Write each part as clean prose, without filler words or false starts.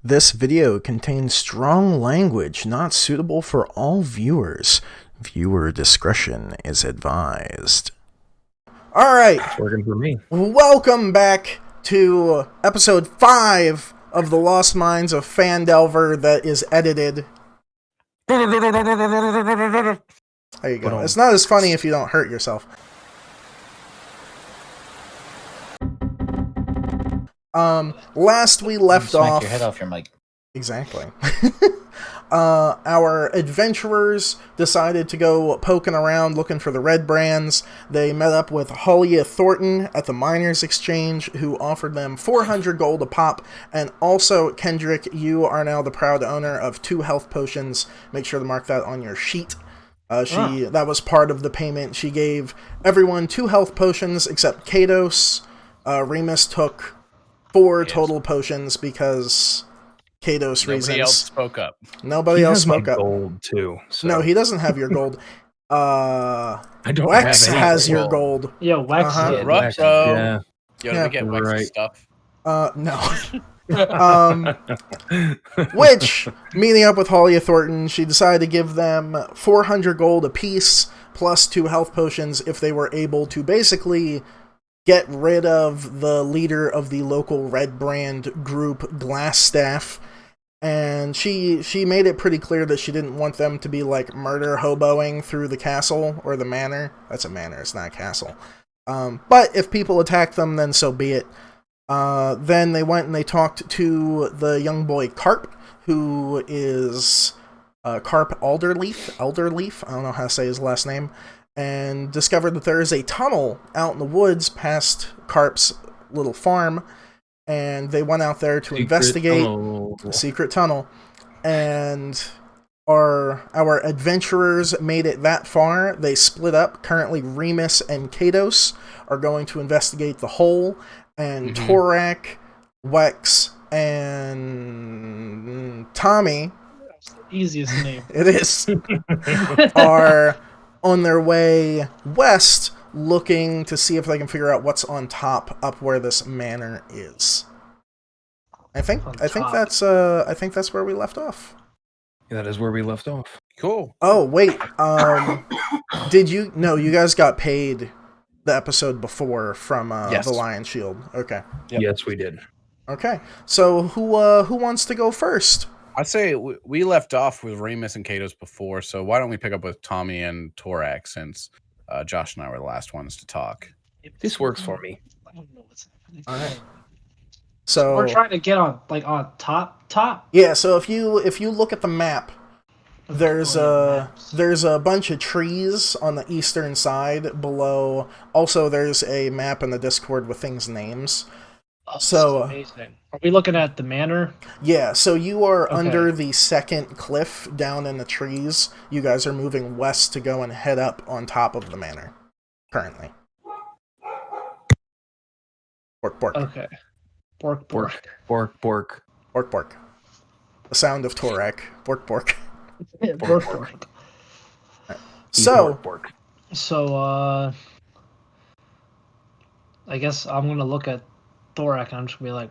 This video contains strong language not suitable for all viewers. Viewer discretion is advised. Alright, It's working for me. welcome back to episode 5 of The Lost Minds of Phandelver that is edited. There you go. It's not as funny if you don't hurt yourself. Last we left off... Smack your head off your mic. Exactly. Our adventurers decided to go poking around looking for the red brands. They met up with Hollia Thornton at the Miners Exchange, who offered them 400 gold a pop. And also, Kendrick, you are now the proud owner of 2 health potions. Make sure to mark that on your sheet. That was part of the payment. She gave everyone 2 health potions except Kados. Remus took 4 total potions because Kados reasons. Nobody else spoke up. Nobody else spoke up. Gold too. So. No, he doesn't have your gold. I don't. Wex have any has gold. your gold. Yeah, Wex did. Rough, bro. Yeah. You don't get Wex's right. stuff. No. Which, meeting up with Hollia Thornton, she decided to give them 400 gold apiece plus 2 health potions if they were able to basically get rid of the leader of the local red brand group, Glassstaff. And she made it pretty clear that she didn't want them to be like murder hoboing through the castle or the manor. That's a manor, it's not a castle. But if people attack them, then so be it. Then they went and they talked to the young boy Carp, who is Carp Alderleaf, I don't know how to say his last name, and discovered that there is a tunnel out in the woods past Carp's little farm, and they went out there to investigate the secret tunnel, and our adventurers made it that far. They split up. Currently, Remus and Kados are going to investigate the hole, and Torak, Wex, and Tommy, Easiest name. it is, are on their way west looking to see if they can figure out what's on top up where this manor is. I think that's where we left off. Yeah, that is where we left off. Cool. Oh, wait. You guys got paid the episode before from Yes. the Lion Shield. Okay. Yep. Yes, we did. Okay. So who wants to go first? I'd say we left off with Remus and Kados before, so why don't we pick up with Tommy and Torak since Josh and I were the last ones to talk. This works for me. I don't know what's happening. All right. So We're trying to get on top. yeah, so if you look at the map, there's a bunch of trees on the eastern side below. Also, there's a map in the Discord with things names. Oh, So, amazing. Are we looking at the manor? Yeah, so you are Okay. under the second cliff down in the trees. You guys are moving west to go and head up on top of the manor currently. Bork, bork. Okay. Bork. Bork. Bork, bork. The sound of Torak. Bork, bork. Bork. So, Bork. So, I guess I'm gonna look at Thorak and I'm just gonna be like,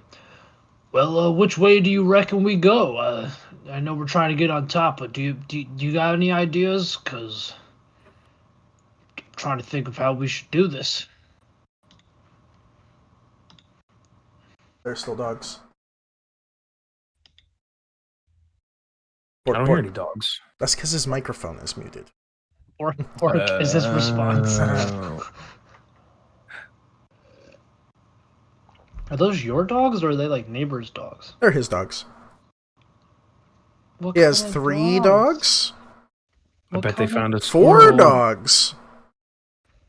well, which way do you reckon we go? I know we're trying to get on top, but do you got any ideas? Cause I'm trying to think of how we should do this. they're still dogs. I Bork, don't hear bork. any dogs. That's because his microphone is muted. Bork is his response. Are those your dogs or are they like neighbors' dogs? They're his dogs. What He has kind of 3 dogs? I What bet they kind of- found a 4 squirrel. dogs.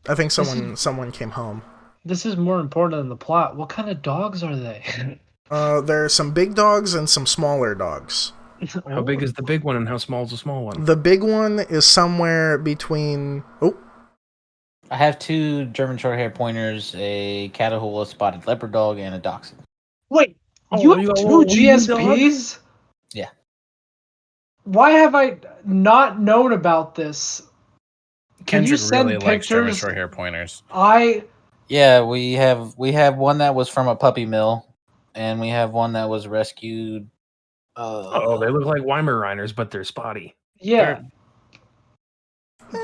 I think someone came home. This is more important than the plot. What kind of dogs are they? There are some big dogs and some smaller dogs. How big is the big one and how small is the small one? The big one is somewhere between... Oh, I have 2 German short-haired pointers, a Catahoula spotted leopard dog, and a dachshund. Wait, Oh, you you have got 2 one GSPs? Yeah. Why have I not known about this? Can you Kendrick send really likes German pictures? short hair pointers. Yeah, we have one that was from a puppy mill, and we have one that was rescued Oh, they look like Weimaraners, but they're spotty. Yeah.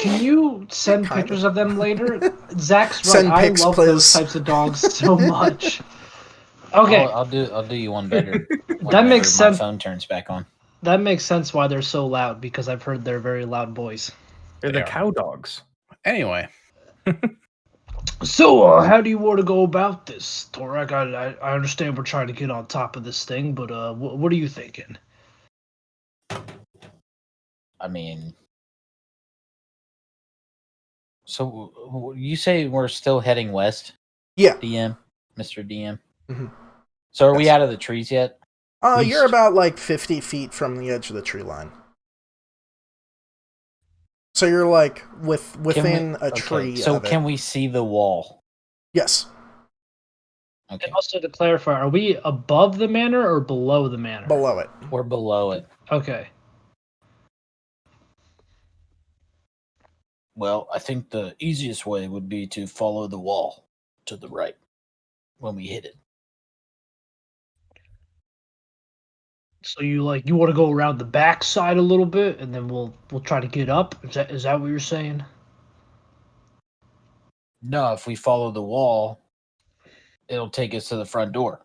Can you send Kind pictures of them later? Zach's right. Send I pics, love please. those types of dogs so much. Okay, I'll do you one better. that makes My sense. phone turns back on. That makes sense why they're so loud, because I've heard they're very loud boys. They're They the are. cow dogs. Anyway, So, how do you want to go about this, Torak? I understand we're trying to get on top of this thing, but what are you thinking? I mean, so you say we're still heading west, Yeah. DM, Mr. DM. Mhm. So are we Yes. out of the trees yet? You're East. about like 50 feet from the edge of the tree line. So you're like within a tree. So of it. can we see the wall? Yes, Okay, And also to clarify, are we above the manor or below the manor? below it. we're below it. Okay. Well, I think the easiest way would be to follow the wall to the right when we hit it. So you want to go around the back side a little bit, and then we'll try to get up. Is that what you're saying? No, if we follow the wall, it'll take us to the front door.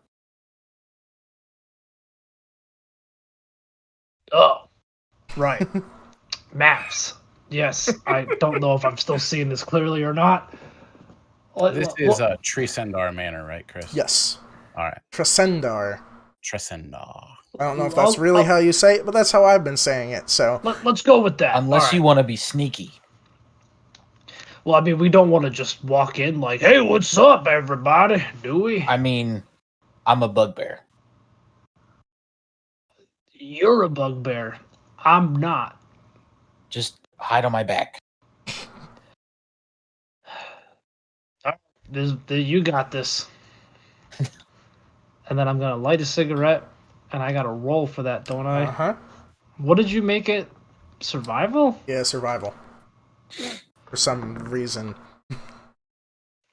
Oh, right. Maps. Yes, I don't know if I'm still seeing this clearly or not. this is Tresendar Manor, right, Chris? Yes, All right. Tresendar. Tresendar. I don't know if that's really how you say it, but that's how I've been saying it. So Let's go with that. Unless All you right. want to be sneaky. Well, I mean, we don't want to just walk in like, "Hey, what's up, everybody?" Do we? I mean, I'm a bugbear. You're a bugbear. I'm not. Just hide on my back. You got this. And then I'm gonna light a cigarette, and I gotta roll for that, don't I? uh-huh. What did you make it? Survival? Yeah, survival. For some reason.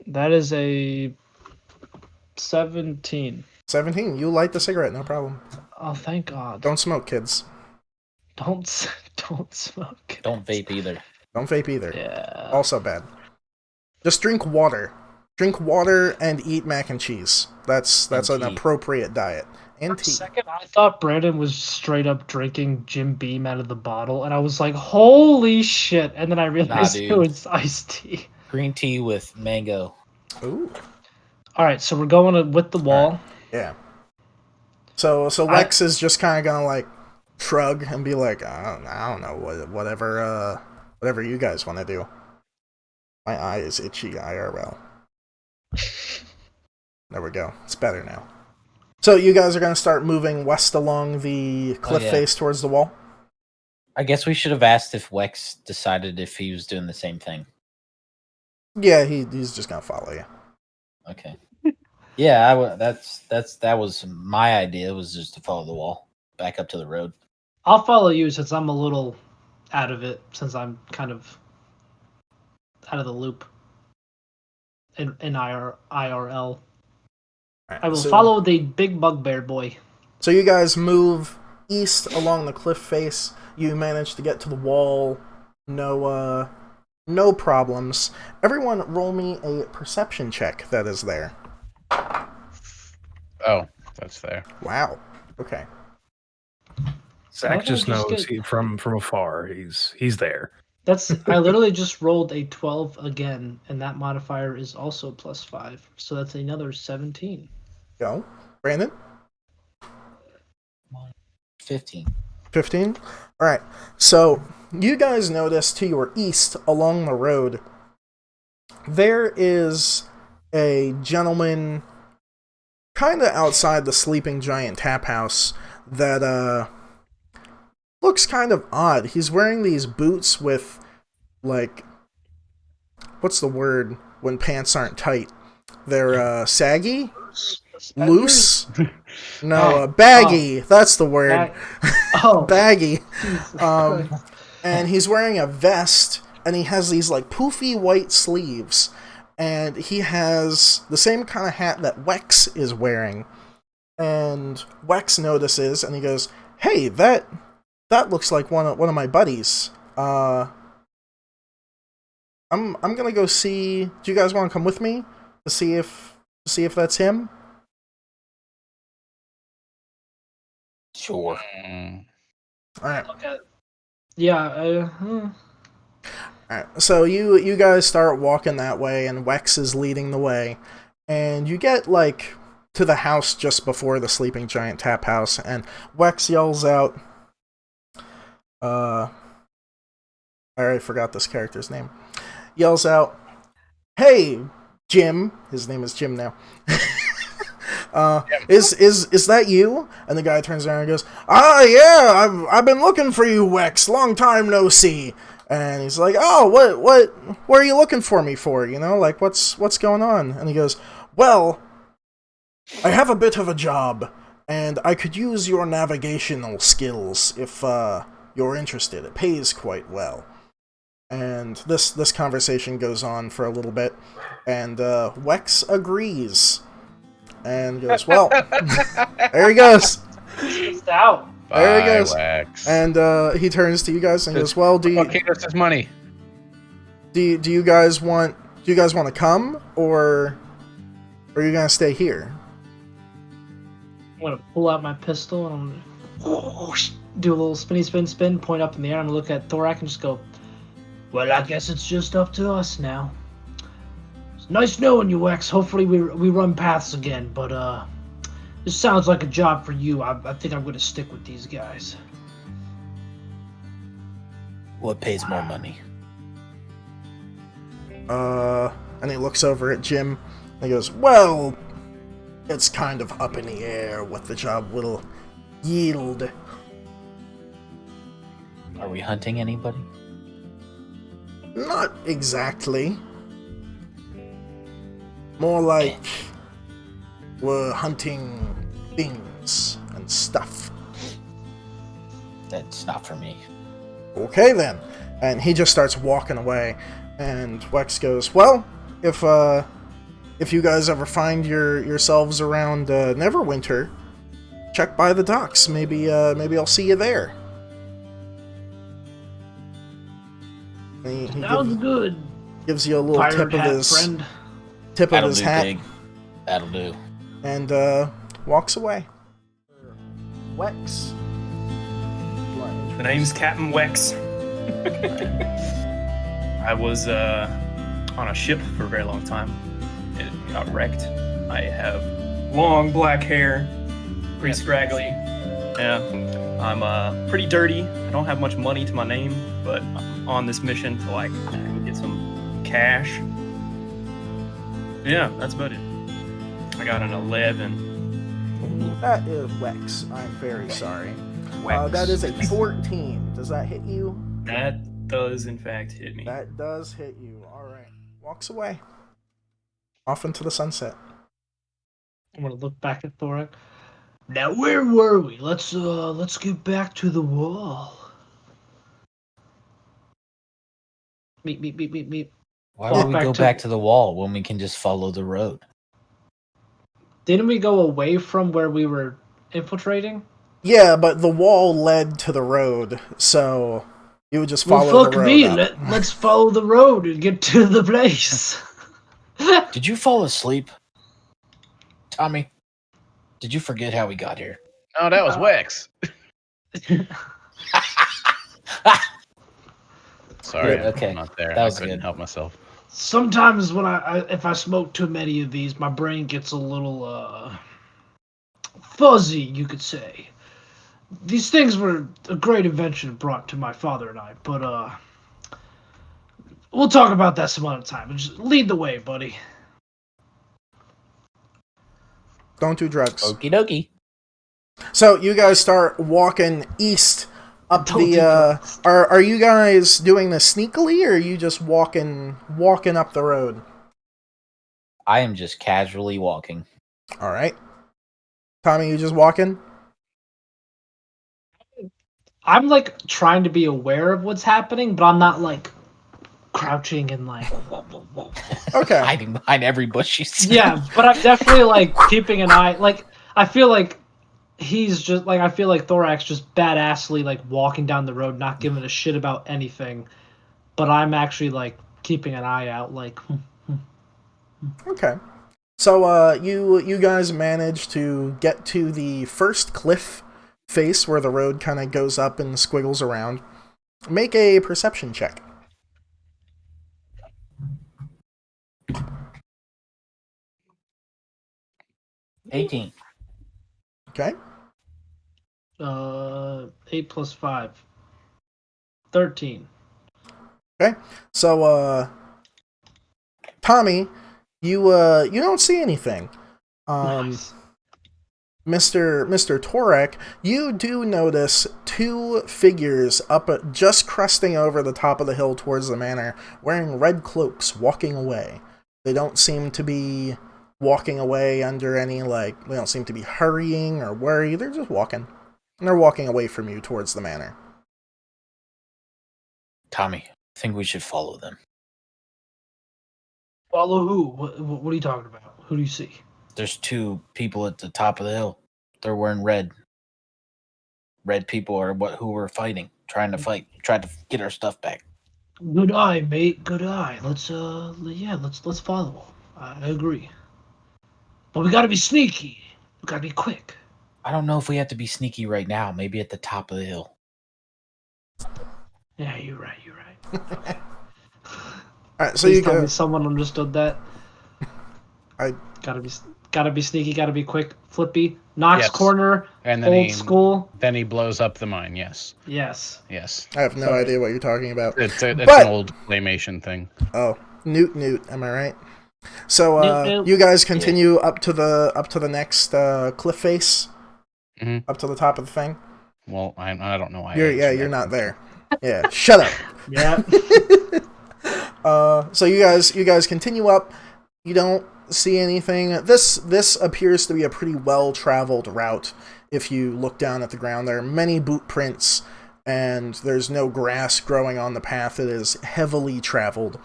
That is a 17. 17. You light the cigarette, no problem. Oh, thank God. Don't smoke, kids. Don't smoke. Don't vape either. Don't vape either. Yeah. Also bad. Just drink water. Drink water and eat mac and cheese. That's an tea. appropriate diet. And For a tea. second, I thought Brandon was straight up drinking Jim Beam out of the bottle, and I was like, "Holy shit!" And then I realized it dude. was iced tea. Green tea with mango. Ooh. All right, so we're going with the wall. Yeah. So Lex is just kind of gonna like shrug and be like, I don't know, whatever you guys want to do. My eye is itchy IRL. There we go. It's better now. So you guys are gonna start moving west along the cliff yeah. face towards the wall. I guess we should have asked if Wex decided if he was doing the same thing. Yeah, he's just gonna follow you. Okay. Yeah, that was my idea, was just to follow the wall back up to the road. I'll follow you since I'm a little out of it, since I'm kind of out of the loop in IRL. Right, I will follow the big bugbear boy. So you guys move east along the cliff face. You manage to get to the wall. No problems. Everyone roll me a perception check that is there. Oh, that's there. Wow. Okay. Zach Why just don't I knows just get- from afar. He's there. I literally just rolled a 12 again, and that modifier is also +5. So that's another 17. Go. Brandon? 15. 15? Alright. So you guys notice to your east along the road, there is a gentleman kind of outside the Sleeping Giant Tap House that looks kind of odd. He's wearing these boots with, like, what's the word when pants aren't tight? They're saggy? Loose? No, baggy. That's the word. Baggy. And he's wearing a vest, and he has these like poofy white sleeves, and he has the same kind of hat that Wex is wearing. And Wex notices, and he goes, hey, that looks like one of my buddies. I'm gonna go see. Do you guys want to come with me to see if that's him? Sure. All right. Yeah. Alright, so you guys start walking that way, and Wex is leading the way, and you get, like, to the house just before the Sleeping Giant Tap House, and Wex yells out, I already forgot this character's name, yells out, "Hey, Jim," his name is Jim now, is that you? And the guy turns around and goes, yeah, I've been looking for you, Wex, long time no see. And he's like, "Oh, what are you looking for me for? You know, like, what's going on?" And he goes, "Well, I have a bit of a job, and I could use your navigational skills if you're interested. It pays quite well." And this conversation goes on for a little bit, and Wex agrees, and goes, "Well, there he goes." Just out. There he goes. Wax. And he turns to you guys and goes, "Well, do Kados his money. you guys want to come, or are you gonna stay here?" I'm gonna pull out my pistol and I'm gonna do a little spin, point up in the air, and look at Thorak and just go, "Well, I guess it's just up to us now. It's nice knowing you, Wex. Hopefully we run paths again, but this sounds like a job for you. I think I'm gonna stick with these guys." What pays more money? And he looks over at Jim and he goes, "Well, it's kind of up in the air what the job will yield." Are we hunting anybody? Not exactly. More like we're hunting things and stuff. That's not for me. Okay then. And he just starts walking away, and Wex goes, "Well, if you guys ever find yourselves around Neverwinter, check by the docks. Maybe I'll see you there." And he Sounds good. gives you a little Pirate tip of hat his friend. That'll his do, hat, Big. That'll do. and walks away. Wex. The name's Captain Wex. I was on a ship for a very long time. It got wrecked. I have long black hair, pretty scraggly. Yeah, I'm pretty dirty. I don't have much money to my name, but I'm on this mission to like get some cash. Yeah, that's about it. I got an 11. That is Wex. I'm very sorry. Wex. That is a 14. Does that hit you? That does in fact hit me. That does hit you. Alright. Walks away. Off into the sunset. I'm gonna look back at Thorak. Now where were we? Let's get back to the wall. Meet. Why Walk would we back go to- back to the wall when we can just follow the road? Didn't we go away from where we were infiltrating? Yeah, but the wall led to the road, so you would just follow Well, fuck the road me. up. Let's follow the road and get to the place. Did you fall asleep? Tommy, did you forget how we got here? Oh, that was Wex. Sorry, Okay, I'm not there. that was I couldn't good. help myself. Sometimes when if I smoke too many of these, my brain gets a little fuzzy, you could say. These things were a great invention brought to my father and I, but we'll talk about that some other time. Just lead the way, buddy. Don't do drugs. Okie dokie. So you guys start walking east up Don't do the drugs. are you guys doing this sneakily, or are you just walking up the road? I am just casually walking. Alright. Tommy, you just walking? I'm like trying to be aware of what's happening, but I'm not like crouching and like. Okay. Hiding behind every bush you see. Yeah, but I'm definitely like keeping an eye. Like I feel like he's just like, I feel like Thorax just badassly like walking down the road, not giving a shit about anything. But I'm actually like keeping an eye out, like. Okay. So you guys manage to get to the first cliff face where the road kind of goes up and squiggles around. Make a perception check. 18. Okay. 8 plus 5. 13. Okay. So Tommy, you don't see anything. Nice. Mr. Torek, you do notice two figures up just crusting over the top of the hill towards the manor, wearing red cloaks, walking away. They don't seem to be walking away under any, they don't seem to be hurrying or worried. They're just walking. And they're walking away from you towards the manor. Tommy, I think we should follow them. Follow who? What are you talking about? Who do you see? There's two people at the top of the hill. They're wearing red. Red people are who we're fighting, trying to get our stuff back. Good eye, mate. Good eye. Let's let's follow. I agree. But we gotta be sneaky. We gotta be quick. I don't know if we have to be sneaky right now. Maybe at the top of the hill. Yeah, you're right. Okay. Alright, so Please you tell go. me someone understood that. I Gotta be sneaky. Gotta be quick. Flippy. Knox Yes. corner. And then Old school. Then he blows up the mine. Yes. Yes. have no Sorry. idea what you're talking about. It's But- an old claymation thing. Oh, Newt, am I right? So Newt. you guys continue up to the next cliff face, Mhm. up to the top of the thing. Well, I don't know why. You're not there. Yeah, shut up. Yeah. So you guys continue up. You don't see anything. This appears to be a pretty well-traveled route. If you look down at the ground, there are many boot prints, and there's no grass growing on the path. It is heavily traveled.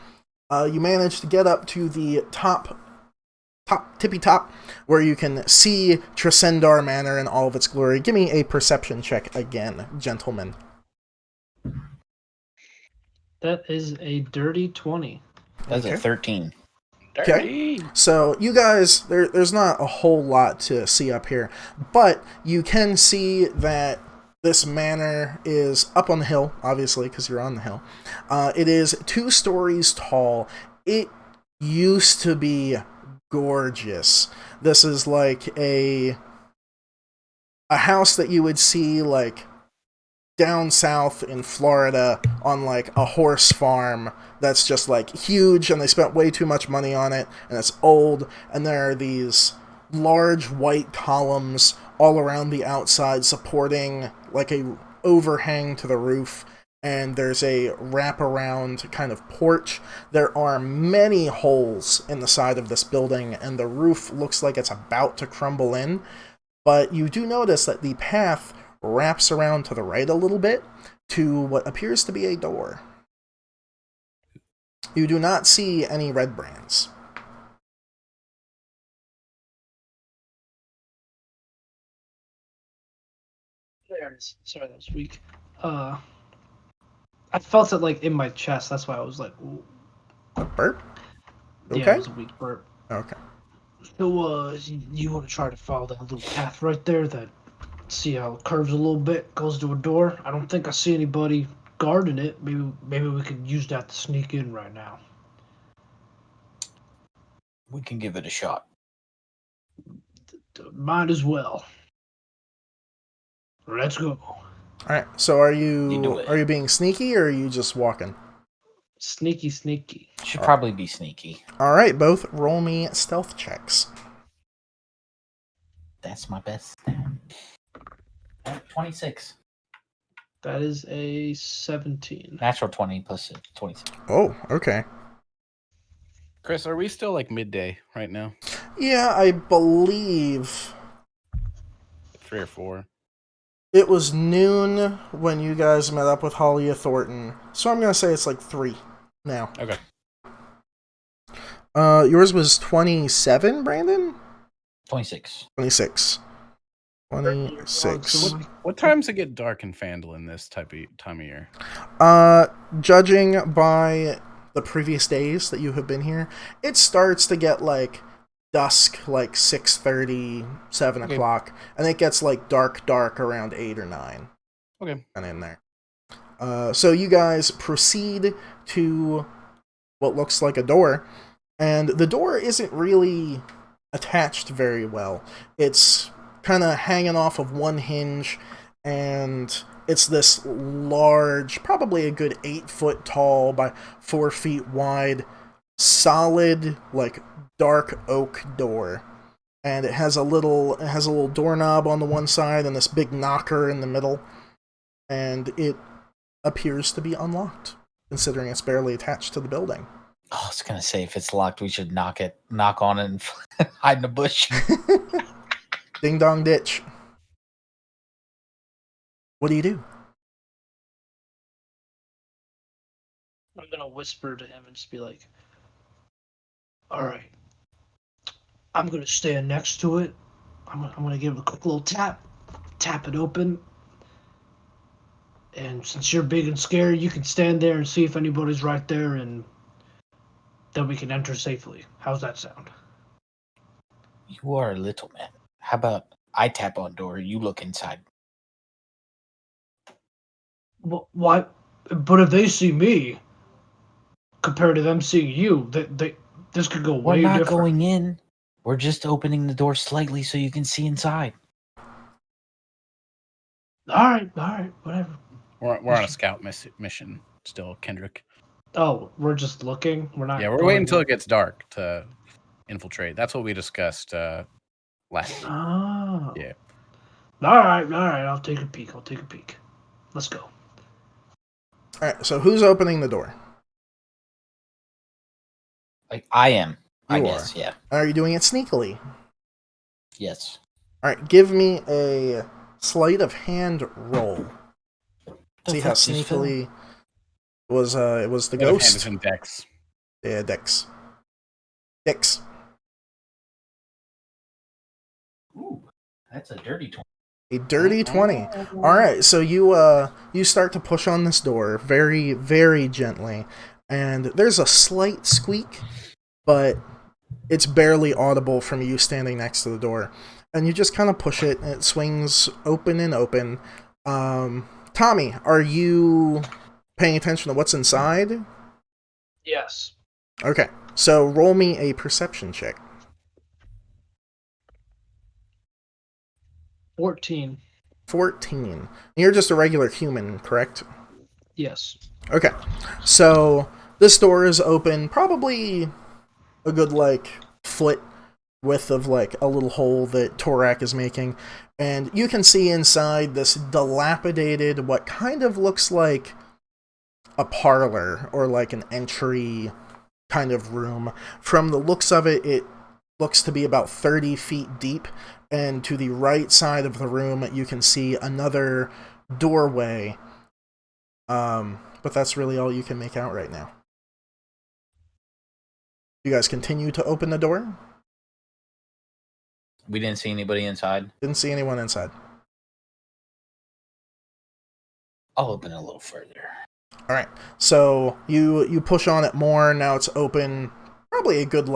You manage to get up to the tippy top, where you can see Tresendar Manor in all of its glory. Give me a perception check again, gentlemen. That is a dirty 20. That's Okay. a 13. Okay. So you guys, there's not a whole lot to see up here, but you can see that this manor is up on the hill, obviously, because you're on the hill. It is 2 stories tall. It used to be gorgeous. This is like a house that you would see like down south in Florida on like a horse farm that's just like huge, and they spent way too much money on it, and it's old, and there are these large white columns all around the outside supporting like a overhang to the roof, and there's a wraparound kind of porch. There are many holes in the side of this building, and the roof looks like it's about to crumble in, but you do notice that the path wraps around to the right a little bit to what appears to be a door. You do not see any red brands. There it is. Sorry, that was weak. I felt it like in my chest. That's why I was like, ooh. A burp? Yeah, Okay. it was a weak burp. Okay. So, you want to try to follow that little path right there? That see how it curves a little bit, goes to a door. I don't think I see anybody guarding it. Maybe we could use that to sneak in right now. We can give it a shot. Might as well. Let's go. Alright, so are You do it. you being sneaky, or are you just walking? Sneaky, sneaky. Should probably be sneaky. Alright, both roll me stealth checks. That's my best. 26. That is a 17. Natural 20 plus 26. Oh, okay. Chris, are we still like midday right now? Yeah, I believe 3 or 4. it was noon when you guys met up with Holly Thornton, so I'm gonna say it's like 3 now. Okay. Yours was 27, Brandon? 26. 26. 26. What times it get dark in Phandelver this time of year? Judging by the previous days that you have been here, it starts to get like dusk, like 6:30, 7 Okay. o'clock, and it gets like dark around 8 or 9. Okay. And in there. So you guys proceed to what looks like a door, and the door isn't really attached very well. It's kind of hanging off of one hinge, and it's this large, probably a good 8 foot tall by 4 feet wide, solid, like dark oak door. And it has a little doorknob on the one side and this big knocker in the middle, and it appears to be unlocked, considering it's barely attached to the building. Oh, I was gonna say if it's locked, we should knock on it, and hide in a bush. Ding dong ditch. What do you do? I'm gonna whisper to him and just be like, "All right, I'm gonna stand next to it. I'm gonna give it a quick little tap it open. And since you're big and scary, you can stand there and see if anybody's right there, and then we can enter safely. How's that sound?" You are a little man. How about I tap on door, you look inside? Why? But if they see me, compared to them seeing you, this could go We're way not different. going in. We're just opening the door slightly so you can see inside. All right, whatever. We're on a scout mission still, Kendrick. Oh, we're just looking. We're not. Yeah, we're waiting until it gets dark to infiltrate. That's what we discussed last week. Oh. Yeah. All right. I'll take a peek. Let's go. Alright, so who's opening the door? Like I am. I You guess. are. Yeah. Are you doing it sneakily? Yes. Alright, give me a sleight of hand roll. See how sneakily it was the Sleight of hand ghost. is in Dex. Yeah, Dex. Ooh, that's a dirty 20. A dirty 20. Alright, so you start to push on this door very, very gently, and there's a slight squeak, but it's barely audible from you standing next to the door. And you just kind of push it, and it swings open and open. Tommy, are you paying attention to what's inside? Yes. Okay, so roll me a perception check. 14. 14. You're just a regular human, correct? Yes. Okay, so this door is open, probably a good, foot width of, a little hole that Torak is making, and you can see inside this dilapidated, what kind of looks like a parlor, or an entry kind of room. From the looks of it, it looks to be about 30 feet deep, and to the right side of the room, you can see another doorway. But that's really all you can make out right now. You guys continue to open the door? We didn't see anybody inside. Didn't see anyone inside. I'll open it a little further. Alright, so you push on it more, now it's open probably a good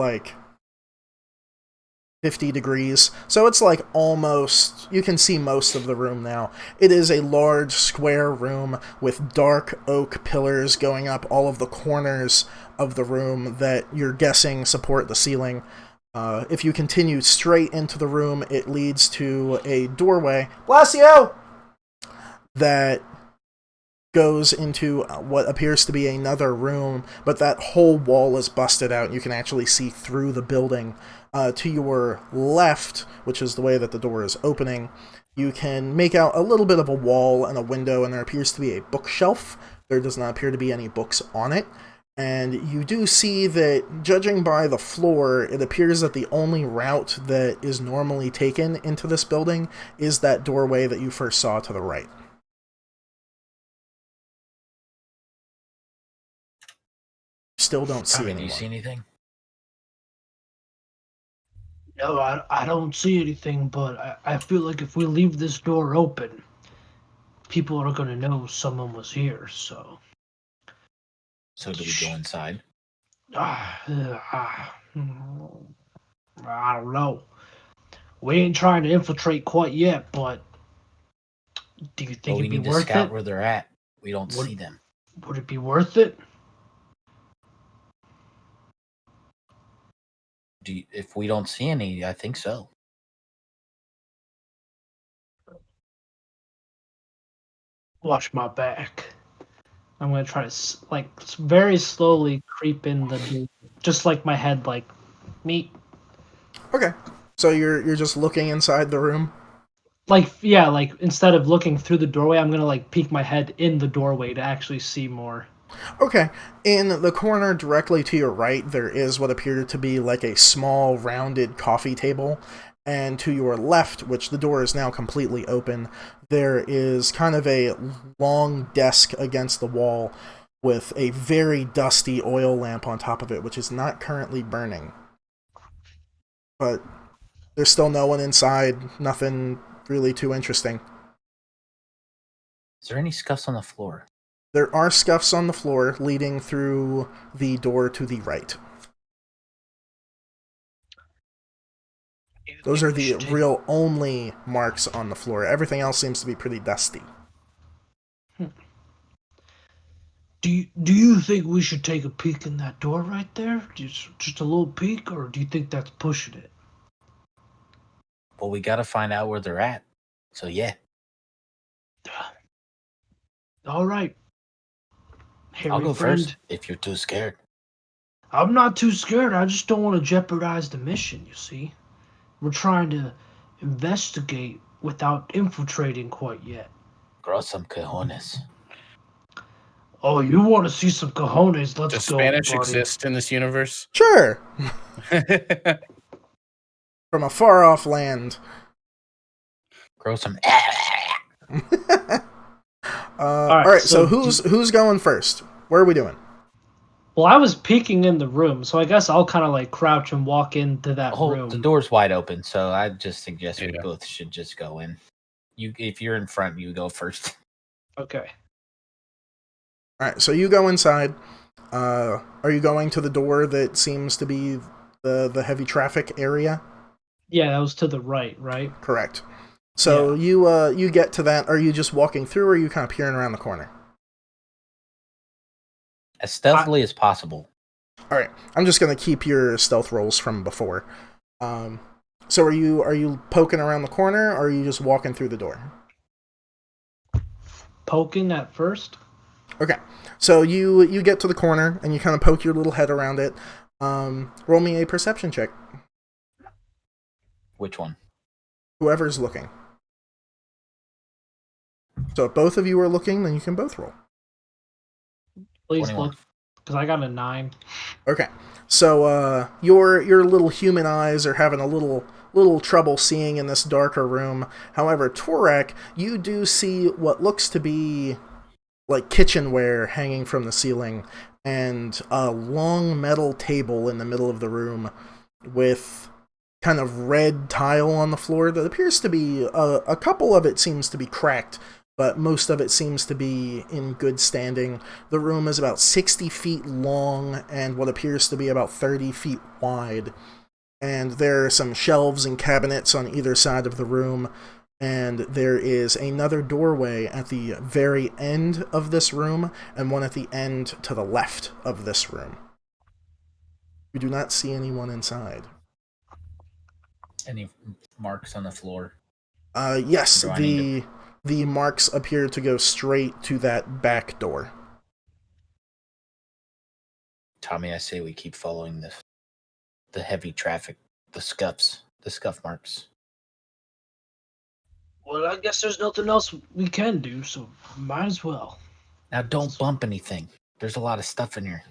50 degrees. So it's almost, you can see most of the room now. It is a large square room with dark oak pillars going up all of the corners of the room that you're guessing support the ceiling. If you continue straight into the room, it leads to a doorway. Bless you! That goes into what appears to be another room, but that whole wall is busted out, and you can actually see through the building. To your left, which is the way that the door is opening, you can make out a little bit of a wall and a window, and there appears to be a bookshelf. There does not appear to be any books on it. And you do see that, judging by the floor, it appears that the only route that is normally taken into this building is that doorway that you first saw to the right. Still don't see Tommy, do anyone. you see anything? No, I don't see anything, but I feel like if we leave this door open, people are gonna know someone was here. So, So do we go inside? I don't know. We ain't trying to infiltrate quite yet, but do you But think we it'd be need to worth scout it? where they're at. We don't What- see them. Would it be worth it? If we don't see any, I think so. Watch my back. I'm gonna try to very slowly creep in the door, just like my head, like me. Okay. So you're just looking inside the room? Like yeah, like instead of looking through the doorway, I'm gonna like peek my head in the doorway to actually see more. Okay. In the corner directly to your right, there is what appeared to be like a small rounded coffee table. And to your left, which the door is now completely open, there is kind of a long desk against the wall with a very dusty oil lamp on top of it, which is not currently burning. But there's still no one inside, nothing really too interesting. Is there any scuffs on the floor? There are scuffs on the floor leading through the door to the right. Those are the real only marks on the floor. Everything else seems to be pretty dusty. Do you think we should take a peek in that door right there? Just a little peek, or do you think that's pushing it? Well, we got to find out where they're at. So yeah, All right. Harry, I'll go friend. first if you're too scared. I'm not too scared. I just don't want to jeopardize the mission, you see. We're trying to investigate without infiltrating quite yet. Grow some cojones. Oh, you want to see some cojones? Let's Does go, Spanish buddy. exist in this universe? Sure! From a far off land. Grow some. Alright, so so who's going first? Where are we doing? Well, I was peeking in the room, so I guess I'll kind of like crouch and walk into that room. The door's wide open, so I just suggest we Yeah. both should just go in. If you're in front, you go first. Okay. Alright, so you go inside. Are you going to the door that seems to be the heavy traffic area? Yeah, that was to the right, right? Correct. So you get to that. Are you just walking through, or are you kind of peering around the corner? As stealthily as possible. Alright, I'm just going to keep your stealth rolls from before. So are you poking around the corner, or are you just walking through the door? Poking at first? Okay, so you get to the corner, and you kind of poke your little head around it. Roll me a perception check. Which one? Whoever's looking. So if both of you are looking, then you can both roll. Please 21. look, because I got a 9. Okay, so your little human eyes are having a little trouble seeing in this darker room. However, Torek, you do see what looks to be like kitchenware hanging from the ceiling, and a long metal table in the middle of the room with kind of red tile on the floor that appears to be a couple of it seems to be cracked, but most of it seems to be in good standing. The room is about 60 feet long and what appears to be about 30 feet wide. And there are some shelves and cabinets on either side of the room. And there is another doorway at the very end of this room and one at the end to the left of this room. We do not see anyone inside. Any marks on the floor? Yes, Do I need the marks appear to go straight to that back door. Tommy, I say we keep following the heavy traffic, the scuff marks. Well, I guess there's nothing else we can do, so might as well. Now don't bump anything. There's a lot of stuff in here.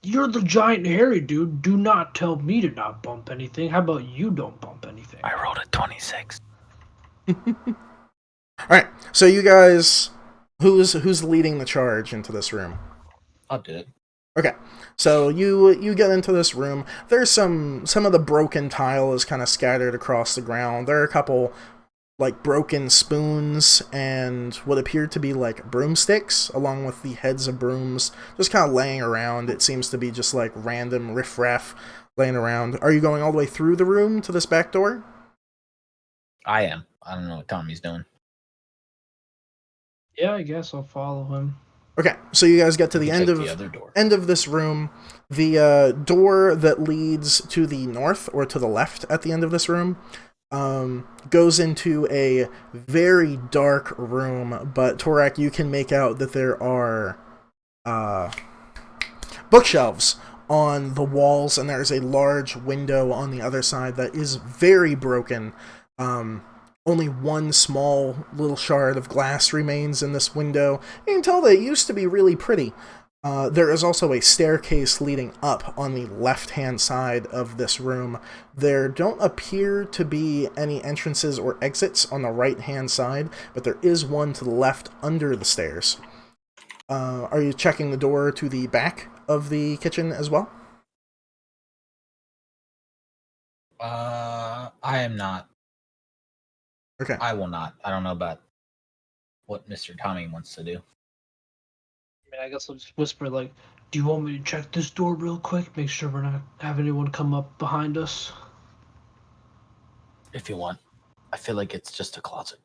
You're the giant hairy dude. Do not tell me to not bump anything. How about you don't bump anything? I rolled a 26. Alright, so you guys, who's leading the charge into this room? I'll do it. Okay, so you get into this room. There's some of the broken tile is kind of scattered across the ground. There are a couple like broken spoons and what appear to be like broomsticks, along with the heads of brooms, just kind of laying around. It seems to be just like random riffraff laying around. Are you going all the way through the room to this back door? I am. I don't know what Tommy's doing. Yeah, I guess I'll follow him. Okay, so you guys get to the Check end of the other door. this room. The door that leads to the north or to the left at the end of this room goes into a very dark room, but Torak, you can make out that there are bookshelves on the walls, and there's a large window on the other side that is very broken. Only one small little shard of glass remains in this window. You can tell that it used to be really pretty. There is also a staircase leading up on the left-hand side of this room. There don't appear to be any entrances or exits on the right-hand side, but there is one to the left under the stairs. Are you checking the door to the back of the kitchen as well? I am not. Okay. I will not. I don't know about what Mr. Tommy wants to do. I mean, I guess I'll just whisper, like, do you want me to check this door real quick? Make sure we're not having anyone come up behind us? If you want. I feel like it's just a closet.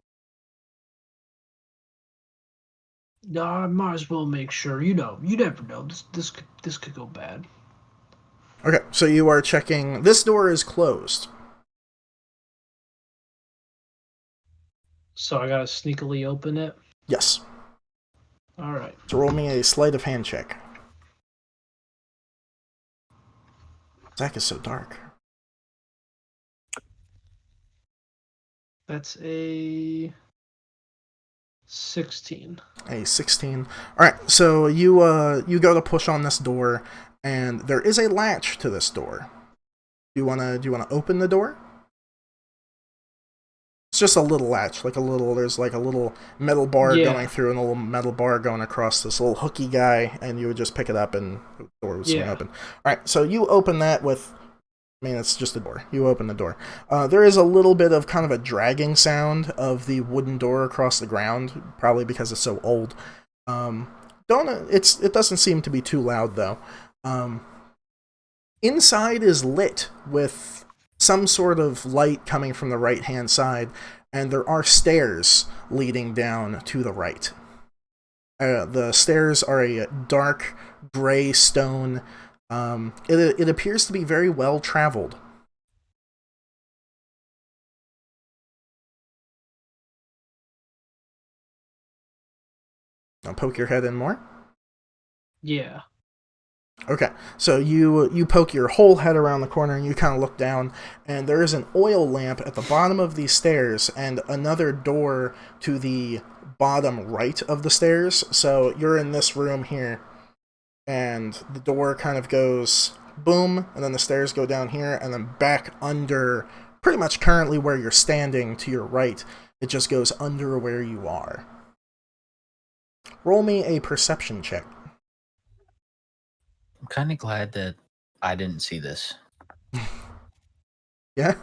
No, I might as well make sure. You know, you never know. This could go bad. Okay, so you are checking. This door is closed. So I gotta sneakily open it? Yes. Alright. So roll me a sleight of hand check. Zach is so dark. That's a 16. A 16. Alright, so you go to push on this door, and there is a latch to this door. Do you wanna open the door? It's just a little latch, there's like a little metal bar going through and a little metal bar going across this little hooky guy, and you would just pick it up and the door would swing open. Alright, so you open that with, it's just a door. You open the door. There is a little bit of kind of a dragging sound of the wooden door across the ground, probably because it's so old. It doesn't seem to be too loud though. Inside is lit with some sort of light coming from the right-hand side, and there are stairs leading down to the right. The stairs are a dark gray stone. It appears to be very well traveled. Now poke your head in more. Yeah. Okay, so you poke your whole head around the corner and you kind of look down, and there is an oil lamp at the bottom of these stairs and another door to the bottom right of the stairs. So you're in this room here, and the door kind of goes boom, and then the stairs go down here, and then back under, pretty much currently where you're standing to your right. It just goes under where you are. Roll me a perception check. I'm kind of glad that I didn't see this. Yeah?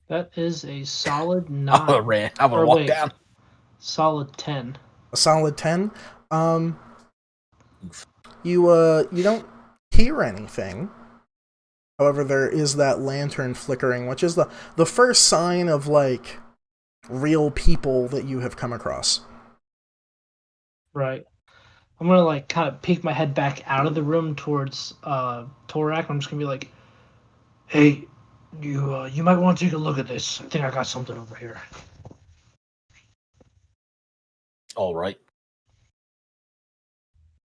That is a solid 9. I would have walked down. Solid 10. A solid 10? You don't hear anything. However, there is that lantern flickering, which is the first sign of, like, real people that you have come across. Right. I'm gonna, like, kind of peek my head back out of the room towards Torak. I'm just gonna be like, hey, you might want to take a look at this. I think I got something over here. All right.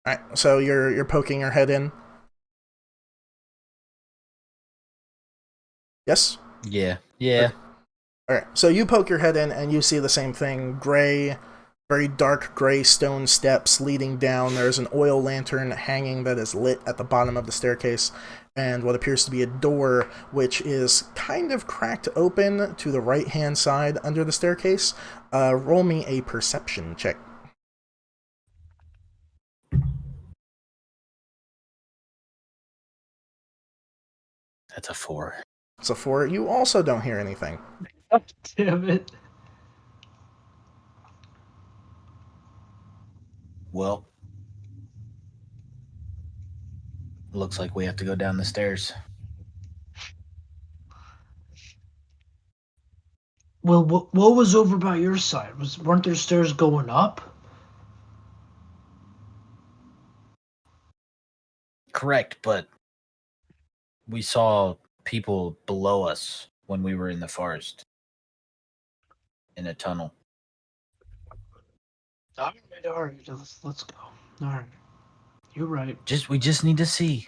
Alright, so you're poking your head in? Yes? Yeah. Alright, so you poke your head in and you see the same thing. Gray, very dark gray stone steps leading down. There's an oil lantern hanging that is lit at the bottom of the staircase, and what appears to be a door which is kind of cracked open to the right-hand side under the staircase. Roll me a perception check. That's a 4. It's a 4. You also don't hear anything. God damn it. Well, looks like we have to go down the stairs. Well, what was over by your side? Weren't there stairs going up? Correct, but we saw people below us when we were in the forest. In a tunnel. All right, let's go. All right, you're right. We just need to see.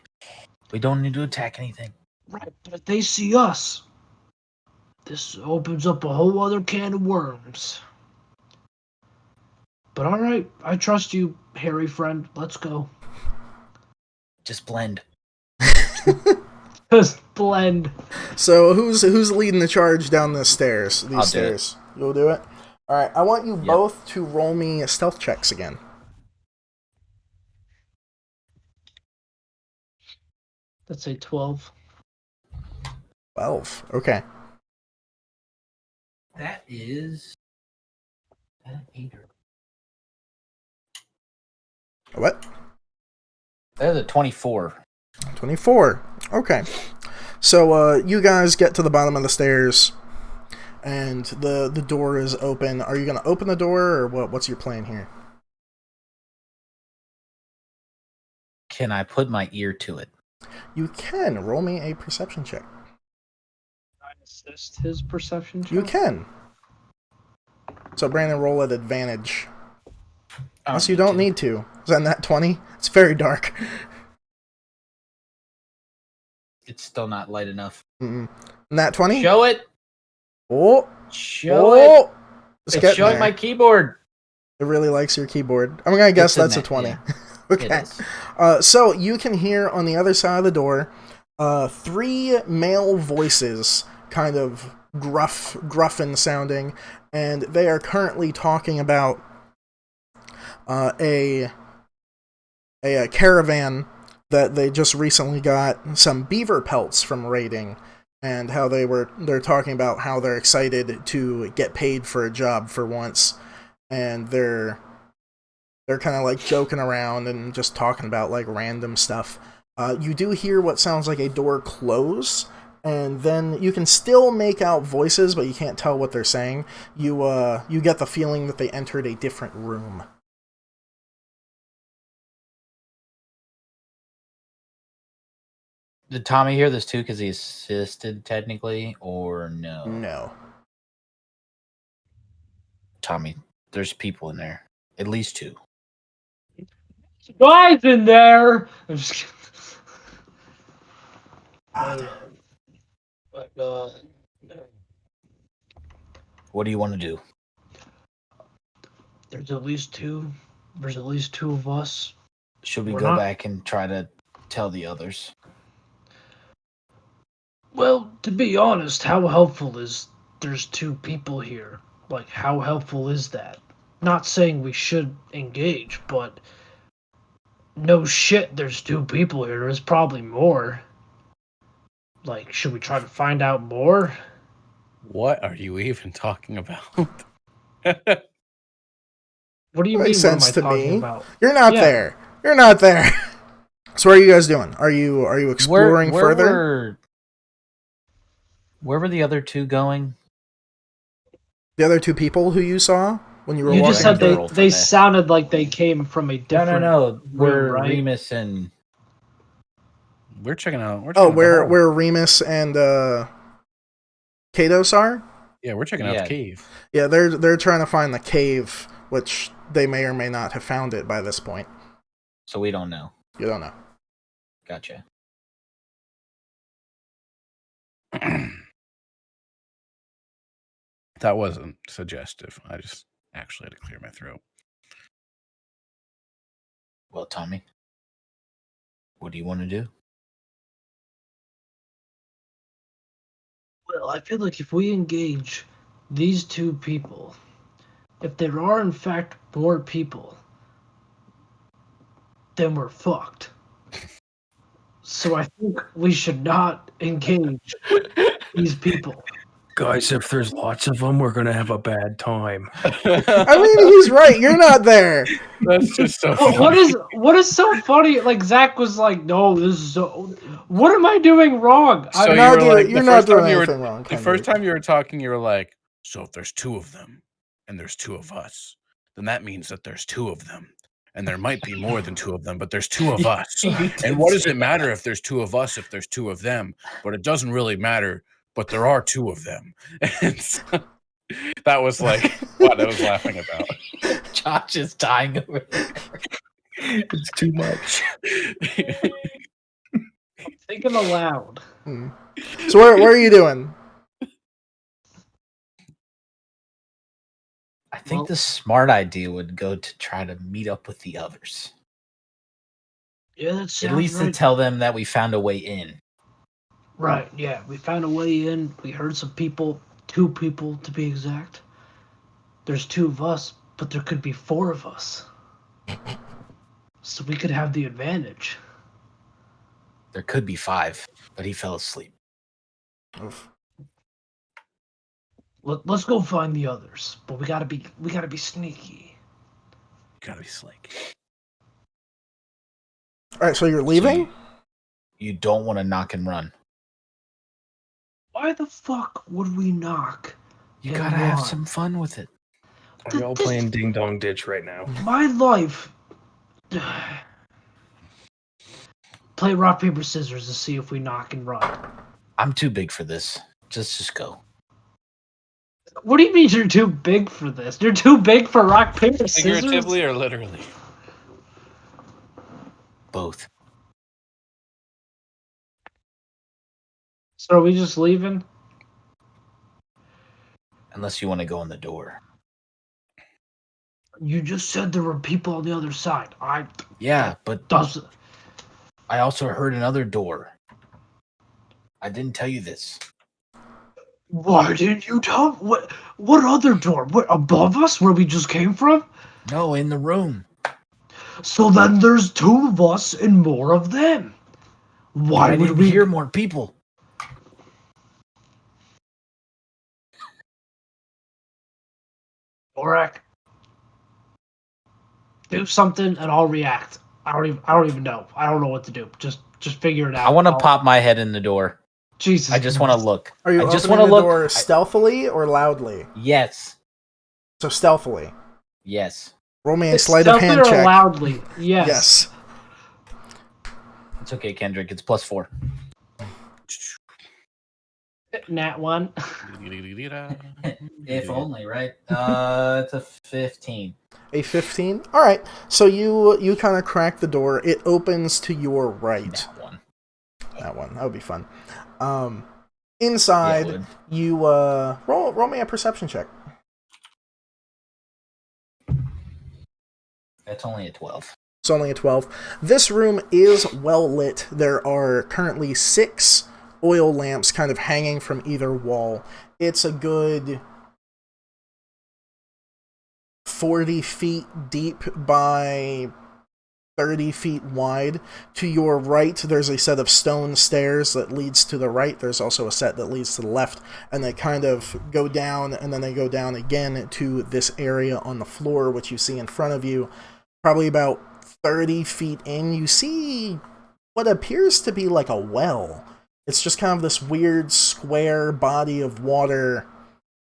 We don't need to attack anything. Right, but if they see us, this opens up a whole other can of worms. But all right, I trust you, hairy friend. Let's go. Just blend. Just blend. So who's leading the charge down the stairs? These I'll do stairs. You'll do it? Alright, I want you both to roll me stealth checks again. Let's say 12. 12. Okay. That is an 8. What? That is a 24. 24. Okay. So you guys get to the bottom of the stairs and the door is open. Are you going to open the door or what's your plan here? Can I put my ear to it? You can. Roll me a perception check. Can I assist his perception check? You can. So Brandon, roll at advantage. Unless you don't need to. Is that nat 20? It's very dark. It's still not light enough. Nat 20? Show it. Oh. Show it. It's showing my keyboard. It really likes your keyboard. I'm going to guess that's a 20. Yeah. Okay. So you can hear on the other side of the door 3 male voices, kind of gruffin sounding, and they are currently talking about a caravan that they just recently got some beaver pelts from raiding, and how they're talking about how they're excited to get paid for a job for once, and they're kind of like joking around and just talking about like random stuff. You do hear what sounds like a door close, and then you can still make out voices, but you can't tell what they're saying. You get the feeling that they entered a different room. Did Tommy hear this too because he assisted technically, or no? No. Tommy, there's people in there. At least 2. Guys in there! I'm just kidding. What do you want to do? There's at least 2 of us. Should we We're go not- back and try to tell the others? Well, to be honest, how helpful is there's 2 people here? Like, how helpful is that? Not saying we should engage, but no shit, there's 2 people here. There's probably more. Like, should we try to find out more? What are you even talking about? What do you Makes mean? What am sense I to talking me. about? You're not there. You're not there. So what are you guys doing? Are you exploring further? Where were the other 2 going? The other 2 people who you saw when you were You walking? just said through- they sounded like they came from a different. No. Where room, right? Remus and We're checking out. where Remus and Kados are? Yeah, we're checking out Yeah. the cave. Yeah, they're trying to find the cave, which they may or may not have found it by this point. so we don't know. You don't know. Gotcha. That wasn't suggestive. I just actually had to clear my throat. Well, Tommy, what do you want to do? Well, I feel like if we engage these 2 people, if there are in fact more people, then we're fucked. So I think we should not engage these people. Guys, if there's lots of them, we're gonna have a bad time. I mean, he's right. You're not there. That's just so What funny. what is so funny? Like Zach was like, "No, this is so. What am I doing wrong?" So You're you not were doing- like, you're the not first time doing you were, anything wrong, the Kendrick. first time you were talking, you were like, so if there's two of them, and there's two of us, then that means that there's two of them. And there might be more than two of them, but there's two of us. And what does it matter if there's two of us, if there's two of them? But it doesn't really matter, but there are two of them. And so, that was like what I was laughing about. Josh is dying over there. It's too much. Thinking aloud. So where are you doing? I think Well- the smart idea would go to try to meet up with the others. Yeah, that sounds At least right. to tell them that we found a way in. Right, yeah. We found a way in. We heard some people, 2 people to be exact. There's 2 of us, but there could be 4 of us. So we could have the advantage. There could be 5, but he fell asleep. Oof. Let's go find the others, but we gotta be sneaky. Gotta be slick. All right, so you're leaving? You don't want to knock and run. Why the fuck would we knock? You and gotta have run? some fun with it. Are y'all playing Ding Dong Ditch right now? My life. Play rock paper scissors to see if we knock and run. I'm too big for this. Just go. What do you mean you're too big for this? You're too big for rock paper scissors. Figuratively or literally? Both. So are we just leaving? Unless you want to go in the door. You just said there were people on the other side. Yeah, but Doesn't. I also heard another door. I didn't tell you this. Why didn't you tell? What other door? What above us, where we just came from? No, in the room. So then there's 2 of us and more of them. Why I would didn't we hear more people? Orak, do something and I'll react. I don't even know. I don't know what to do. Just figure it out. I want to I'll- pop my head in the door. Jesus. I just want to look. Are you I just opening want to the look. door stealthily or loudly? Yes. So stealthily. Yes. Roll me a sleight of Stealthily hand or check. loudly. Yes. Yes. It's okay, Kendrick. It's +4. Nat 1. If only, right? It's a 15. A 15. All right. So you kind of crack the door. It opens to your right. That one. That one. That would be fun. Inside, Yeah, it would. you roll me a perception check. That's only a 12. It's only a 12. This room is well lit. There are currently 6 oil lamps kind of hanging from either wall. It's a good 40 feet deep by 30 feet wide. To your right, there's a set of stone stairs that leads to the right. There's also a set that leads to the left, and they kind of go down, and then they go down again to this area on the floor, which you see in front of you. Probably about 30 feet in, you see what appears to be like a well. It's just kind of this weird square body of water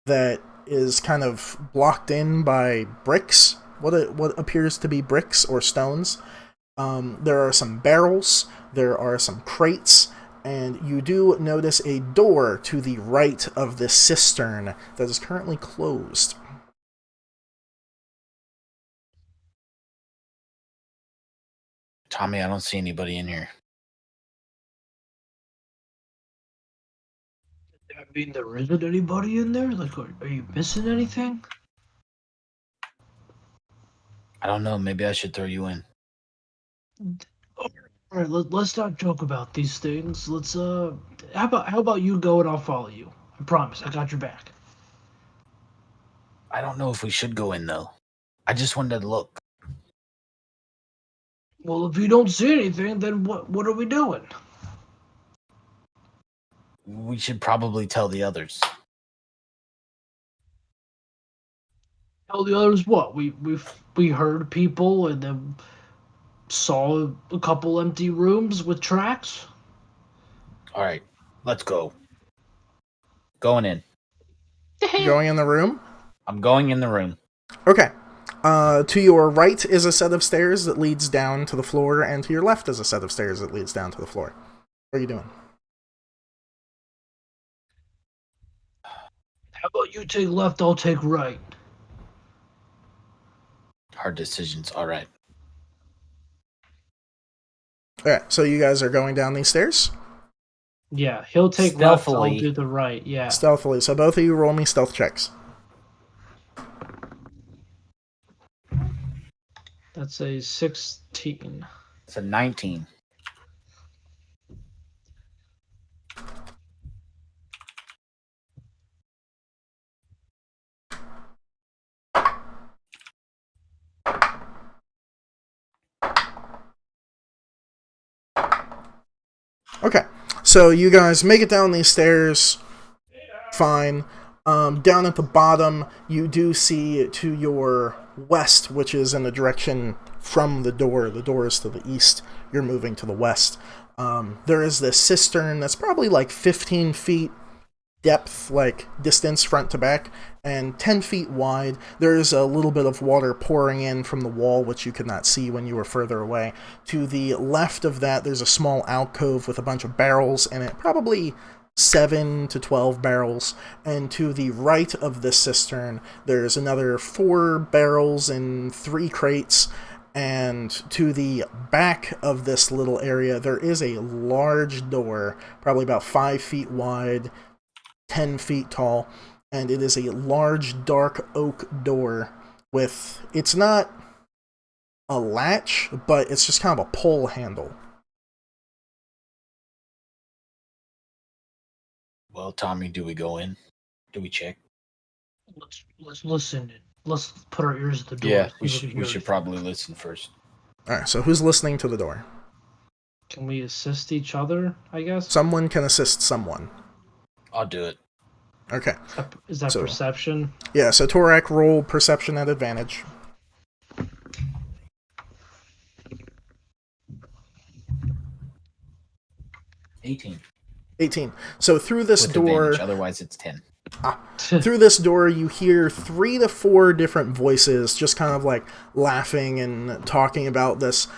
that is kind of blocked in by bricks. What appears to be bricks or stones. There are some barrels, there are some crates, and you do notice a door to the right of this cistern that is currently closed. Tommy, I don't see anybody in here. I mean, there isn't anybody in there? Like, are you missing anything? I don't know. Maybe I should throw you in. Alright, let's not joke about these things. Let's, how about you go and I'll follow you? I promise, I got your back. I don't know if we should go in, though. I just wanted to look. Well, if you don't see anything, then what are we doing? We should probably tell the others. Tell the others what? We heard people and then saw a couple empty rooms with tracks. All right, let's go. Going in. Going in the room? I'm going in the room. Okay. To your right is a set of stairs that leads down to the floor, and to your left is a set of stairs that leads down to the floor. What are you doing? How about you take left, I'll take right. Hard decisions. All right. Okay, so you guys are going down these stairs? Yeah, he'll take left, I'll Stealthily. do the right. Yeah. Stealthily. So both of you roll me stealth checks. That's a 16. It's a 19. Okay, so you guys make it down these stairs. Fine. Down at the bottom, you do see to your west, which is in the direction from the door. The door is to the east. You're moving to the west. There is this cistern that's probably like 15 feet depth, like distance front to back, and 10 feet wide. There's a little bit of water pouring in from the wall, which you could not see when you were further away. To the left of that, there's a small alcove with a bunch of barrels in it, probably 7 to 12 barrels. And to the right of this cistern, there's another 4 barrels and 3 crates. And to the back of this little area, there is a large door, probably about 5 feet wide, 10 feet tall, and it is a large dark oak door with, it's not a latch, but it's just kind of a pull handle. Well, Tommy, do we go in? Do we check? Let's listen. Let's put our ears to the door. Yeah, see we what should, hear. we should probably listen first. Alright, so who's listening to the door? Can we assist each other, I guess? Someone can assist someone. I'll do it. Okay. Is that So- perception? Yeah, so Torak, roll perception at advantage. 18. So through this With door, advantage, otherwise it's 10. through this door, you hear 3 to 4 different voices just kind of like laughing and talking about this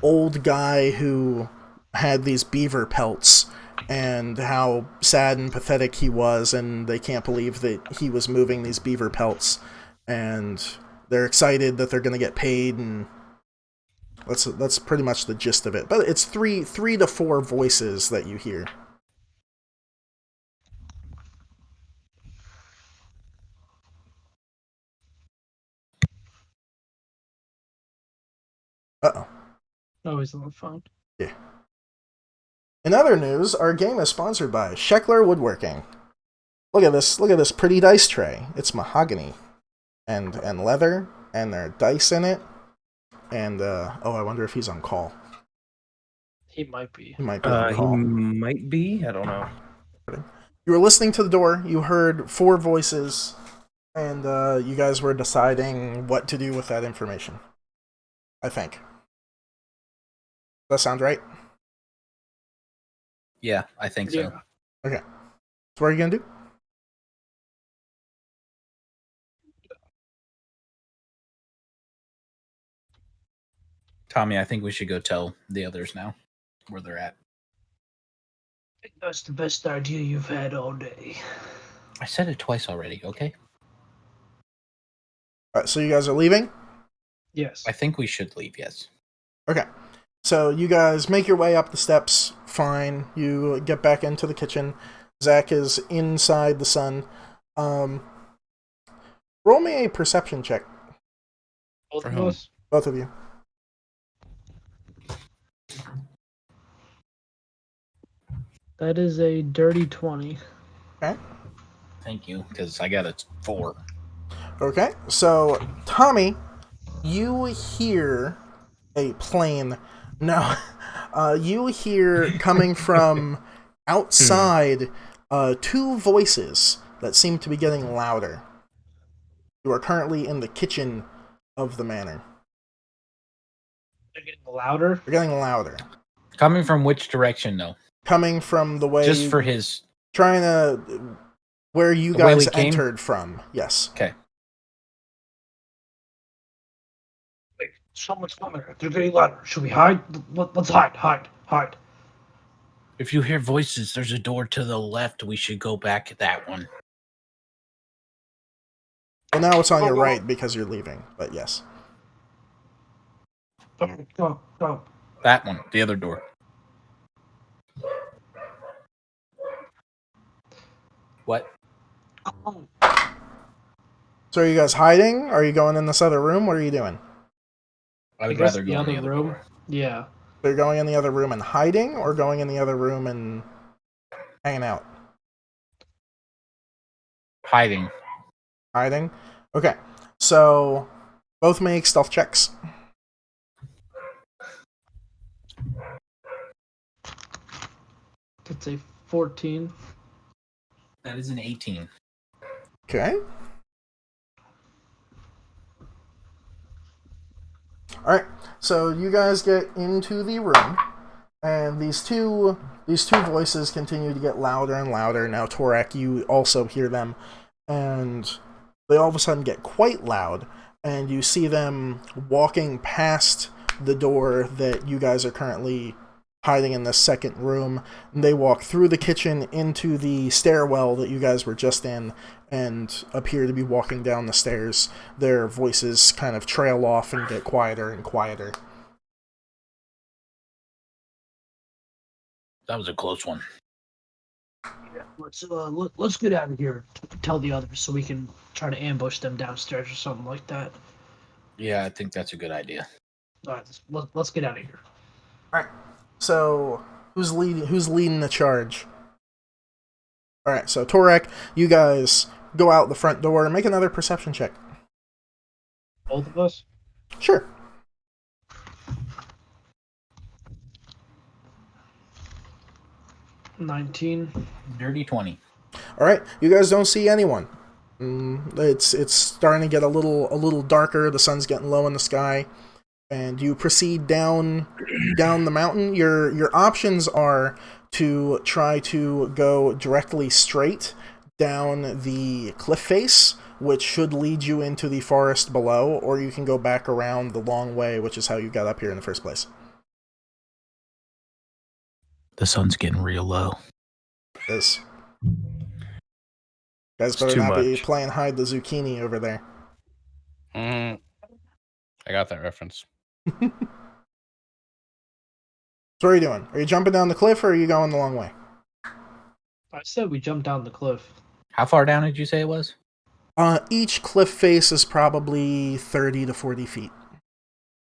old guy who had these beaver pelts and how sad and pathetic he was, and they can't believe that he was moving these beaver pelts, and they're excited that they're going to get paid, and that's pretty much the gist of it. But it's three to 4 voices that you hear. Uh-oh. Oh, he's on the phone. Yeah. In other news, our game is sponsored by Sheckler Woodworking. Look at this pretty dice tray. It's mahogany and leather, and there are dice in it. And I wonder if he's on call. He might be. He might be on He call. might be. I don't know. You were listening to the door, you heard 4 voices, and you guys were deciding what to do with that information. I think. Does that sound right? Yeah, I think so. Yeah. Okay. So what are you gonna do? Tommy, I think we should go tell the others now where they're at. I think that's the best idea you've had all day. I said it twice already, okay? Alright, so you guys are leaving? Yes. I think we should leave, yes. Okay. So you guys make your way up the steps, fine. You get back into the kitchen. Zach is inside the sun. Roll me a perception check, Both For of whom? us? both of you. That is a dirty 20. Okay. Thank you, because I got a 4. Okay, so Tommy, you hear a plane. No, you hear coming from outside two voices that seem to be getting louder. You are currently in the kitchen of the manor. They're getting louder. They're getting louder. Coming from which direction, though? Coming from the way... Just for his... Trying to... Where you guys entered from. Yes. Okay. Wait, someone's coming. They're getting louder. Should we hide? Let's hide. If you hear voices, there's a door to the left. We should go back that one. Well, now it's on your right because you're leaving, but yes. Go. That one, the other door. What? So are you guys hiding? Are you going in this other room? What are you doing? I would guess rather go in the other room. door. Yeah. So you're going in the other room and hiding, or going in the other room and hanging out? Hiding. Hiding? Okay. So both make stealth checks. That's a 14. That is an 18. Okay. Alright, so you guys get into the room, and these two voices continue to get louder and louder. Now, Torak, you also hear them, and they all of a sudden get quite loud, and you see them walking past the door that you guys are currently hiding in the second room. And they walk through the kitchen into the stairwell that you guys were just in, and appear to be walking down the stairs. Their voices kind of trail off and get quieter and quieter. That was a close one. Yeah, let's get out of here. Tell the others so we can try to ambush them downstairs or something like that. Yeah, I think that's a good idea. All right, let's get out of here. All right. So who's leading the charge? All right. So Torak, you guys go out the front door and make another perception check. Both of us? Sure. $19. Dirty 20. All right. You guys don't see anyone. It's starting to get a little darker. The sun's getting low in the sky, and you proceed down the mountain. Your options are to try to go directly straight down the cliff face, which should lead you into the forest below, or you can go back around the long way, which is how you got up here in the first place. The sun's getting real low. It is. Guys better not be playing hide the zucchini over there. I got that reference. So what are you doing? Are you jumping down the cliff, or are you going the long way? I said we jumped down the cliff. How far down did you say it was? Each cliff face is probably 30 to 40 feet.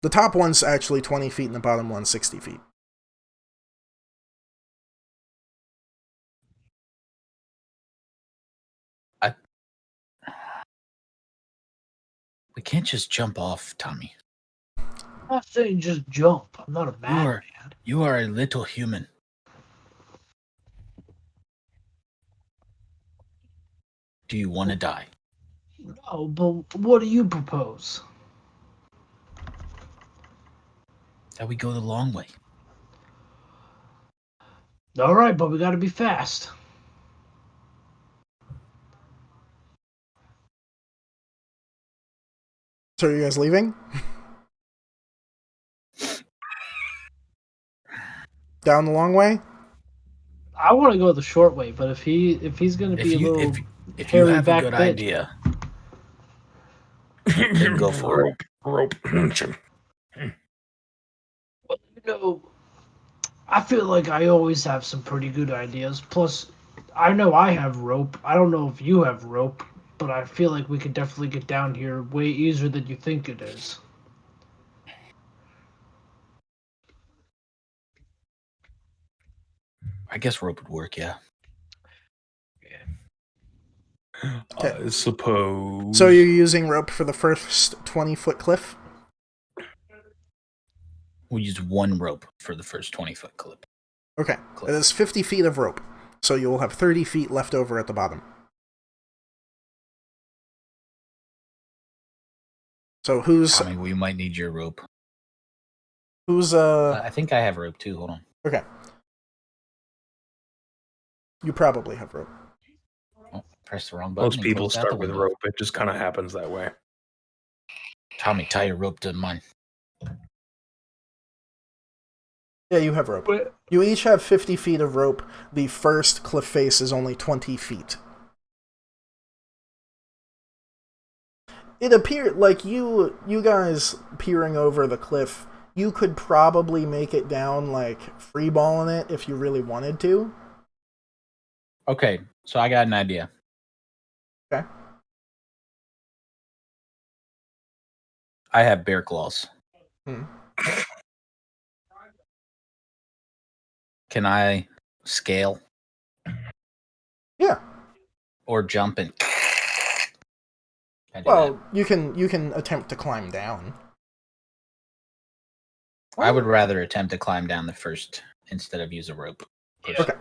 The top one's actually 20 feet and the bottom one's 60 feet. We can't just jump off, Tommy. I'm not saying just jump. I'm not a madman. You are a little human. Do you want to die? No, but what do you propose? That we go the long way. All right, but we got to be fast. So are you guys leaving? Down the long way? I want to go the short way, but if he's going to be if you have back a good bit, idea, then go for it. Rope. Well, I feel like I always have some pretty good ideas. Plus, I know I have rope. I don't know if you have rope, but I feel like we could definitely get down here way easier than you think it is. I guess rope would work, yeah. I suppose. So you're using rope for the first 20-foot cliff? We'll use one rope for the first 20-foot clip. Okay. It is 50 feet of rope. So you'll have 30 feet left over at the bottom. So Tommy, we might need your rope. who's I think I have rope too. Hold on. okay. You probably have rope. Oh, press the wrong button. Most and people close out start the with window. rope. It just kind of happens that way. Tommy, tie your rope to mine. Yeah, you have rope. Wait. You each have 50 feet of rope. The first cliff face is only 20 feet. It appeared like you guys peering over the cliff, you could probably make it down, like, freeballing it if you really wanted to. Okay, so I got an idea. Okay. I have bear claws. Hmm. Can I scale Yeah. or jump and? I do Well, you can attempt to climb down. that. I would rather attempt to climb down the first instead of use a rope. Okay.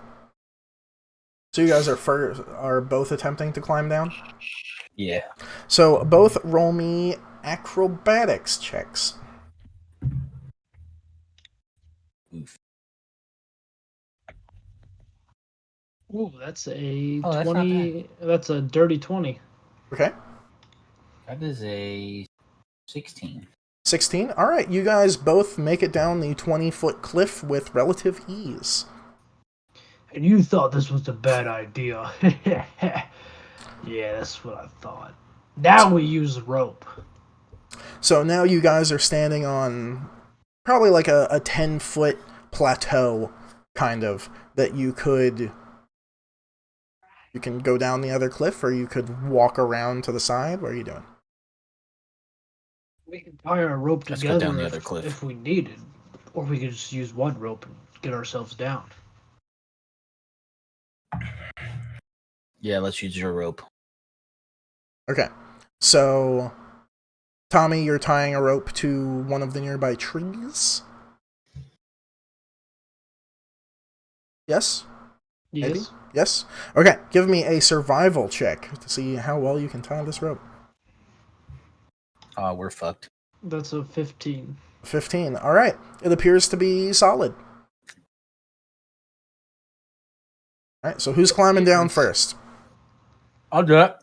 So you guys are both attempting to climb down? Yeah. So both roll me acrobatics checks. Oof. Ooh, that's a Oh, that's not 20. That's a dirty 20. Okay. That is a 16. 16. All right, you guys both make it down the 20-foot cliff with relative ease. And you thought this was a bad idea. Yeah, that's what I thought. Now we use rope. So now you guys are standing on probably like a 10-foot plateau, kind of, that you can go down the other cliff, or you could walk around to the side. What are you doing? We can tie our rope Let's go down together the other cliff. if we needed. Or we could just use one rope and get ourselves down. Yeah, let's use your rope. Okay. So, Tommy, you're tying a rope to one of the nearby trees? Yes? Yes. Maybe? Yes? Okay, give me a survival check to see how well you can tie this rope. We're fucked. That's a 15. 15. Alright. It appears to be solid. Alright, so who's climbing down first? I'll do it.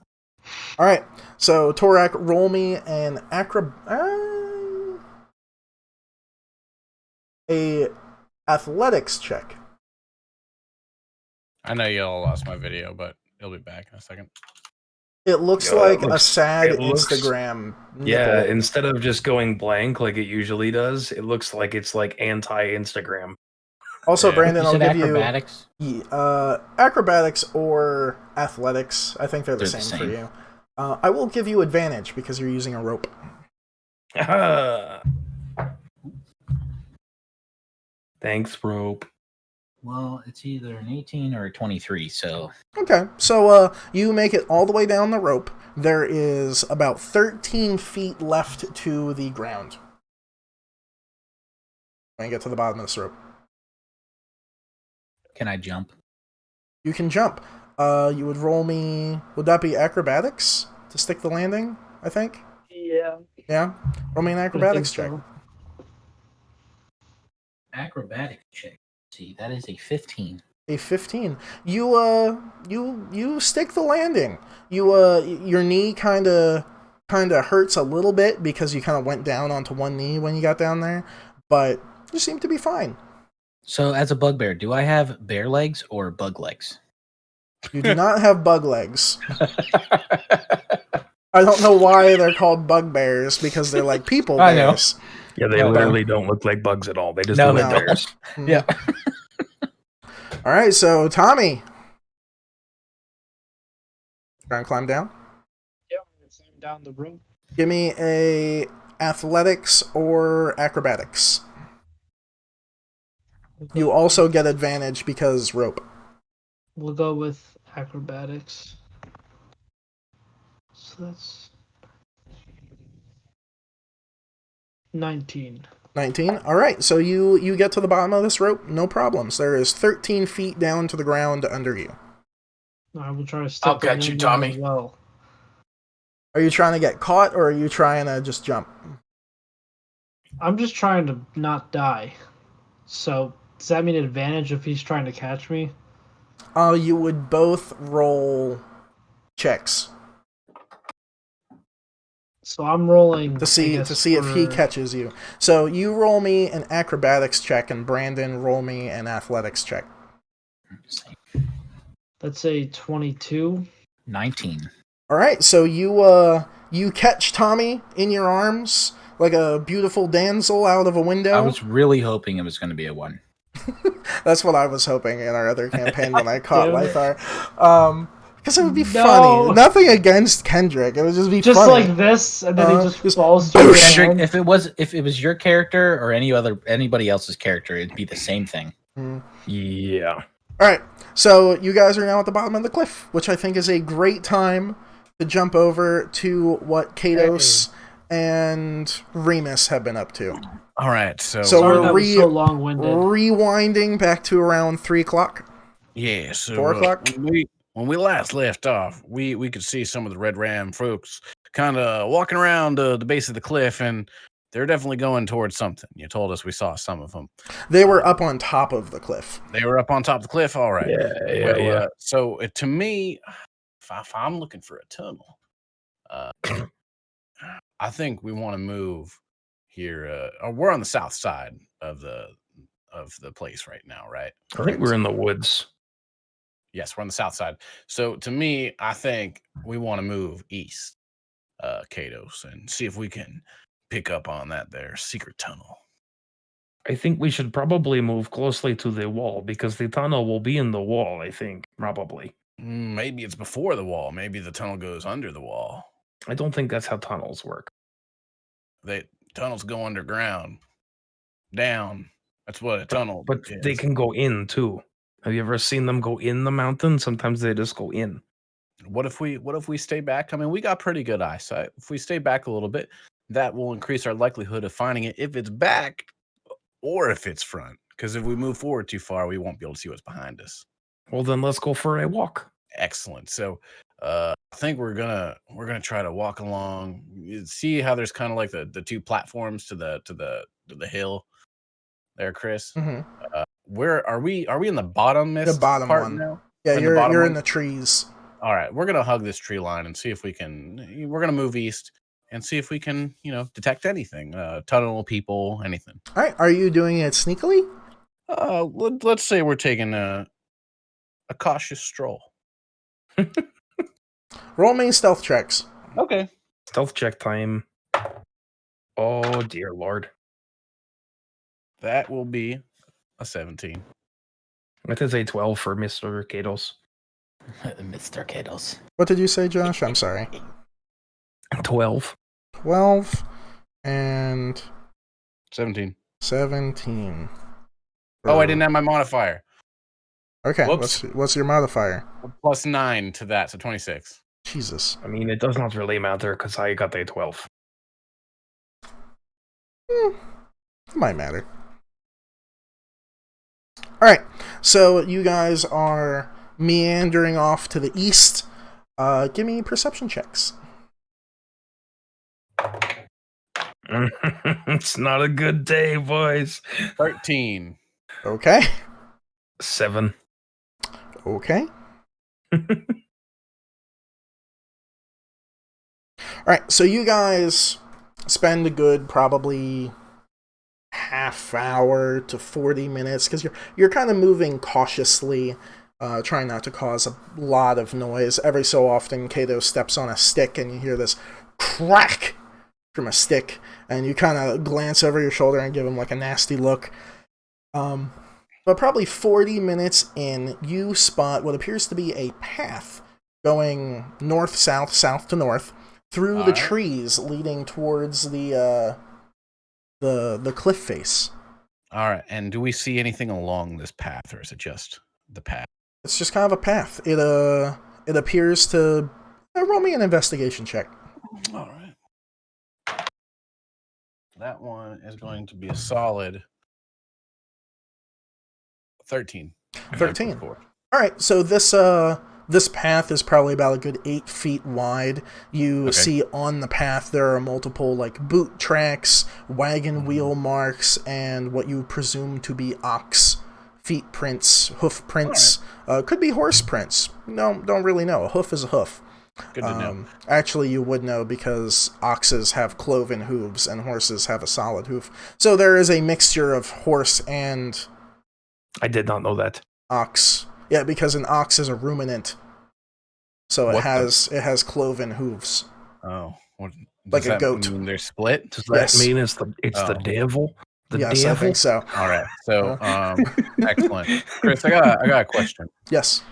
Alright, so Torak, roll me an a athletics check. I know y'all lost my video, but it'll be back in a second. It looks Yeah, like it a looks- sad it looks- Instagram nipple. Yeah, instead of just going blank like it usually does, it looks like it's like anti-Instagram. Also, Yeah. Brandon, You I'll said give acrobatics? you acrobatics or athletics. I think they're the same for you. I will give you advantage because you're using a rope. Thanks, rope. Well, it's either an 18 or a 23, so... Okay, so you make it all the way down the rope. There is about 13 feet left to the ground. When you get to the bottom of this rope. Can I jump? You can jump. You would roll me... Would that be acrobatics to stick the landing, I think? Yeah. Yeah? Roll me an acrobatics check. Acrobatic check. See, that is a 15. A 15. You stick the landing. Your knee kind of hurts a little bit because you kind of went down onto one knee when you got down there, but you seem to be fine. So, as a bugbear, do I have bear legs or bug legs? You do not have bug legs. I don't know why they're called bugbears because they're like people I know. bears. Yeah, they Oh, literally don't look like bugs at all. They just No, look they like don't. bears. Yeah. All right, so Tommy, try and climb down. Yeah, I'm gonna climb down the rope. Give me a athletics or acrobatics. You also get advantage because rope. We'll go with acrobatics. So that's 19. 19. All right, so you get to the bottom of this rope, no problems. There is 13 feet down to the ground under you. I will try to stick I'll the catch you, wind down Tommy. as well. Are you trying to get caught, or are you trying to just jump? I'm just trying to not die. So, does that mean advantage if he's trying to catch me? You would both roll checks So I'm rolling to see I guess, if he for- catches you. So you roll me an acrobatics check, and Brandon roll me an athletics check. Let's say 22. 19. All right, so you catch Tommy in your arms like a beautiful damsel out of a window. I was really hoping it was going to be a 1. That's what I was hoping in our other campaign when I caught Damn it. Lythar. Because it would be No. funny. Nothing against Kendrick. It would just be Just funny. like this, and then he just just falls to boosh. the Kendrick, ground. if it was your character or anybody else's character, it'd be the same thing. Yeah. All right, so you guys are now at the bottom of the cliff, which I think is a great time to jump over to what Kados and Remus have been up to. All right, so Sorry we're that was so long-winded. rewinding back to around 3 o'clock. yeah, so 4 o'clock? When we last left off, we could see some of the Red Ram folks kind of walking around the base of the cliff, and they're definitely going towards something. You told us we saw some of them. They were up on top of the cliff. They were up on top of the cliff. All right. Yeah, yeah. So to me, if I'm looking for a tunnel, I think we want to move here. We're on the south side of the place right now, right? I think we're in the woods. Yes, we're on the south side. So to me, I think we want to move east, Kados, and see if we can pick up on that there secret tunnel. I think we should probably move closely to the wall because the tunnel will be in the wall, I think, probably. Maybe it's before the wall. Maybe the tunnel goes under the wall. I don't think that's how tunnels work. Tunnels go underground, down. That's what a tunnel But is. they can go in too. Have you ever seen them go in the mountain? Sometimes they just go in. What if we stay back? I mean, we got pretty good eyesight. If we stay back a little bit, that will increase our likelihood of finding it if it's back or if it's front. Because if we move forward too far, we won't be able to see what's behind us. Well, then let's go for a walk. Excellent. So I think we're gonna try to walk along. You see how there's kind of like the two platforms to the hill there, Chris. Mm-hmm. Where are we? Are we in the bottomest The bottom part one. now? Yeah, In the bottom you're one? in the trees. All right, we're gonna hug this tree line and see if we can. We're gonna move east and see if we can, detect anything, tunnel, people, anything. All right, are you doing it sneakily? Let's say we're taking a cautious stroll. Roll me stealth checks. Okay. Stealth check time. Oh, dear Lord. That will be a 17. That is a 12 for Mr. Kados. Mr. Kados. What did you say, Josh? I'm sorry. 12. 12 and 17. 17. Oh, I didn't have my modifier. Okay, Whoops. what's your modifier? Plus 9 to that, so 26. Jesus. I mean, it does not really matter because I got a 12. It might matter. Alright, so you guys are meandering off to the east. Give me perception checks. It's not a good day, boys. 13. Okay. 7. Okay. Alright, so you guys spend a good probably half hour to 40 minutes because you're kind of moving cautiously, trying not to cause a lot of noise. Every so often, Kato steps on a stick and you hear this crack from a stick, and you kind of glance over your shoulder and give him like a nasty look. But probably 40 minutes in, you spot what appears to be a path going north-south, south to north, through the trees leading towards the cliff face. All right, and do we see anything along this path, or is it just the path? It's just kind of a path. It appears to... roll me an investigation check. All right. That one is going to be a solid 13. And then 13. +4. All right, so this path is probably about a good 8 feet wide. You see on the path there are multiple like boot tracks, wagon wheel marks, and what you presume to be ox feet prints, hoof prints. Could be horse prints. No, don't really know. A hoof is a hoof. Good to know. Actually, you would know because oxes have cloven hooves and horses have a solid hoof. So there is a mixture of horse and I did not know that. ox. Yeah, because an ox is a ruminant, so it has cloven hooves. Oh, what, Like a goat. Mean they're split? Does that mean it's the devil? The yes, devil? I think so. All right. So, excellent, Chris. I got a question. Yes.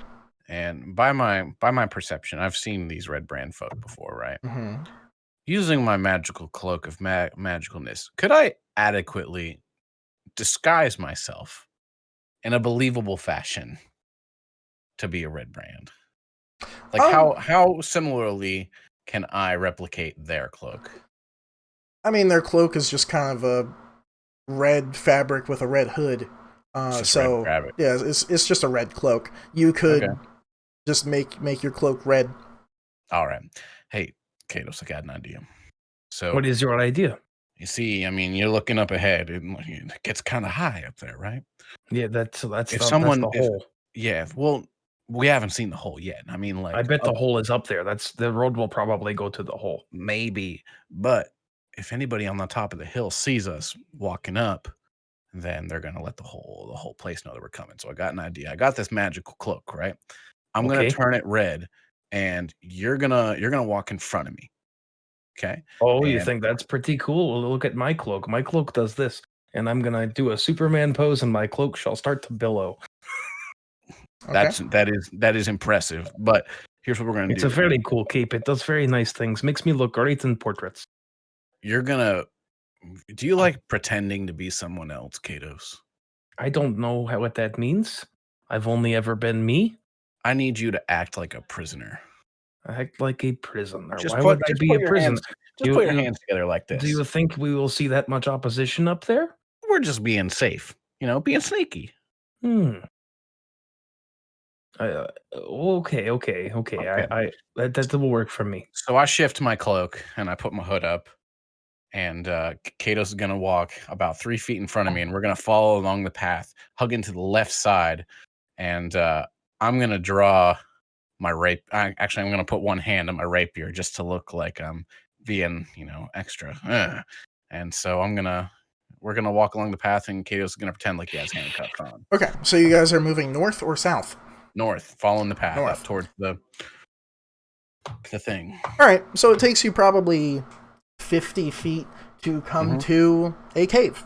And by my perception, I've seen these red brand folk before, right? Mm-hmm. Using my magical cloak of magicalness, could I adequately disguise myself in a believable fashion to be a red brand? Like how similarly can I replicate their cloak? I mean, their cloak is just kind of a red fabric with a red hood. So red fabric. Yeah, it's just a red cloak. You could just make your cloak red. All right. Hey, Kados, I got an idea. So what is your idea? You see, I mean, you're looking up ahead. It gets kind of high up there, right? Yeah, that's the hole. Yeah, well, we haven't seen the hole yet. I mean, like, I bet the hole is up there. That's the road will probably go to the hole. Maybe, but if anybody on the top of the hill sees us walking up, then they're gonna let the whole place know that we're coming. So I got an idea. I got this magical cloak, right? I'm gonna turn it red, and you're gonna walk in front of me. Okay. Oh, you think that's pretty cool? Well, look at my cloak. My cloak does this, and I'm gonna do a Superman pose, and my cloak shall start to billow. That is impressive. But here's what we're gonna do. It's a very cool cape. It does very nice things. Makes me look great in portraits. Do you like pretending to be someone else, Kados? I don't know what that means. I've only ever been me. I need you to act like a prisoner. Act like a prisoner. Why would I be a prisoner? Just put your hands together like this. Do you think we will see that much opposition up there? We're just being safe. Being sneaky. Okay. That will work for me. So I shift my cloak and I put my hood up, and Kados is gonna walk about 3 feet in front of me, and we're gonna follow along the path, hug into the left side, and I'm gonna draw my rape. I'm gonna put one hand on my rapier just to look like I'm being, extra. And so we're gonna walk along the path, and Kados is gonna pretend like he has handcuffs on. Okay, so you guys are moving north or south? North, following the path North. up towards the thing. All right, so it takes you probably 50 feet to come to a cave.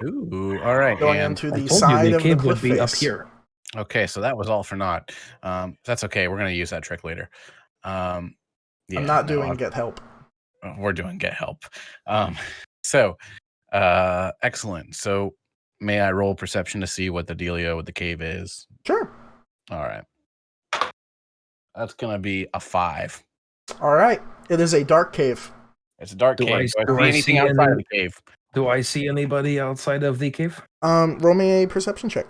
Ooh, all right. Going into the side of the cliff would be face. up here. Okay, so that was all for naught. That's okay. We're gonna use that trick later. I'm not doing get help. We're doing get help. Excellent. So may I roll perception to see what the dealio with the cave is? Sure. All right. That's gonna be a 5. All right. It is a dark cave. It's a dark cave. Do I see anything outside of the cave? Do I see anybody outside of the cave? Roll me a perception check.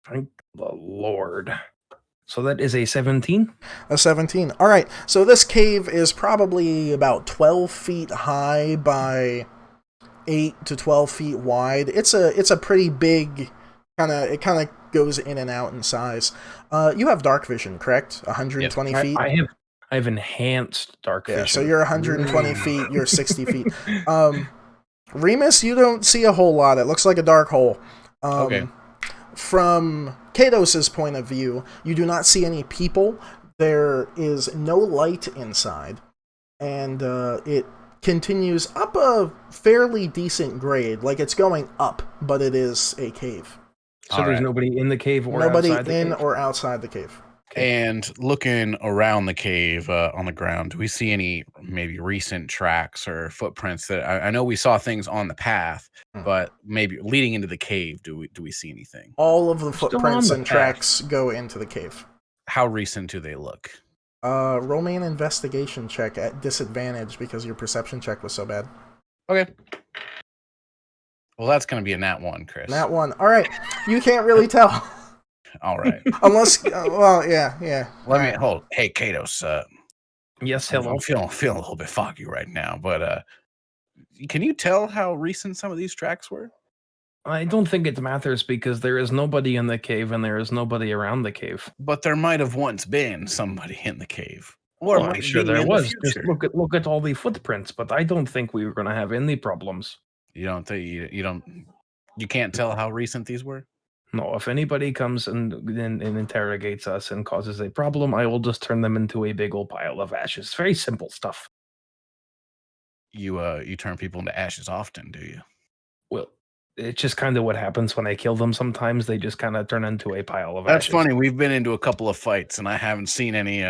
Thank the Lord. So that is a 17? A 17. All right. So this cave is probably about 12 feet high by 8 to 12 feet wide. It's a pretty big it kind of goes in and out in size. You have dark vision, correct? 120 feet? I have enhanced dark vision. Yeah, so you're 120 feet, you're 60 feet. Remus, you don't see a whole lot. It looks like a dark hole. Okay. From Kados' point of view, you do not see any people. There is no light inside. And it continues up a fairly decent grade. Like, it's going up, but it is a cave. So there's nobody in the cave or nobody outside the cave? in or outside the cave. Okay. And looking around the cave on the ground, do we see any maybe recent tracks or footprints that I know we saw things on the path, but maybe leading into the cave, do we see anything? All of the footprints and tracks go into the cave. How recent do they look? Roll me an investigation check at disadvantage because your perception check was so bad. Okay. Well, that's going to be a nat 1, Chris. Nat 1. All right. You can't really tell. All right. Unless, well, yeah. Let me hold. Hey, Katos. Yes, hello. I'm feeling a little bit foggy right now, but can you tell how recent some of these tracks were? I don't think it matters because there is nobody in the cave and there is nobody around the cave. But there might have once been somebody in the cave. Or Well, I'm might sure be there in was. the Just future. look at all the footprints, but I don't think we were going to have any problems. You don't think you can't tell how recent these were? No, if anybody comes and interrogates us and causes a problem, I will just turn them into a big old pile of ashes. Very simple stuff. You turn people into ashes often, do you? Well, it's just kind of what happens when I kill them. Sometimes they just kind of turn into a pile of That's ashes. funny. We've been into a couple of fights, and I haven't seen any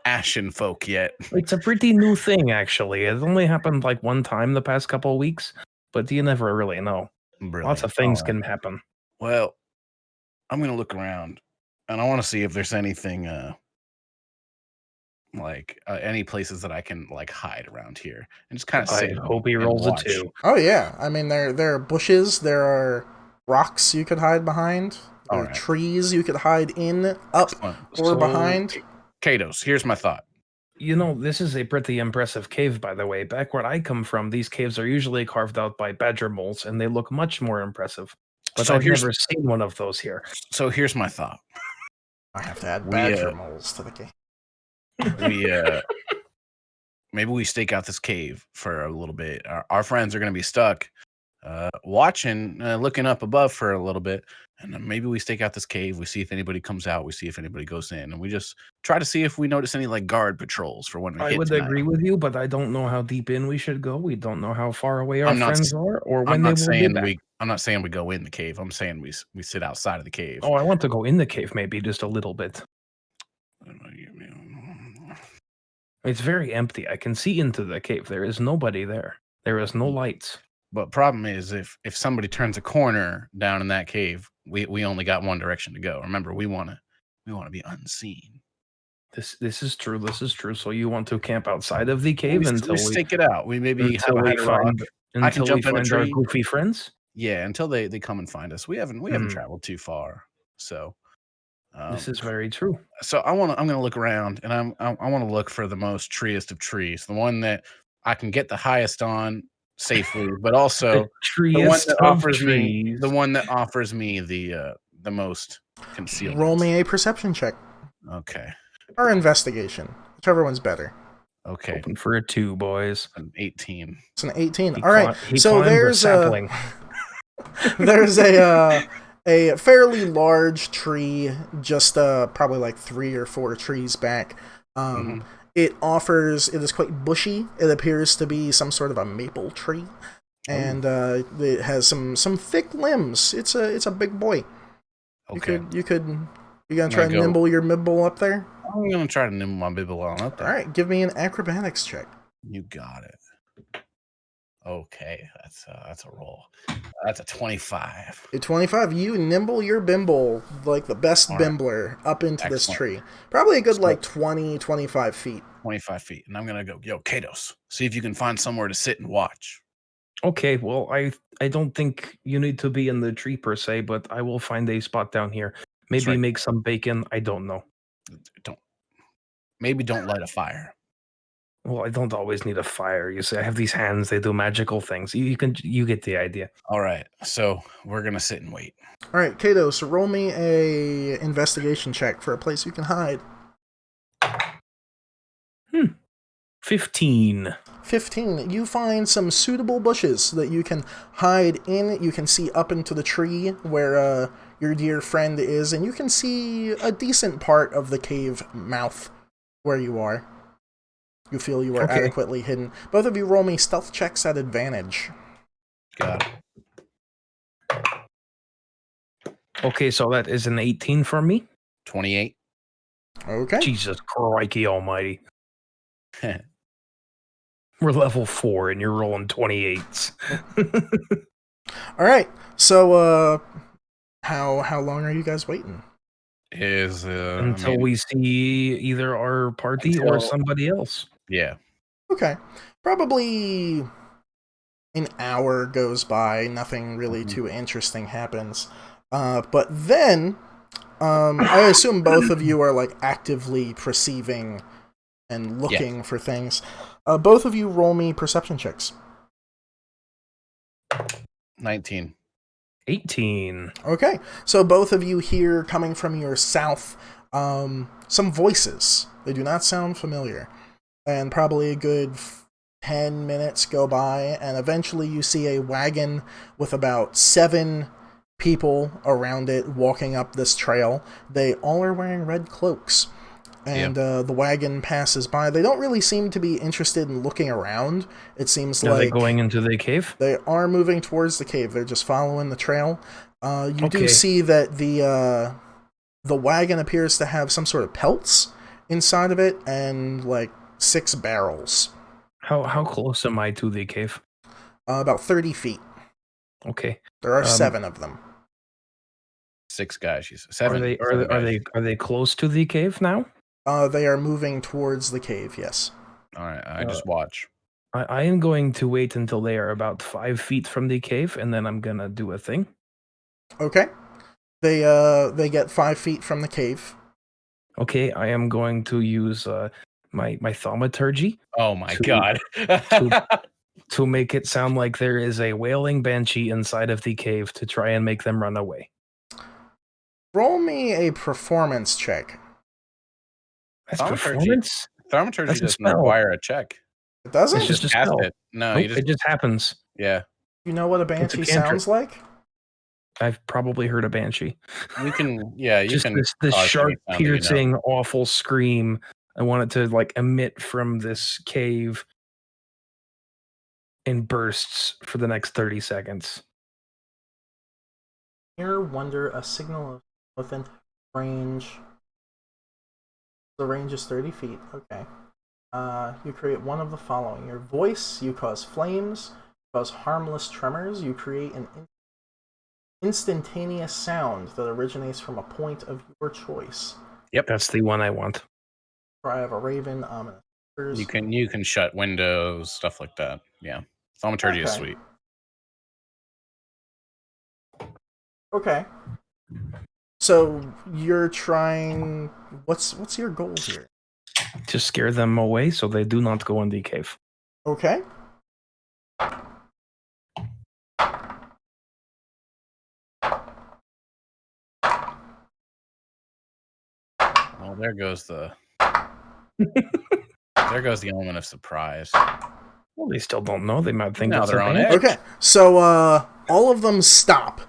ashen folk yet. It's a pretty new thing, actually. It's only happened like one time the past couple of weeks, but you never really know. Brilliant. Lots of things All right. can happen. Well, I'm gonna look around, and I want to see if there's anything any places that I can like hide around here and just kind of I sit. hope he and rolls a watch. 2. Oh, yeah. I mean, there are bushes, there are rocks you could hide behind, there are Alright. trees you could hide in, up, Excellent. or So- behind. Katos, here's my thought. You know, this is a pretty impressive cave, by the way. Back where I come from, these caves are usually carved out by badger moles, and they look much more impressive. But So I've here's never seen one of those here. here's my thought. I have to add We, badger moles to the game. We maybe we stake out this cave for a little bit. Our friends are going to be stuck watching, looking up above for a little bit, and then maybe we stake out this cave. We see if anybody comes out. We see if anybody goes in, and we just try to see if we notice any like guard patrols for when we I hit would tonight. agree with you, but I don't know how deep in we should go. We don't know how far away our I'm not friends s- are or I'm when they not will be saying back. I'm not saying we go in the cave. I'm saying we sit outside of the cave. Oh, I want to go in the cave, maybe just a little bit. It's very empty. I can see into the cave. There is nobody there. There is no lights. But problem is, if somebody turns a corner down in that cave, we only got one direction to go. Remember, we want to be unseen. This is true. This is true. So you want to camp outside of the cave we until we stake it out. We maybe until have a we hide a rock. find I can until we jump in a find our tree. goofy friends? Yeah, until they come and find us. We haven't traveled too far, so This is very true. so I'm gonna look around, and I want to look for the most treest of trees, the one that I can get the highest on safely, but also the one Treest that of offers me trees. the one that offers me the most concealment. Roll me a perception check. Okay. Or investigation. Whichever one's better. Okay. Hoping for a 2, boys. An 18. It's an 18. He All right. he So climbed a there's sapling. there's a fairly large tree, just probably like 3 or 4 trees back. It is quite bushy. It appears to be some sort of a maple tree, and it has some thick limbs. It's a big boy. Okay. You gonna try and go. nimble your mibble up there? I'm gonna try to nimble my bibble on up there. All right, give me an acrobatics check. You got it. Okay, that's a roll. That's a 25. At 25, you nimble your bimble like the best All right. bimbler up into this Excellent. tree. Probably a good So- like 20, 25 feet. 25 feet. And I'm gonna go, yo, Katos, see if you can find somewhere to sit and watch. Okay, well, I don't think you need to be in the tree per se, but I will find a spot down here. Maybe right. make some bacon. I don't know. Don't light a fire. Well, I don't always need a fire. You see, I have these hands. They do magical things. You get the idea. All right, so we're gonna sit and wait. All right, Kato, so roll me a investigation check for a place you can hide. 15. 15. You find some suitable bushes that you can hide in. You can see up into the tree where your dear friend is, and you can see a decent part of the cave mouth where you are. You feel you are Okay. adequately hidden. Both of you roll me stealth checks at advantage. Got it. Okay, so that is an 18 for me. 28. Okay. Jesus crikey almighty. We're level 4 and you're rolling 28s. All right. So, how long are you guys waiting? Is Until we see either our party or somebody else. Yeah. Okay. Probably an hour goes by. Nothing really too interesting happens. But then, I assume both of you are like actively perceiving and looking for things. Both of you roll me perception checks. 19. 18. Okay, so both of you hear coming from your south some voices. They do not sound familiar. And probably a good 10 minutes go by, and eventually you see a wagon with about 7 people around it walking up this trail. They all are wearing red cloaks. And the wagon passes by. They don't really seem to be interested in looking around. It seems Are they going into the cave? They are moving towards the cave. They're just following the trail. You do see that the wagon appears to have some sort of pelts inside of it, and like 6 barrels. How close am I to the cave? About 30 feet. Okay. There are 7 of them. 6 guys. She's 7. Are they close to the cave now? They are moving towards the cave, yes. All right, I just watch. I am going to wait until they are about 5 feet from the cave, and then I'm gonna do a thing. Okay. They get 5 feet from the cave. Okay, I am going to use my thaumaturgy. Oh my god. To make it sound like there is a wailing banshee inside of the cave to try and make them run away. Roll me a performance check. That's performance? Thaumaturgy doesn't require a check. It doesn't? It's just a cast spell. it. No, Nope, it just happens. Yeah. You know what a banshee sounds like? I've probably heard a banshee. You can, you just can. This sharp, piercing, awful scream. I want it to like emit from this cave in bursts for the next 30 seconds. Hear, wonder, a signal within range. The range is 30 feet. Okay. You create one of the following. Your voice, you cause flames, cause harmless tremors, you create an instantaneous sound that originates from a point of your choice. Yep, that's the one I want. Cry of a raven, ominous. You can shut windows, stuff like that. Yeah. Thaumaturgy is sweet. Okay. So you're trying. What's your goal here? To scare them away so they do not go in the cave. Okay. Well, there goes the element of surprise. Well, they still don't know. They might think now it's they're a on banshee. edge. Okay. So all of them stop,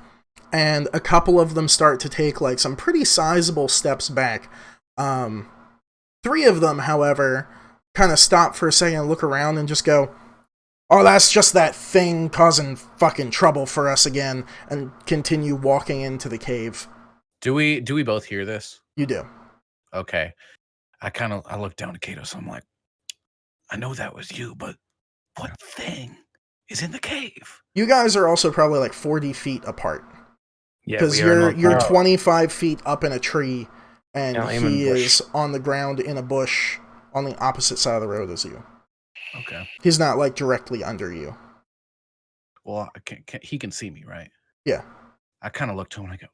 and a couple of them start to take like some pretty sizable steps back. 3 of them, however, kind of stop for a second and look around and just go, "Oh, that's just that thing causing fucking trouble for us again," and continue walking into the cave. Do we both hear this? You do. Okay. I look down to Kato, so I'm like, I know that was you, but what thing is in the cave? You guys are also probably like 40 feet apart. Yeah, because you're 25 feet up in a tree, and he is on the ground in a bush on the opposite side of the road as you. Okay. He's not like directly under you. Well, he can see me, right? Yeah. I kind of look to him and I go,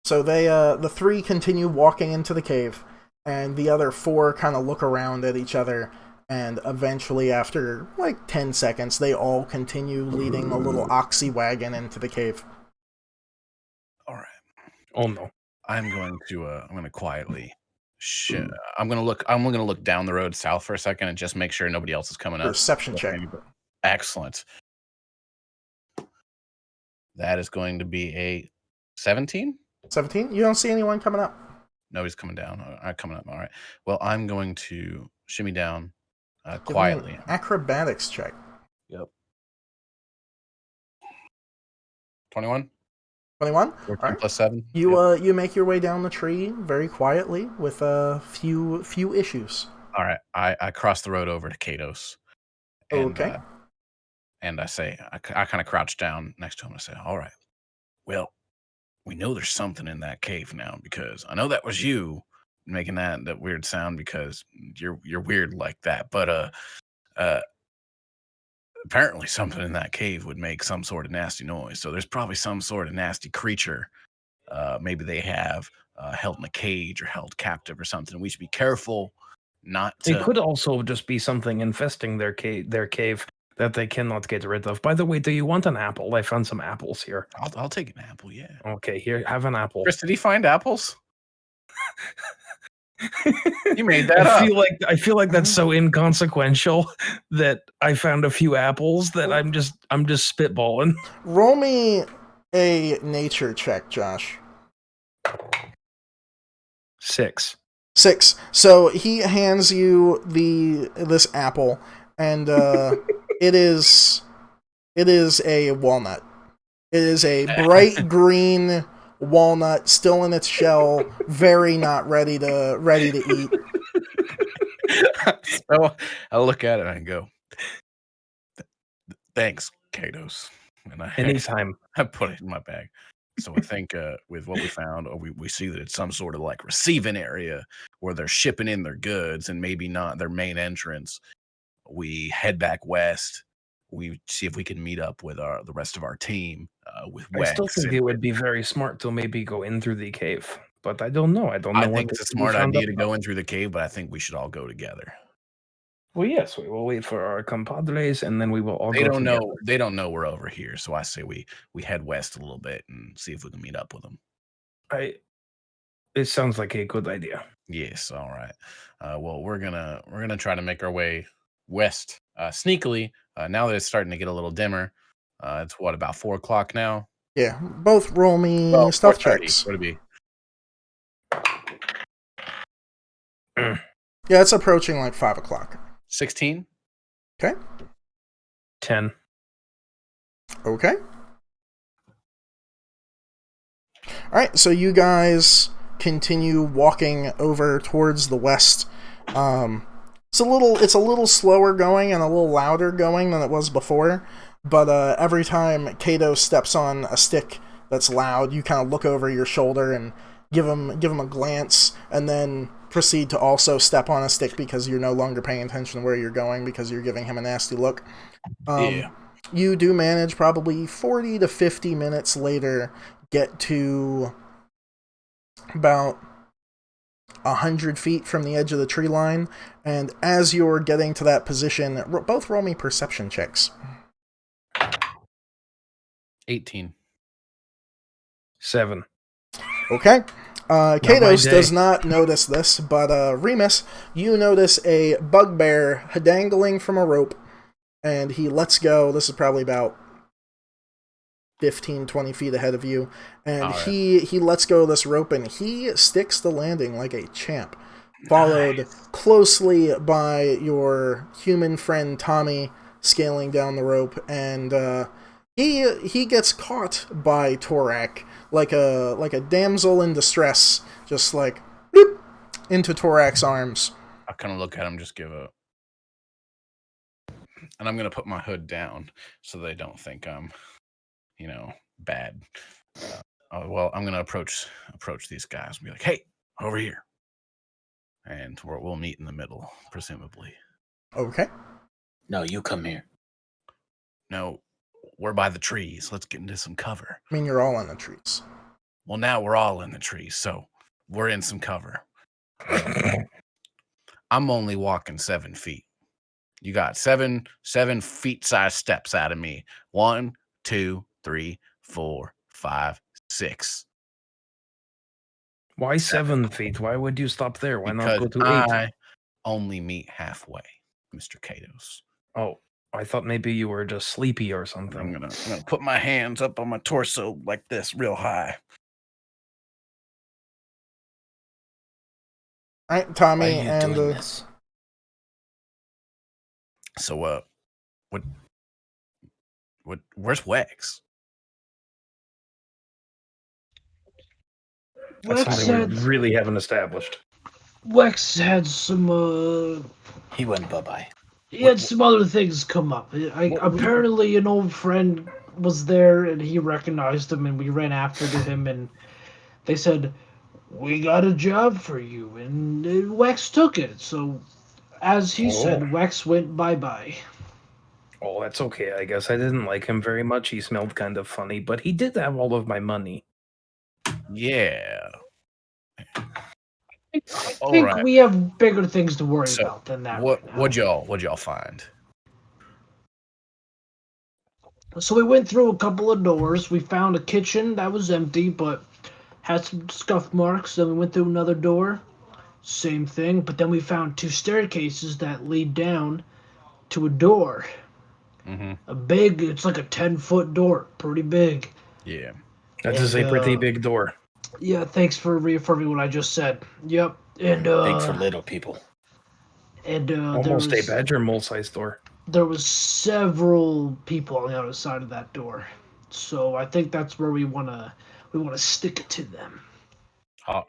So they, the 3 continue walking into the cave, and the other 4 kind of look around at each other, and eventually, after like 10 seconds, they all continue leading the little oxy wagon into the cave. all right. Oh no. I'm going to quietly I'm going to look down the road south for a second and just make sure nobody else is coming up. Perception check. Excellent. That is going to be a 17? 17? You don't see anyone coming up? Nobody's coming down. Coming up. All right. Well, I'm going to shimmy down Give me quietly. an acrobatics check. Yep. 21? 21? 14 All right. plus 7? You make your way down the tree very quietly with a few issues. All right. I cross the road over to Kato's. And, Okay. And I say, I kind of crouch down next to him and I say, all right, well, we know there's something in that cave now, because I know that was you making that weird sound because you're weird like that. But apparently something in that cave would make some sort of nasty noise. So there's probably some sort of nasty creature. Maybe they have held in a cage or held captive or something. We should be careful not to. It could also just be something infesting their cave that they cannot get rid of. By the way, do you want an apple? I found some apples here. I'll take an apple, yeah. Okay, here, have an apple. Chris, did he find apples? You made that up. I feel like that's so inconsequential that I found a few apples that I'm just spitballing. Roll me a nature check, Josh. 6. 6. So he hands you this apple, and it is a walnut. It is a bright green walnut, still in its shell, very not ready to eat. So I look at it and I go, "Thanks, Kados." And Anytime. I put it in my bag. So I think with what we found, or we see that it's some sort of like receiving area where they're shipping in their goods and maybe not their main entrance. We head back west. We see if we can meet up with the rest of our team with Wex. I still think it would be very smart to maybe go in through the cave, but I don't know. I think it's a smart idea to go in through the cave, but I think we should all go together. Well, yes, we will wait for our compadres, and then we will all. They don't know. They don't know we're over here, so I say we head west a little bit and see if we can meet up with them. It sounds like a good idea. Yes. All right. Well, we're gonna try to make our way west sneakily. Now that it's starting to get a little dimmer, it's about 4 o'clock now. Yeah, both roll me stealth checks. What would it be? Yeah, it's approaching like 5 o'clock. 16. Okay. 10. Okay. All right, so you guys continue walking over towards the west. It's a little slower going and a little louder going than it was before, but every time Kato steps on a stick that's loud, you kind of look over your shoulder and give him a glance, and then proceed to also step on a stick because you're no longer paying attention to where you're going because you're giving him a nasty look. You do manage probably 40 to 50 minutes later get to about 100 feet from the edge of the tree line, and as you're getting to that position, both roll me perception checks. 18. 7. Okay. Kados does not notice this, but Remus, you notice a bugbear dangling from a rope, and he lets go. This is probably about 15, 20 feet ahead of you, and he lets go of this rope, and he sticks the landing like a champ, followed closely by your human friend Tommy scaling down the rope, and he gets caught by Torak like a damsel in distress, just like bloop, into Torak's arms. I kind of look at him, just give a, and I'm gonna put my hood down so they don't think I'm, bad. Well, I'm gonna approach these guys and be like, "Hey, over here," and we'll meet in the middle, presumably. Okay. No, you come here. No, we're by the trees. Let's get into some cover. I mean, you're all in the trees. Well, now we're all in the trees, so we're in some cover. I'm only walking 7 feet. You got 7 feet size steps out of me. 1, 2, 3, 4, 5, 6. Why 7 feet? Why would you stop there? Why not go to 8? I only meet halfway, Mr. Kados. Oh, I thought maybe you were just sleepy or something. I'm gonna put my hands up on my torso like this, real high. All right, Tommy Why are you and doing this? So, where's Wex? That's Wex something we had, really haven't established. Wex had some He went bye-bye. he had some other things come up. Apparently an old friend was there, and he recognized him, and we ran after to him, and they said, "We got a job for you," and Wex took it. So, as he said, Wex went bye-bye. Oh, that's okay. I guess I didn't like him very much. He smelled kind of funny, but he did have all of my money. Yeah. I All think right. we have bigger things to worry So, about than that. What right now. what'd y'all find? So we went through a couple of doors. We found a kitchen that was empty, but had some scuff marks. Then we went through another door, same thing. But then we found two staircases that lead down to a door. Mm-hmm. It's like a 10-foot door, pretty big. Yeah. That is a pretty big door. Yeah, thanks for reaffirming what I just said. Yep, and Big for little people. And Almost a badger mole-sized door. There was several people on the other side of that door, so I think that's where we wanna stick it to them.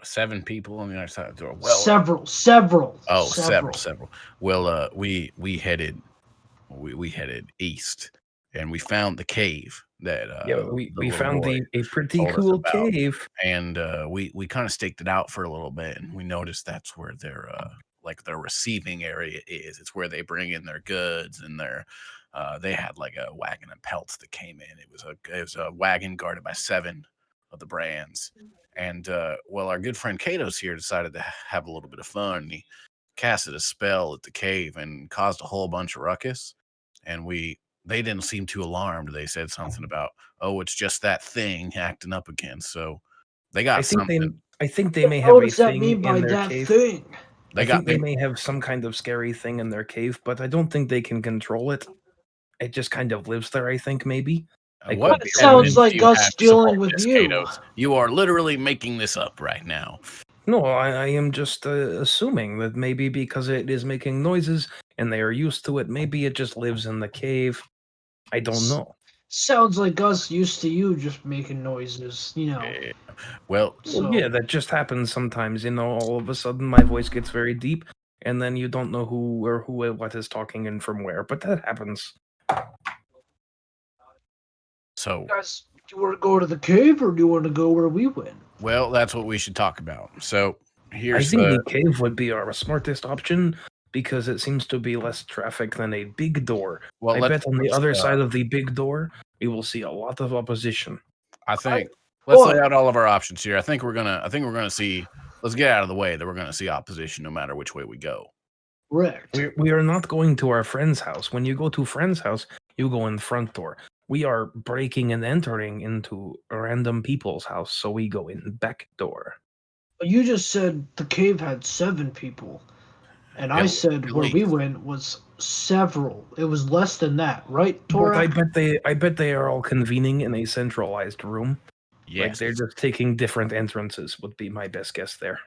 7 people on the other side of the door. Well, several. Oh, several. Well, we headed east, and we found the cave that we found a pretty cool cave, and we kind of staked it out for a little bit, and we noticed that's where their receiving area is. It's where they bring in their goods, and they had like a wagon of pelts that came in. It was a wagon guarded by 7 of the brands. And well, our good friend Kato's here decided to have a little bit of fun. And he casted a spell at the cave and caused a whole bunch of ruckus. And they didn't seem too alarmed. They said something about, "Oh, it's just that thing acting up again." So they got something. I think they may have a thing in their cave. They may have some kind of scary thing in their cave, but I don't think they can control it. It just kind of lives there, I think, maybe. What sounds like us dealing with you. Katos. You are literally making this up right now. No, I am just assuming that maybe because it is making noises and they are used to it, maybe it just lives in the cave. I don't know. Sounds like us used to you just making noises, you know. Yeah. Well, yeah, that just happens sometimes. You know, all of a sudden my voice gets very deep, and then you don't know who or what is talking and from where. But that happens. So, guys, do you want to go to the cave or do you want to go where we went? Well, that's what we should talk about. So I think the cave would be our smartest option because it seems to be less traffic than a big door. Well, I bet on the other side of the big door, we will see a lot of opposition. I think let's lay out all of our options here. I think we're gonna see. Let's get out of the way that we're gonna see opposition no matter which way we go. Correct. We are not going to our friend's house. When you go to a friend's house, you go in the front door. We are breaking and entering into random people's house, so we go in back door. You just said the cave had 7 people, and I said where we went was several. It was less than that, right, Tora? I bet they are all convening in a centralized room. Yes, like they're just taking different entrances. Would be my best guess there.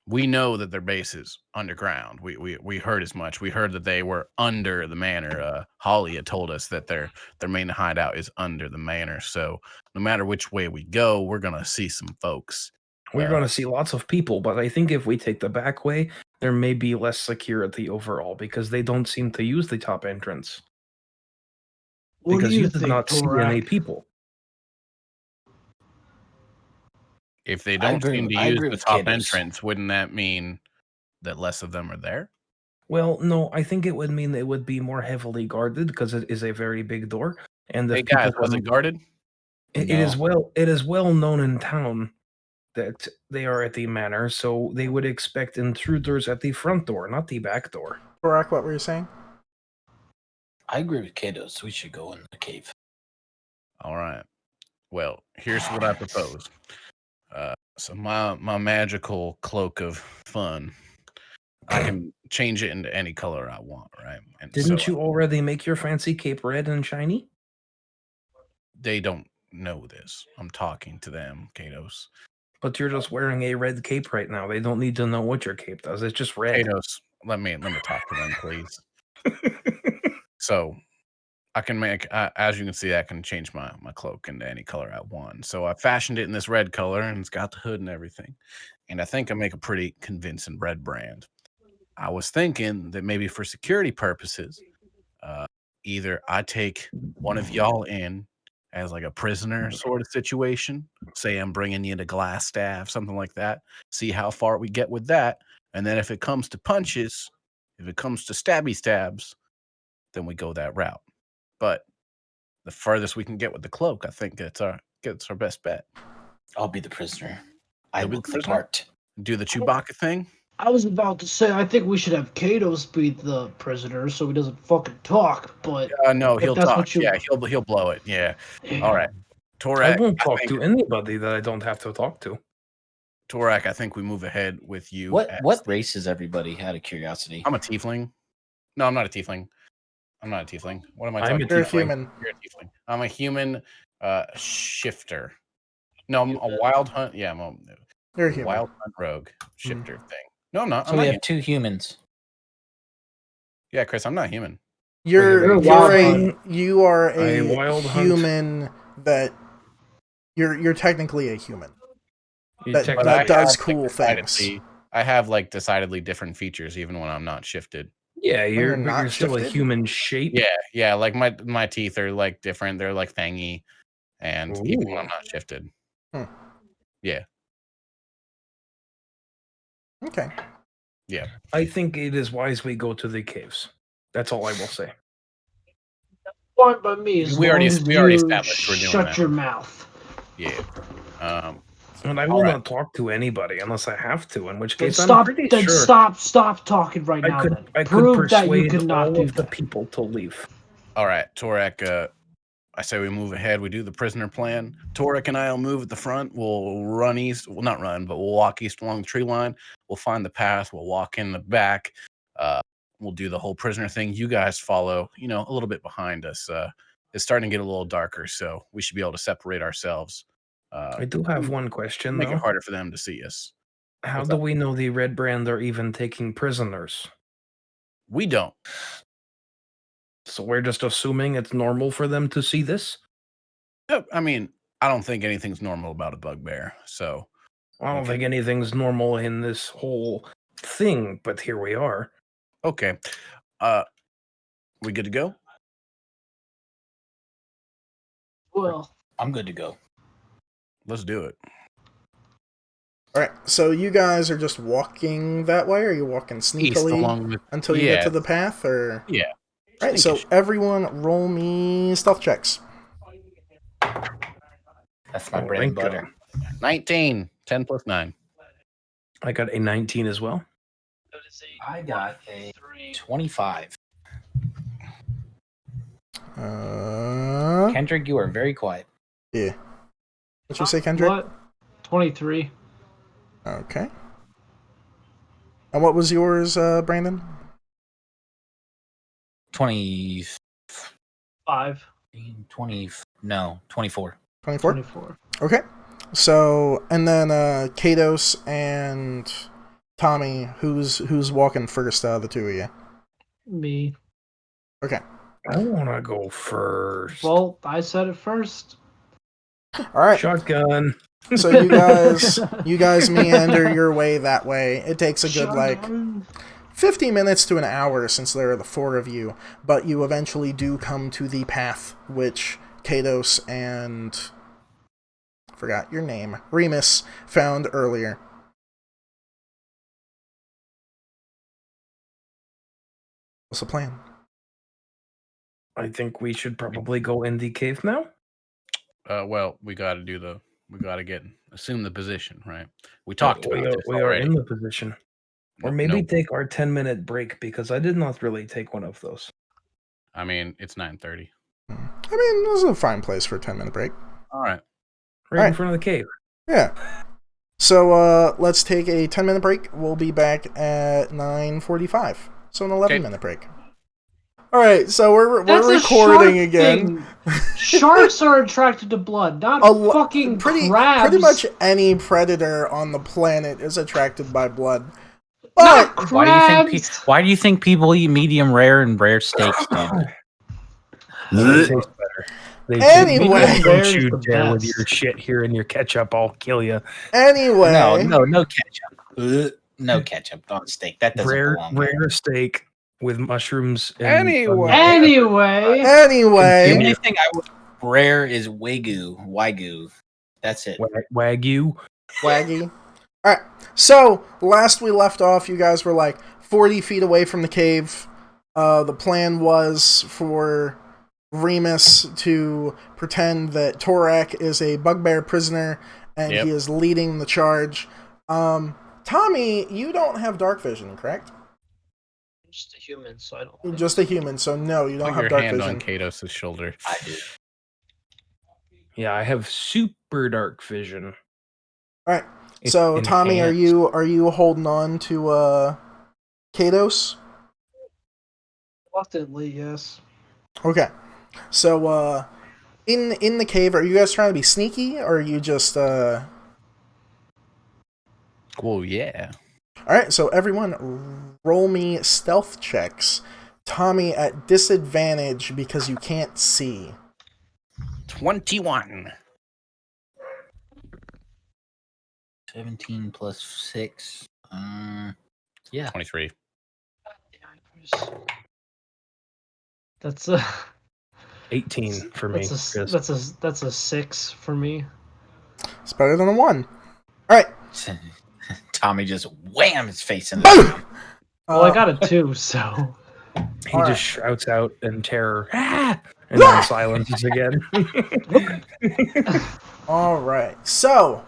We know that their base is underground. We heard as much. We heard that they were under the manor. Holly had told us that their main hideout is under the manor. So no matter which way we go, we're gonna see some folks. We're gonna see lots of people, but I think if we take the back way, there may be less security overall because they don't seem to use the top entrance. Because you did not see any people. If they don't seem to use the top entrance, wouldn't that mean that less of them are there? Well, no, I think it would mean it would be more heavily guarded because it is a very big door. And hey guys, was it guarded? It is well known in town that they are at the manor, so they would expect intruders at the front door, not the back door. Barack, what were you saying? I agree with Katos. We should go in the cave. All right. Well, here's what I propose. So my magical cloak of fun, I can change it into any color I want, right? And Didn't you already make your fancy cape red and shiny? They don't know this. I'm talking to them, Katos. But you're just wearing a red cape right now. They don't need to know what your cape does. It's just red. Katos, let me talk to them, please. So I can make, as you can see, I can change my cloak into any color I want. So I fashioned it in this red color, and it's got the hood and everything. And I think I make a pretty convincing red brand. I was thinking that maybe for security purposes, either I take one of y'all in as like a prisoner sort of situation. Say I'm bringing you to glass staff, something like that. See how far we get with that. And then if it comes to punches, if it comes to stabby stabs, then we go that route. But the furthest we can get with the cloak, I think it's our best bet. I'll be the prisoner. I You'll be will the prisoner? depart. Do the Chewbacca thing? I was about to say, I think we should have Katos be the prisoner so he doesn't fucking talk, but... No, he'll that's talk. what you Yeah, want. he'll blow it. Yeah. All right. I Torak, won't talk to anybody that I don't have to talk to. Torak, I think we move ahead with you. What race is everybody, out of curiosity? I'm a tiefling. No, I'm not a tiefling. What am I I'm talking a about? You're a human. You're a tiefling. I'm a human shifter. No, I'm a wild hunt. Yeah, I'm a You're a human. wild hunt rogue shifter thing. No, I'm not. So I'm we not have 2 humans. Yeah, Chris, I'm not human. You are A a wild hunt. human that you're technically a human You that technically- does have, cool things. I have like decidedly different features even when I'm not shifted. Yeah, you're but not you're still a shifted? human shape. Yeah, like my teeth are like different. They're like fangy, and even when I'm not shifted. Hmm. Yeah. Okay. Yeah. I think it is wise we go to the caves. That's all I will say. Fine by me as We already long as established we're doing shut that. your mouth. Yeah. And I will not talk to anybody unless I have to, in which case Stop I'm pretty sure stop talking right now. I could Prove that you persuade cannot all do of the that. people to leave. All right, Torak, I say we move ahead. We do the prisoner plan. Torak and I will move at the front. We'll run east. Well, not run, but we'll walk east along the tree line. We'll find the path. We'll walk in the back. We'll do the whole prisoner thing. You guys follow, a little bit behind us. It's starting to get a little darker, so we should be able to separate ourselves. I do have one question, Make though. it harder for them to see us. How What's do up? we know the Red Brand are even taking prisoners? We don't. So we're just assuming it's normal for them to see this? I mean, I don't think anything's normal about a bugbear. So I don't think anything's normal in this whole thing, but here we are. okay. We good to go? Well, I'm good to go. Let's do it. All right. So you guys are just walking that way, or are you walking sneakily until you get to the path, or? Yeah. All right. So everyone, roll me stealth checks. That's my bread and butter. 19. 10 plus 9. I got a 19 as well. I got a 25. Kendrick, you are very quiet. Yeah. What you say, Kendrick? What? 23. Okay. And what was yours, Brandon? 5. 24. 24? 24. Okay. So, and then Katos and Tommy, who's walking first out of the two of you? Me. Okay. I want to go first. Well, I said it first. All right. Shotgun. So you guys meander your way that way. It takes a good 15 minutes to an hour since there are the 4 of you, but you eventually do come to the path which Katos and forgot your name, Remus, found earlier. What's the plan? I think we should probably go in the cave now. Well, we got to assume the position, right? We talked about this We already. are in the position. Or maybe take our 10-minute break, because I did not really take one of those. I mean, it's 9:30. I mean, this is a fine place for a 10-minute break. All right. Right in front of the cave. Yeah. So let's take a 10-minute break. We'll be back at 9:45. So an 11-minute break. All right, so we're recording again. Sharks are attracted to blood, not fucking crabs. Pretty much any predator on the planet is attracted by blood. But why do you think people eat medium rare and rare steaks? They taste better. Anyway, don't you dare with your shit here and your ketchup. I'll kill you. Anyway, no ketchup. No ketchup on steak. That doesn't belong. Rare steak with mushrooms. Anyway. The only thing Rare is Wagyu. That's it. Wagyu. Waggy. All right. So last we left off, you guys were like 40 feet away from the cave. The plan was for Remus to pretend that Torak is a bugbear prisoner and he is leading the charge. Tommy, you don't have dark vision, correct? Just a human, so I don't. Just a human, so no, you don't have dark vision. Put your hand on Katos' shoulder. I do. Yeah, I have super dark vision. All right. So Tommy, are you holding on to Katos? Reluctantly, yes. Okay. So in the cave, are you guys trying to be sneaky, or are you just Well, yeah. All right, so everyone roll me stealth checks. Tommy at disadvantage because you can't see. 21. 17 plus 6. Yeah. 23. That's a 18 for me. That's a 6 for me. It's better than a 1. All right. Tommy just wham his face in the Well, I got a 2, so he just shouts out in terror, and then silences again. All right. So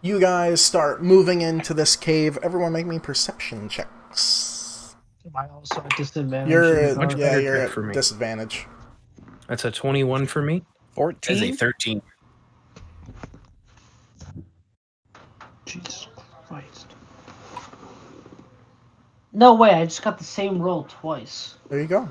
you guys start moving into this cave. Everyone, make me perception checks. am I also at disadvantage? You're at disadvantage. That's a 21 for me. 14. Is a 13. Jesus Christ. No way, I just got the same roll twice. There you go.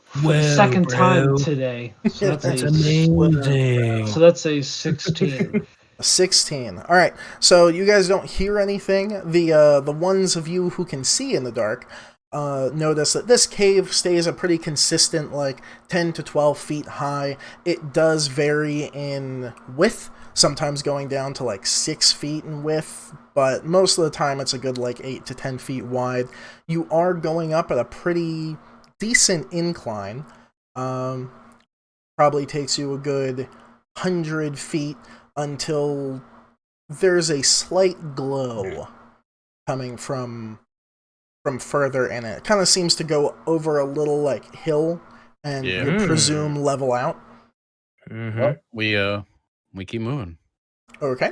For the second time today. So that's amazing. So that's a 16. A 16. All right. So you guys don't hear anything. The ones of you who can see in the dark notice that this cave stays a pretty consistent, like 10 to 12 feet high. It does vary in width, sometimes going down to like 6 feet in width, but most of the time it's a good like 8 to 10 feet wide. You are going up at a pretty decent incline. Probably takes you a good 100 feet until there's a slight glow coming from further in it. It kind of seems to go over a little like hill and you presume level out. Well, we keep moving. Okay.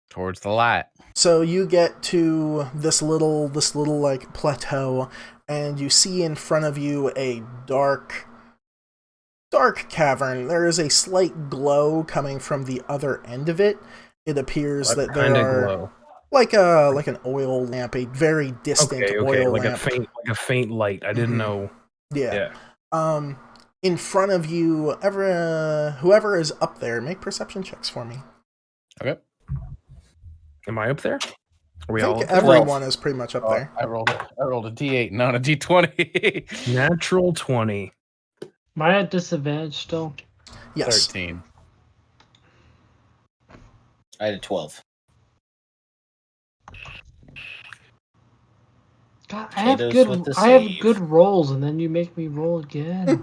Towards the light. So you get to this little like plateau, and you see in front of you a dark cavern. There is a slight glow coming from the other end of it. It appears that there are glow? like an oil lamp, a very distant oil lamp, like a faint light. I didn't know. Yeah. In front of you, whoever is up there, make perception checks for me. Okay. Am I up there? Are we I think everyone is pretty much up there. I rolled a D8, not a D20. Natural 20. Am I at disadvantage still? Yes. 13. I had a 12. God, I have good rolls, and then you make me roll again.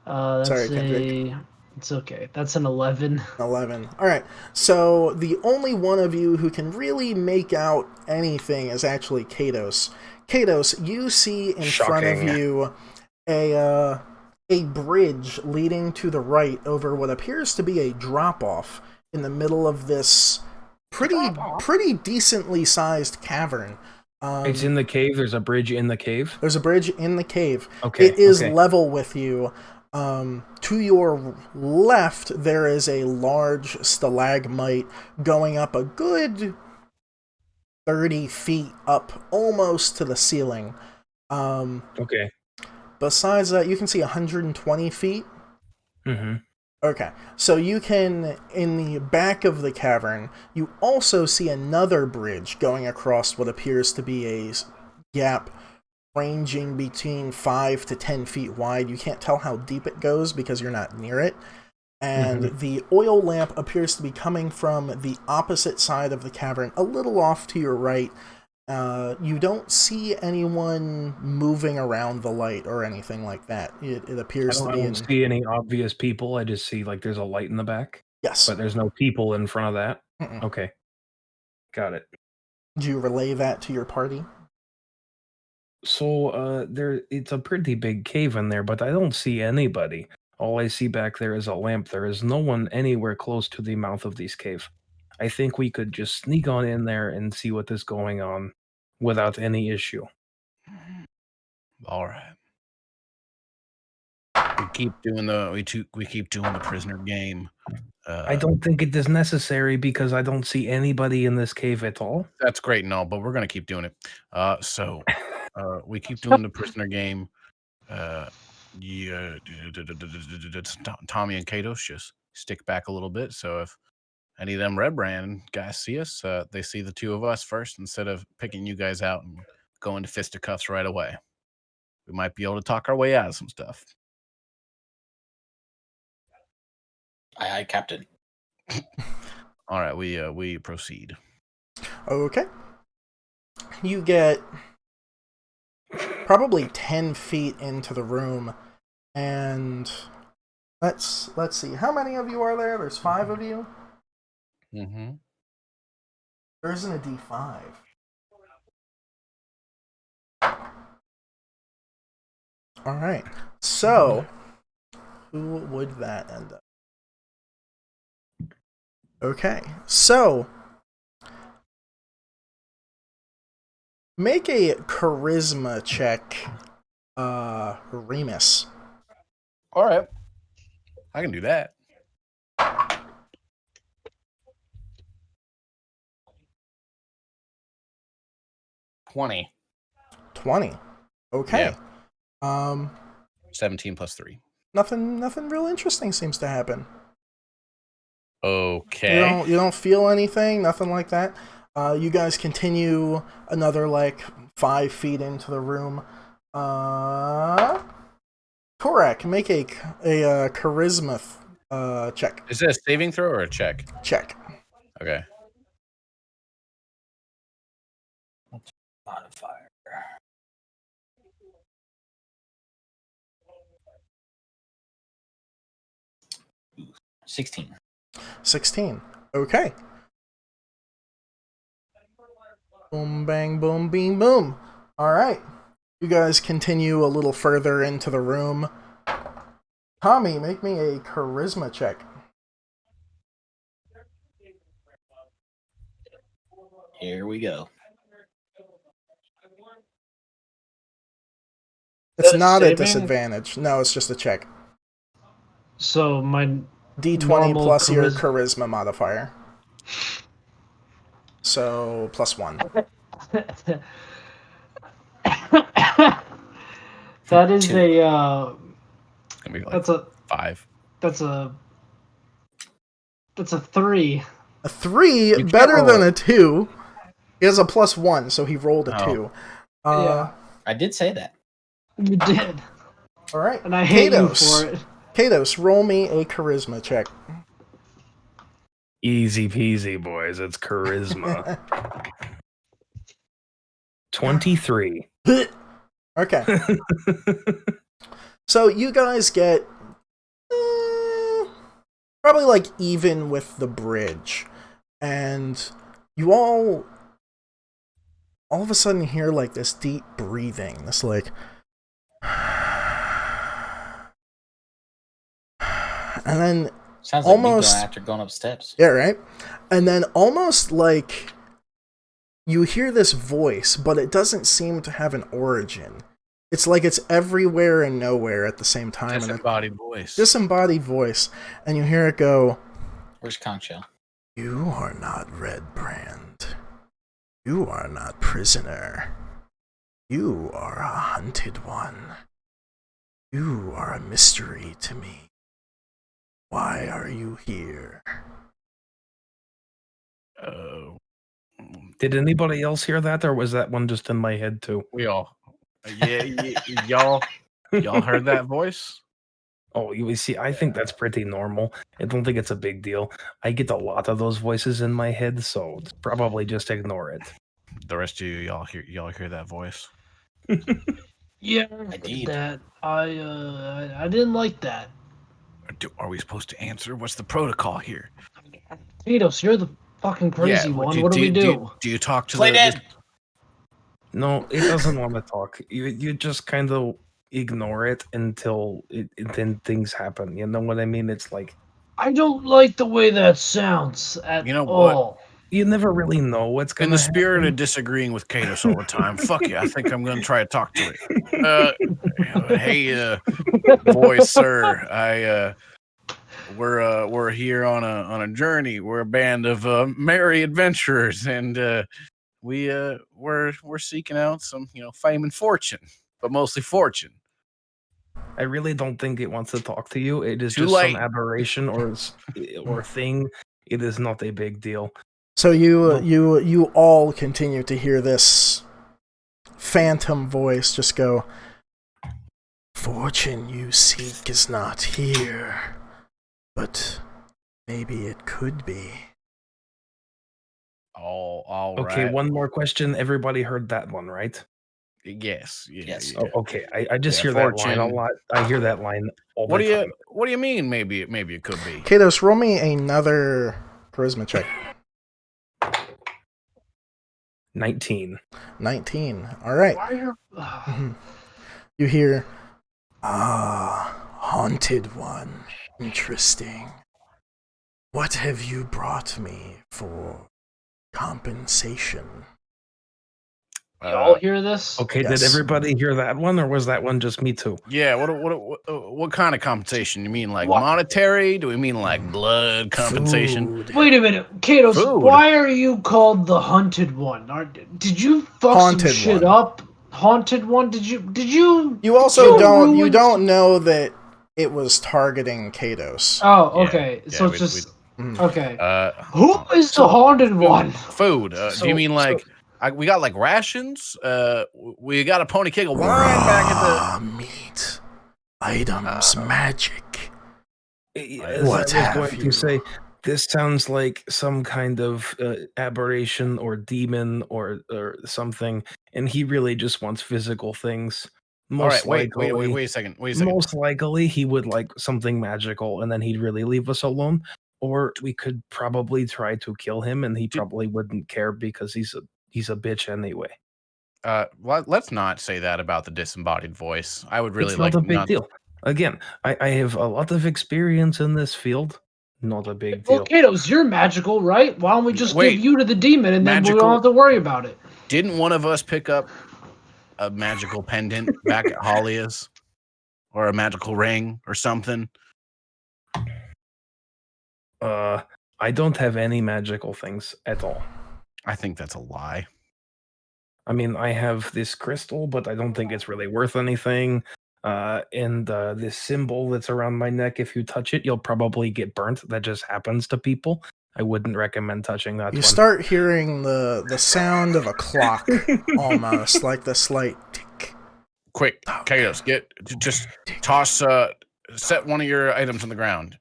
Sorry, it's okay. That's an 11. 11. All right. So the only one of you who can really make out anything is actually Katos. Katos, you see in front of you a bridge leading to the right over what appears to be a drop-off in the middle of this pretty decently sized cavern. It's in the cave. There's a bridge in the cave. There's a bridge in the cave. Okay. It is level with you. To your left, there is a large stalagmite going up a good 30 feet up, almost to the ceiling. Okay. Besides that, you can see 120 feet. Mm-hmm. Okay, so you can, in the back of the cavern, you also see another bridge going across what appears to be a gap ranging between 5 to 10 feet wide. You can't tell how deep it goes because you're not near it. And the oil lamp appears to be coming from the opposite side of the cavern, a little off to your right. You don't see anyone moving around the light or anything like that. It appears to be. I don't see any obvious people. I just see like there's a light in the back. Yes, but there's no people in front of that. Mm-mm. Okay, got it. Do you relay that to your party? So it's a pretty big cave in there, but I don't see anybody. All I see back there is a lamp. There is no one anywhere close to the mouth of this cave. I think we could just sneak on in there and see what is going on without any issue. All right. We keep doing the prisoner game. I don't think it is necessary because I don't see anybody in this cave at all. That's great and all, but we're gonna keep doing it. So we keep doing the prisoner game. Yeah, Tommy and Katos just stick back a little bit. So if any of them Red Brand guys see us, they see the two of us first instead of picking you guys out and going to fisticuffs right away. We might be able to talk our way out of some stuff. Aye, Captain. All right, we proceed. Okay. You get probably 10 feet into the room, and let's see. How many of you are there? There's 5 of you. Mm-hmm. There isn't a D5. All right. So, who would that end up? Okay. So, make a charisma check, Remus. All right. I can do that. $20. 20. Okay. Yeah. 17 plus 3. Nothing real interesting seems to happen. Okay. You don't feel anything, nothing like that. You guys continue another 5 feet into the room. Korak, make a charisma check. Is it a saving throw or a check? Check. Okay. Modifier. 16. 16. Okay. Boom, bang, boom, beam, boom. All right. You guys continue a little further into the room. Tommy, make me a charisma check. Here we go. It's not a disadvantage. No, it's just a check. So my D20 plus your charisma modifier. So +1. That is 2. a It's gonna be that's a 5. That's a 3. A 3, better than a 2. He has a +1, so he rolled a 2. Yeah. I did say that. You did. All right. And I hate you Katos. for it. Katos, roll me a charisma check. Easy peasy, boys. It's charisma. 23. Okay. So you guys get probably even with the bridge, and you all of a sudden hear this deep breathing, this and then sounds like almost me going after going up steps. Yeah, right? And then almost you hear this voice, but it doesn't seem to have an origin. It's it's everywhere and nowhere at the same time. Disembodied voice. Disembodied voice. And you hear it go, Where's Concho? "You are not Red Brand. You are not prisoner. You are a hunted one. You are a mystery to me. Why are you here?" Did anybody else hear that, or was that one just in my head too? We all. Y'all heard that voice? Oh, you see, I think that's pretty normal. I don't think it's a big deal. I get a lot of those voices in my head, so probably just ignore it. The rest of you, y'all hear that voice? Yeah, Indeed. that I didn't like that. Are we supposed to answer? What's the protocol here? Tito's, you're the fucking crazy one. What do we do? Do you talk to Play dead. No, it doesn't want to talk. You just kind of ignore it until then things happen. You know what I mean? It's like I don't like the way that sounds at You know what? all. you never really know what's In gonna the spirit happen. of disagreeing with Katos all the time, fuck you. I think I'm gonna try to talk to it. Hey, voice, sir. We're here on a journey. We're a band of merry adventurers, and we're seeking out some fame and fortune, but mostly fortune. I really don't think it wants to talk to you. It is Too just late. some aberration or thing. It is not a big deal. So you all continue to hear this phantom voice just go, "Fortune you seek is not here, but maybe it could be." All Okay, right. one more question. Everybody heard that one, right? Yes. Yes. Oh, okay. I just Yeah, hear that line a fortune. lot. I hear that line all What the do time. you mean? Maybe it could be. Kados, roll me another charisma check. 19. 19. All right. Why are Mhm. You hear, haunted one. Interesting. What have you brought me for compensation? y'all hear this? Okay, Yes. did everybody hear that one, or was that one just me too? Yeah. What kind of compensation? You mean like What? monetary? Do we mean like blood compensation? Food. Wait a minute, Katos. Food. Why are you called the hunted one? Did you fuck Haunted some shit one. up? Haunted one? Did you? You also did don't ruin- know that it was targeting Kados. Oh, Yeah, okay. yeah, So we- it's just Mhm. okay. Who is so- the haunted one? Food. Do you mean like we got like rations? We got a pony keg of wine back at Raw meat. Items, magic. As What I was have going you? to say, this sounds like some kind of aberration or demon or something, and he really just wants physical things. All right, wait likely, a second. Most likely, he would like something magical, and then he'd really leave us alone. Or we could probably try to kill him, and he probably wouldn't care because he's a bitch anyway. Let's not say that about the disembodied voice. I would really It's like not a big not. deal. Again, I have a lot of experience in this field. Not a big Well, deal. Katos, you're magical, right? Why don't we just Wait, give you to the demon and then we magical- don't have to worry about it? Didn't one of us pick up a magical pendant back at Hollia's, or a magical ring or something? I don't have any magical things at all. I think that's a lie. I mean, I have this crystal, but I don't think it's really worth anything. And this symbol that's around my neck, if you touch it, you'll probably get burnt. That just happens to people. I wouldn't recommend touching that You one. start hearing the sound of a clock, almost like the slight tick. Quick, Katos, just toss set one of your items on the ground.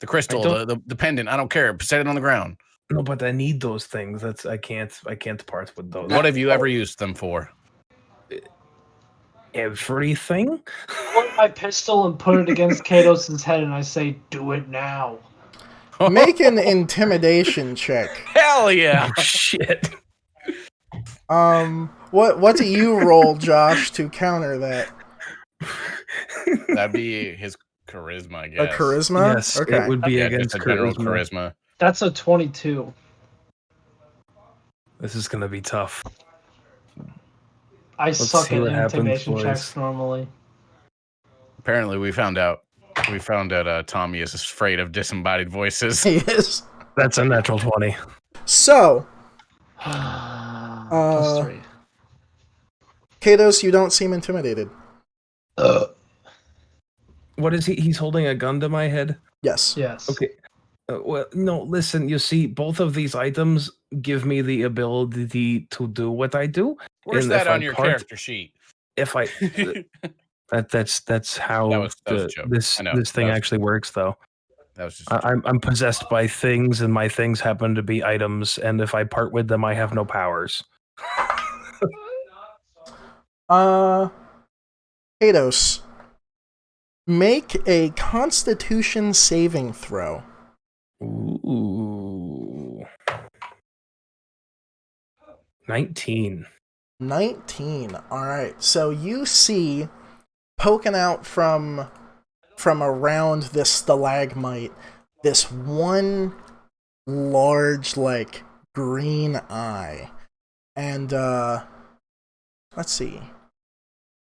The crystal, the pendant, I don't care. Set it on the ground. No, but I need those things. I can't part with those. What have you ever used them for? Everything? Pull my pistol and put it against Katos' head, and I say, "Do it now." Make an intimidation check. Hell yeah! Oh, shit. What do you roll, Josh, to counter that? That'd be his charisma, I guess. A charisma? Yes, Okay. it would be Yeah, against just a general charisma. charisma. That's a 22. This is gonna be tough. I suck see at what happens, intimidation boys. checks normally. Apparently, we found out Tommy is afraid of disembodied voices. He is. That's a natural 20. So, Plus 3. Kados, you don't seem intimidated. What is he? He's holding a gun to my head? Yes. Yes. Okay. Well, no, listen, you see, both of these items give me the ability to do what I do. Where's And that if I on your part- character sheet? If I that's how That was a joke. this I know. this thing That was- actually works, though. That was just a joke. I'm possessed by things, and my things happen to be items. And if I part with them, I have no powers. Kados, make a Constitution saving throw. Ooh. 19. 19. All right. So you see, poking out from around this stalagmite, this one large, like, green eye. And, let's see.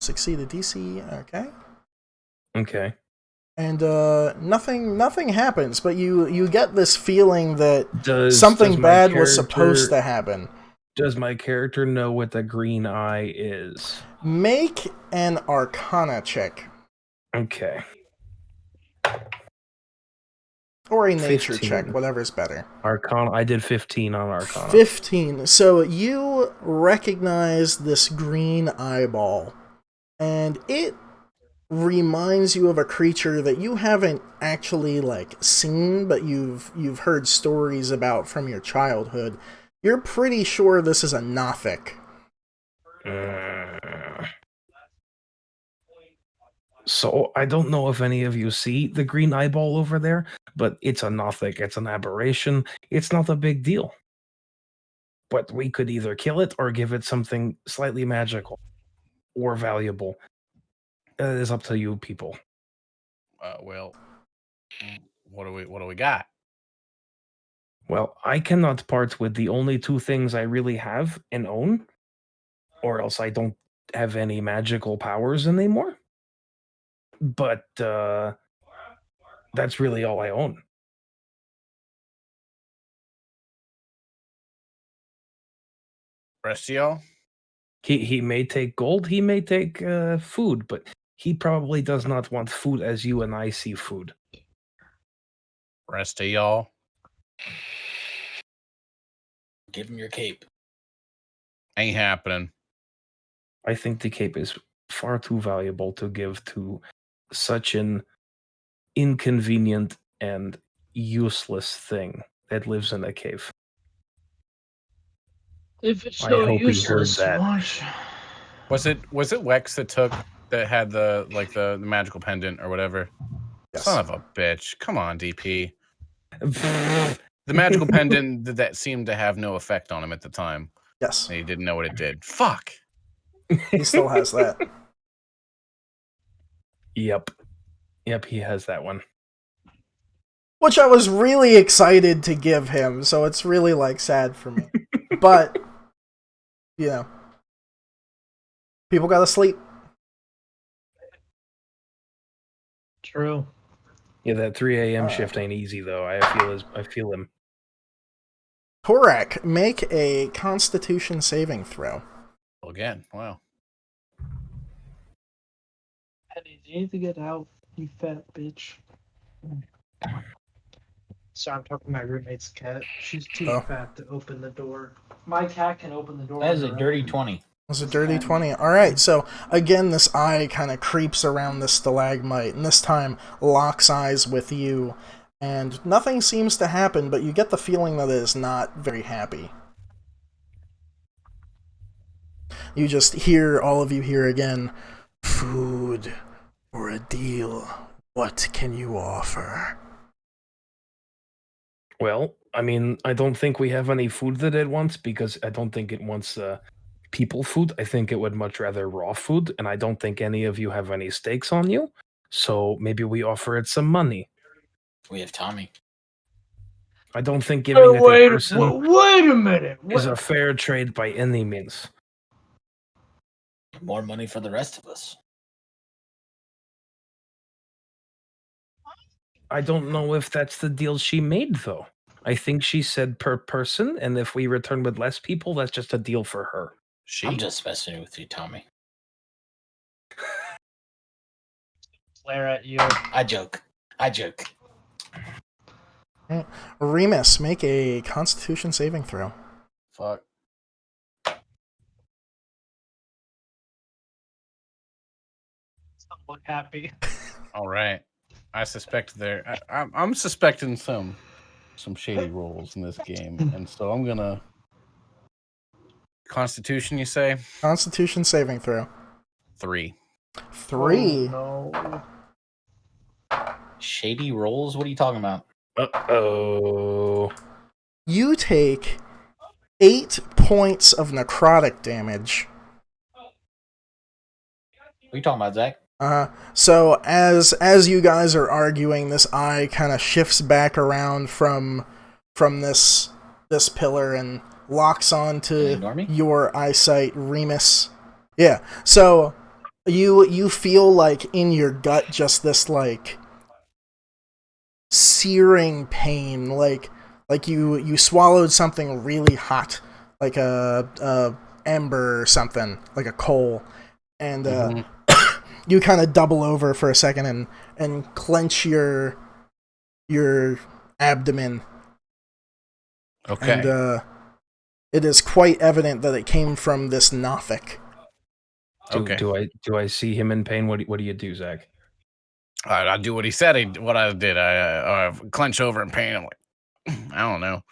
Succeed a DC, okay. Okay. And, nothing happens, but you get this feeling that something bad was supposed to happen. Does my character know what the green eye is? Make an Arcana check. Okay. Or a nature 15. Check, whatever's better. Arcana, I did 15 on Arcana. 15. So you recognize this green eyeball, and it reminds you of a creature that you haven't actually, like, seen, but you've heard stories about from your childhood. You're pretty sure this is a Nothic. So, I don't know if any of you see the green eyeball over there, but it's a Nothic, it's an aberration, it's not a big deal. But we could either kill it or give it something slightly magical or valuable. It is up to you people. Well, what do we got? Well, I cannot part with the only two things I really have and own, or else I don't have any magical powers anymore. But that's really all I own. Rest of y'all? He may take gold, he may take food, but he probably does not want food as you and I see food. Rest of y'all? Give him your cape. Ain't happening. I think the cape is far too valuable to give to such an inconvenient and useless thing that lives in a cave. If it's so useless, Was it Wex that had the magical pendant or whatever? Yes. Son of a bitch! Come on, DP. The magical pendant that seemed to have no effect on him at the time. Yes. And he didn't know what it did. Fuck. He still has that. Yep, he has that one. Which I was really excited to give him, so it's really, like, sad for me. But, you know, people gotta sleep. True. Yeah, that 3 a.m. shift ain't easy, though. I feel him. Torak, make a Constitution saving throw. Again, wow. Penny, do you need to get out, you fat bitch? Sorry, I'm talking to my roommate's cat. She's too fat to open the door. My cat can open the door. That is a dirty 20. It's a dirty 20. Alright, so again, this eye kind of creeps around the stalagmite, and this time locks eyes with you, and nothing seems to happen, but you get the feeling that it is not very happy. You just hear, all of you hear again, food or a deal. What can you offer? Well, I mean, I don't think we have any food that it wants, because I don't think it wants people food. I think it would much rather raw food, and I don't think any of you have any stakes on you. So maybe we offer it some money. We have Tommy. I don't think giving it a person wait a minute. is a fair trade by any means. More money for the rest of us. I don't know if that's the deal she made, though. I think she said per person, and if we return with less people, that's just a deal for her. I'm just messing with you, Tommy. Flare at you. I joke. Remus, make a Constitution saving throw. Fuck. Don't look happy. All right. I suspect I'm suspecting some shady rolls in this game, and so I'm gonna Constitution, you say? Constitution saving throw. 3. 3. Oh, no. Shady rolls? What are you talking about? Uh-oh. You take 8 points of necrotic damage. What are you talking about, Zach? So as you guys are arguing, this eye kind of shifts back around from this pillar and locks onto your eyesight, Remus. Yeah. So you feel like in your gut just this like searing pain, like you swallowed something really hot, like a ember or something, like a coal, and you kind of double over for a second and clench your abdomen. Okay. And it is quite evident that it came from this Nothic. Okay. Do I see him in pain? What do you do, Zach? I do what he said. What I did, I clench over in pain. I'm like, I don't know.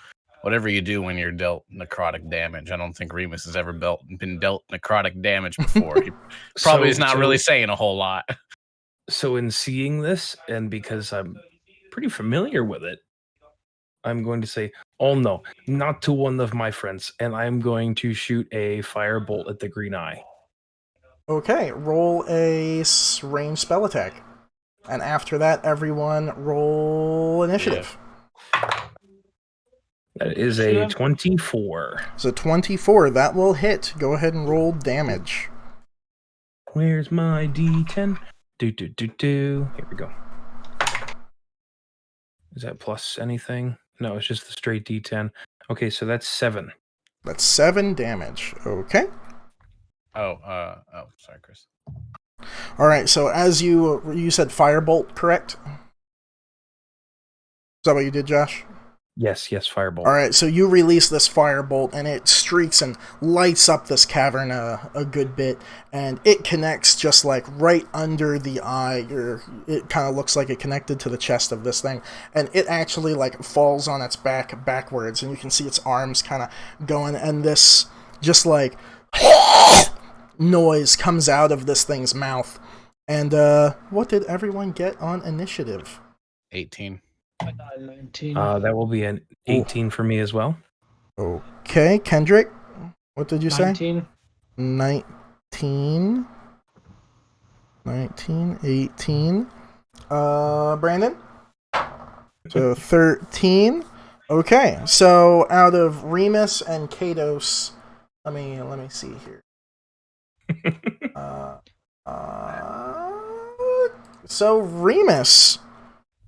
Whatever you do when you're dealt necrotic damage. I don't think Remus has ever been dealt necrotic damage before. He probably is not really saying a whole lot. So in seeing this, and because I'm pretty familiar with it, I'm going to say, oh no, not to one of my friends, and I'm going to shoot a firebolt at the green eye. Okay, roll a ranged spell attack. And after that, everyone roll initiative. That is a 24. So 24, that will hit. Go ahead and roll damage. Where's my D10? Do. Here we go. Is that plus anything? No, it's just the straight D10. Okay, so that's 7. That's 7 damage. Okay. Sorry, Chris. All right. So as you said, firebolt, correct? Is that what you did, Josh? Yes, firebolt. All right. So you release this firebolt, and it streaks and lights up this cavern a good bit, and it connects just like right under the eye. It kind of looks like it connected to the chest of this thing, and it actually like falls on its backwards, and you can see its arms kind of going, and this just like noise comes out of this thing's mouth. And what did everyone get on initiative? 18. I got 19. That will be an 18 for me as well. Okay, Kendrick, what did you 19. say? 19. 18. Brandon? So 13. Okay, so out of Remus and Kados, let me see here. So Remus,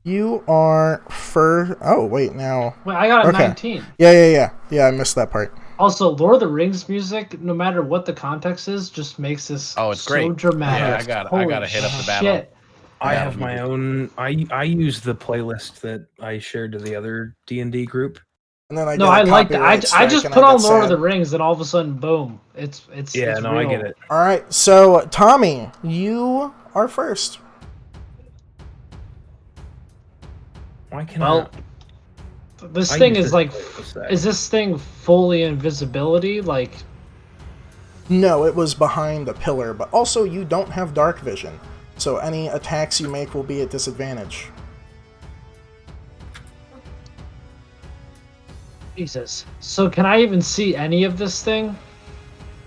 you are first. Oh wait, now. Wait, I got a 19. Yeah. I missed that part. Also, Lord of the Rings music, no matter what the context is, just makes this it's so great. dramatic. Yeah, I got to hit up the battle. Shit. I have my own. I use the playlist that I shared to the other D&D group. And then I like that. I just put on Lord of the Rings, and all of a sudden, boom! It's yeah. it's No, real. I get it. All right, so Tommy, you are first. Why can this thing is like, is this thing fully invisibility? Like, no, it was behind a pillar, but also you don't have dark vision, so any attacks you make will be at disadvantage. Jesus. So can I even see any of this thing?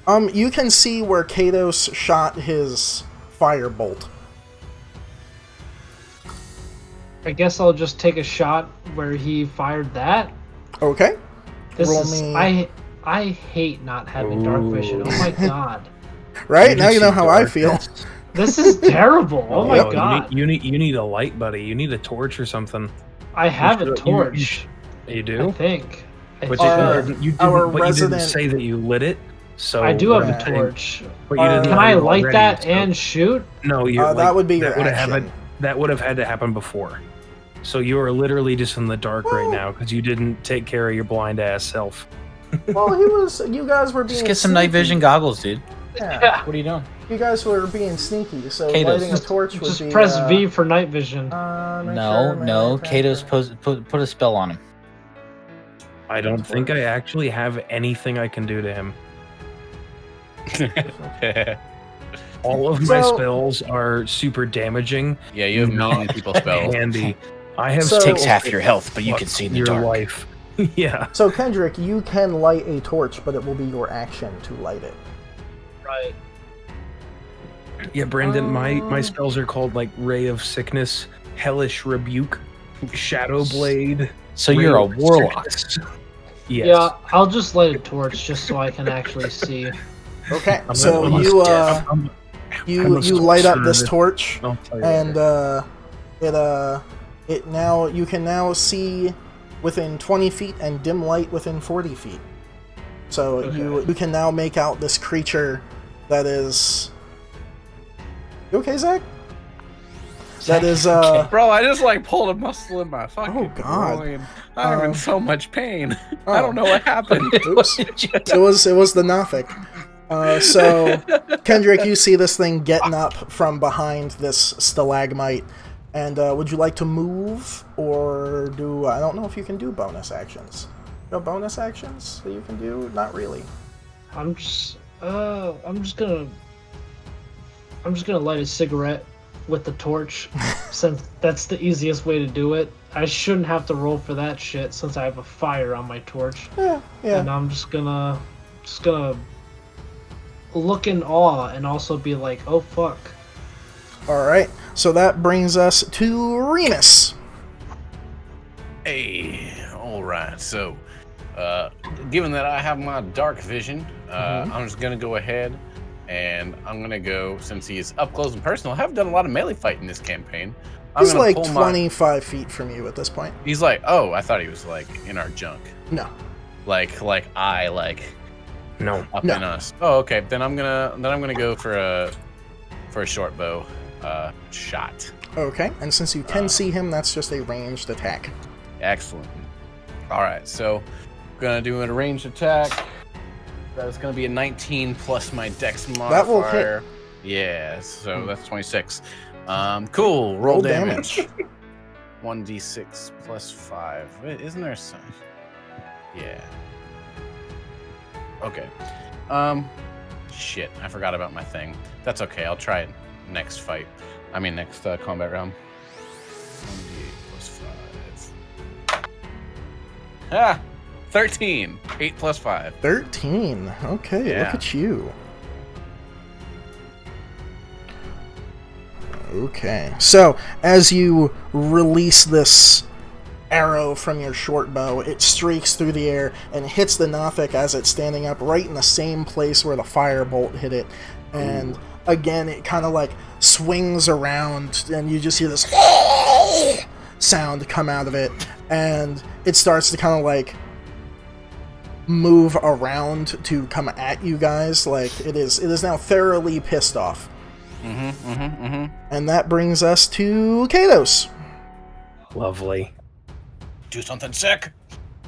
You can see where Kados shot his firebolt. I guess I'll just take a shot where he fired that. Okay. I hate not having dark vision. Oh my god. Right? Now you know how I feel. This is terrible. Oh my god. You need a light, buddy. You need a torch or something. I have a torch. You do? I think. But you didn't say that you lit it. So I do have a torch. But you didn't can I light that and shoot? No, that would be your action. That would have had to happen before. So you are literally just in the dark right now because you didn't take care of your blind ass self. Well, you guys were being just get some sneaky. night vision goggles, dude. Yeah. What are you doing? You guys were being sneaky, so lighting a torch would be... Just press V for night vision. No. Kados put a spell on him. I don't think I actually have anything I can do to him. All of my spells are super damaging. Yeah, you have mean people spells. Handy. I have takes half your health, but you can see in the your dark. life. Yeah. So Kendrick, you can light a torch, but it will be your action to light it. Right. Yeah, Brandon, my spells are called like Ray of Sickness, Hellish Rebuke, Shadow Blade. So you're a warlock. Yes. Yeah, I'll just light a torch just so I can actually see. Okay, I'm so a you light up this torch, I'll tell you and later. it now you can now see within 20 feet and dim light within 40 feet. So you can now make out this creature that is. You okay, Zach? That is Bro, I just like pulled a muscle in my fucking Oh, God. groin. I'm in so much pain. I don't know what happened. Oops. It was the Nothic. So Kendrick, you see this thing getting up from behind this stalagmite, and would you like to move, or do I don't know if you can do bonus actions? No bonus actions that you can do? Not really. I'm just gonna light a cigarette with the torch, since that's the easiest way to do it. I shouldn't have to roll for that shit since I have a fire on my torch. Yeah. And I'm just gonna look in awe and also be like, oh fuck. All right. So that brings us to Remus. Hey, all right. So, given that I have my dark vision, I'm just gonna go ahead and I'm gonna go, since he's up close and personal. I have done a lot of melee fighting this campaign. He's like 25 feet from you at this point. He's like, oh, I thought he was like in our junk. No. Like No. up in us. Oh, okay. Then I'm gonna go for a short bow shot. Okay. And since you can see him, that's just a ranged attack. Excellent. All right. So, gonna do a ranged attack. That's gonna be a 19 plus my dex modifier. That will hit. Yeah. So that's 26. Cool. Roll damage. 1d6 plus 5. Wait, isn't there some? Yeah. Okay. Shit. I forgot about my thing. That's okay. I'll try it next fight. I mean, next combat round. 1d8 plus 5. Ah! 13. 8 plus 5. 13. Okay, Yeah. look at you. Okay, so as you release this arrow from your short bow, it streaks through the air and hits the Nothic as it's standing up right in the same place where the firebolt hit it. And again, it kind of like swings around and you just hear this sound come out of it. And it starts to kind of like move around to come at you guys. Like it is now thoroughly pissed off. And that brings us to Kados. Lovely. Do something sick.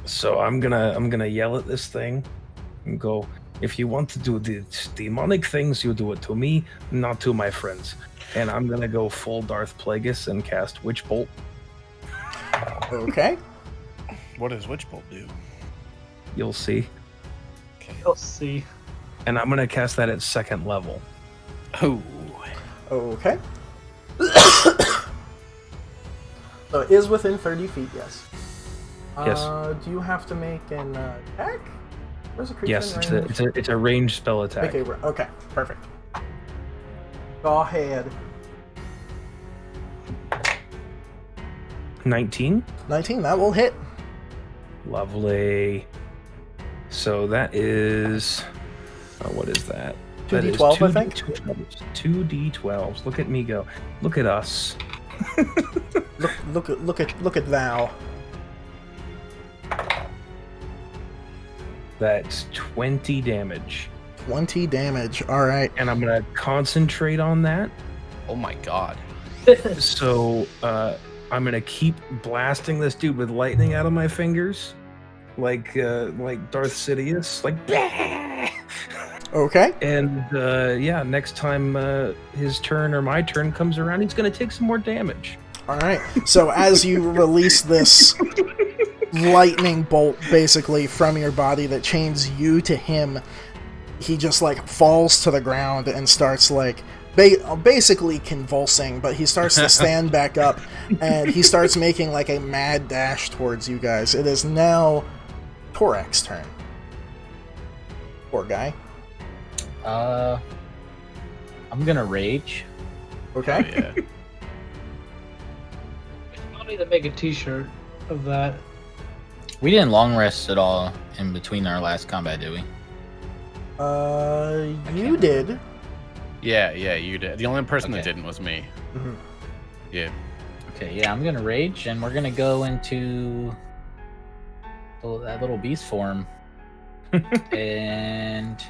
So I'm gonna yell at this thing and go, if you want to do these demonic things, you do it to me, not to my friends. And I'm gonna go full Darth Plagueis and cast Witch Bolt. Okay. What does Witch Bolt do? You'll see. You'll see. And I'm gonna cast that at 2nd level. Oh. Okay. So it is within 30 feet, yes. Yes. Do you have to make an attack? Where's the creature Yes, in range? it's a ranged spell attack. Okay, perfect. Go ahead. 19. 19, that will hit. Lovely. So that is... what is that? 2d12, I think? 2d12s. Look at me go. Look at us. Look at thou. That's 20 damage. 20 damage, alright. And I'm going to concentrate on that. Oh my god. So I'm going to keep blasting this dude with lightning out of my fingers. Like Darth Sidious. Like... Okay. And yeah, next time his turn or my turn comes around, he's going to take some more damage. Alright, so as you release this lightning bolt basically from your body that chains you to him, he just like falls to the ground and starts like basically convulsing, but he starts to stand back up, and he starts making like a mad dash towards you guys. It is now Torak's turn. Poor guy. I'm gonna rage. Okay. Oh, yeah. I'll need to make a t-shirt of that. We didn't long rest at all in between our last combat, did we? You did. Yeah, you did. The only person that Okay. didn't was me. Mm-hmm. Yeah. Okay, yeah, I'm gonna rage, and we're gonna go into that little beast form. And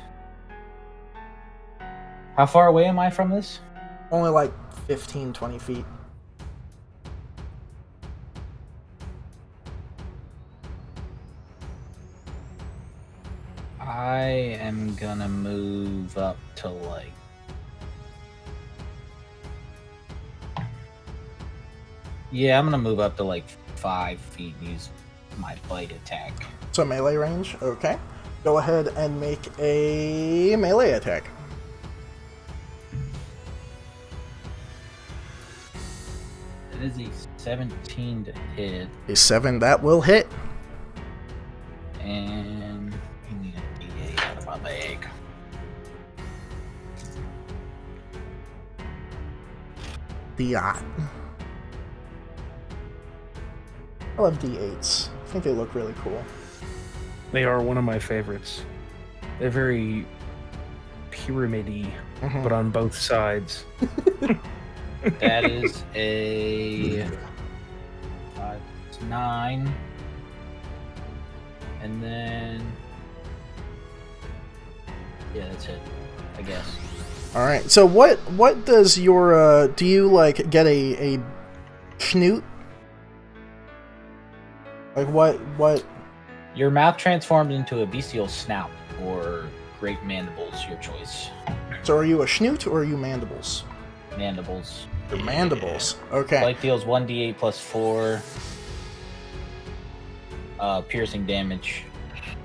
how far away am I from this? Only like 15, 20 feet. I am gonna move up to like. Yeah, I'm gonna move up to like 5 feet and use my bite attack. So melee range. Okay. Go ahead and make a melee attack. It is a 17 to hit, A 7, that will hit. and I need a D8 out of my bag. D8. I love D8s. I think they look really cool. They are one of my favorites. They're very pyramid-y, Mhm. but on both sides. That is a 9, and then yeah, that's it, I guess. All right. So what does your do you like get a snoot? Like what? Your mouth transformed into a bestial snout or great mandibles, your choice. So are you a snoot or are you mandibles? Mandibles. You're mandibles. Okay. Bite deals 1d8 plus 4 piercing damage.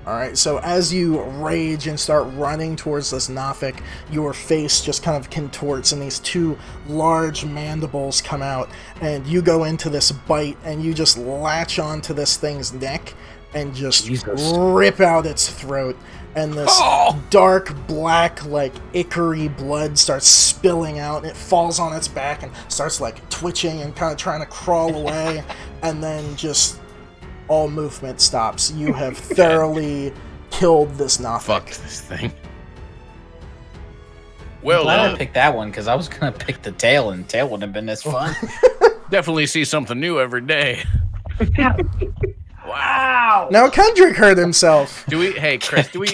All right. So as you rage and start running towards this Nothic, your face just kind of contorts, and these two large mandibles come out, and you go into this bite, and you just latch onto this thing's neck and just Jesus. rip out its throat. And this dark black, like ichor-y blood starts spilling out, and it falls on its back and starts like twitching and kind of trying to crawl away, and then just all movement stops. You have thoroughly killed this Nothic. Fuck this thing. I'm Well, glad I picked that one because I was gonna pick the tail, and tail wouldn't have been this fun. definitely see something new every day. Wow! Now Kendrick hurt himself Hey Chris, do we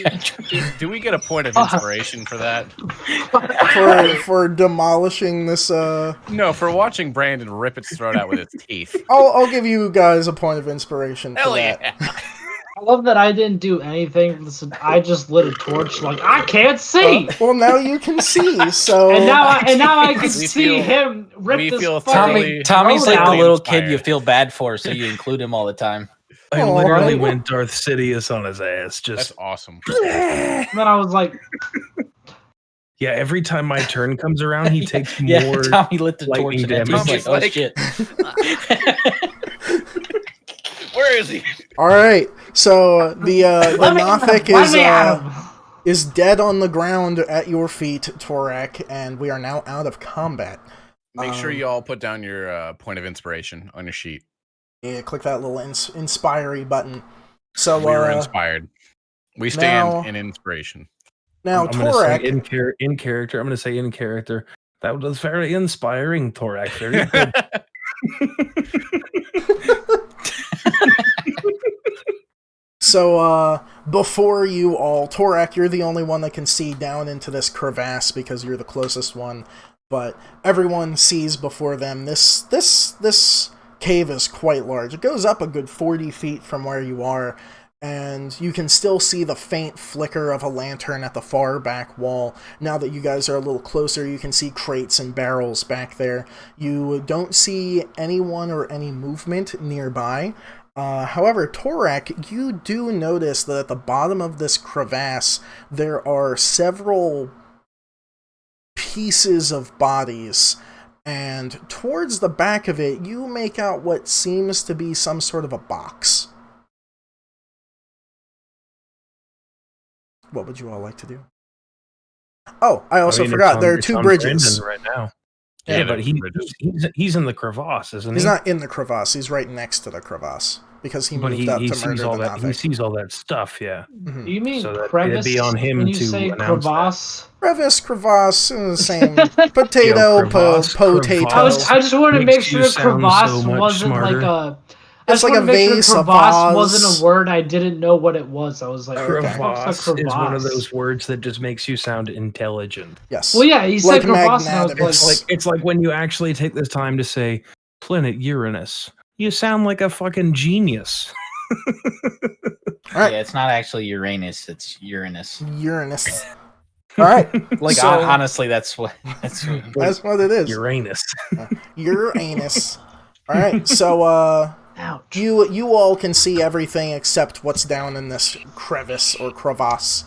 get a point of inspiration for that? for demolishing this. No, for watching Brandon rip its throat out with its teeth. I'll give you guys a point of inspiration for Hell that. yeah! I love that I didn't do anything. Listen, I just lit a torch. Like I can't see, Well, now you can see. So and now I can We see feel- him rip we this feel fucking. thoroughly- Tommy's like the Totally little kid you inspired. feel bad for, so you include him all the time. I Aw. literally went Darth Sidious on his ass. That's Just awesome. And then I was like, yeah, every time my turn comes around, he takes Yeah, more. Tommy lit the lightning torch, and then he's damage. like, "Oh Tommy's shit!" Where is he? all right. So the let me at Nothic him, let me at him. is dead on the ground at your feet, Torak, and we are now out of combat. Make sure you all put down your point of inspiration on your sheet. Yeah, click that little inspire button. So We were inspired. We now- stand in inspiration. now I'm gonna say Torak, in character. I'm going to say in character. That was very inspiring, Torak. Very good. so before you all, Torak, you're the only one that can see down into this crevasse because you're the closest one. But everyone sees before them. This cave is quite large. It goes up a good 40 feet from where you are, and you can still see the faint flicker of a lantern at the far back wall. Now that you guys are a little closer, you can see crates and barrels back there. You don't see anyone or any movement nearby. However, Torak, you do notice that at the bottom of this crevasse, there are several pieces of bodies, and towards the back of it, you make out what seems to be some sort of a box. What would you all like to do? Oh, I also forgot, there are two bridges. Right now. Yeah, but he's in the crevasse, isn't he? He's not in the crevasse, he's right next to the crevasse. Because he moved up to murder the Navik. He sees all that stuff, yeah. Mm-hmm. You mean so crevice be on him when you to say crevasse? Crevasse, the same. Potato, potato. I just wanted to make sure crevasse wasn't smarter. like a... It's like a vase, a vase. Wasn't a word I didn't know what it was. I was like, crevasse is one of those words that just makes you sound intelligent. Yes. Well, yeah, he said crevasse, and I was it's like when you actually take this time to say planet Uranus. You sound like a fucking genius. Right. Yeah, it's not actually Uranus, it's Uranus. Uranus. All right. Like, so, honestly, that's what it is. Uranus. Uranus. All right. So, you all can see everything except what's down in this crevice or crevasse.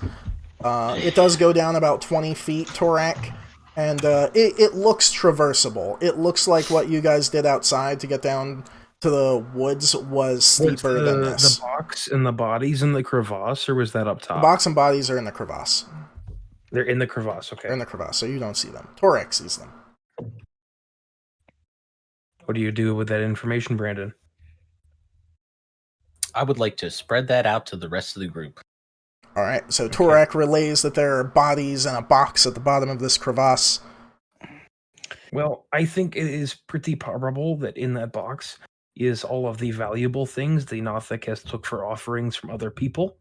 It does go down about 20 feet, Torak, and it looks traversable. It looks like what you guys did outside to get down to the woods was steeper than this. The box and the bodies in the crevasse, or was that up top? The box and bodies are in the crevasse. They're in the crevasse, okay. They're in the crevasse, so you don't see them. Torak sees them. What do you do with that information, Brandon? I would like to spread that out to the rest of the group. All right, so Torak relays that there are bodies in a box at the bottom of this crevasse. Well, I think it is pretty probable that in that box is all of the valuable things the Nothic has took for offerings from other people.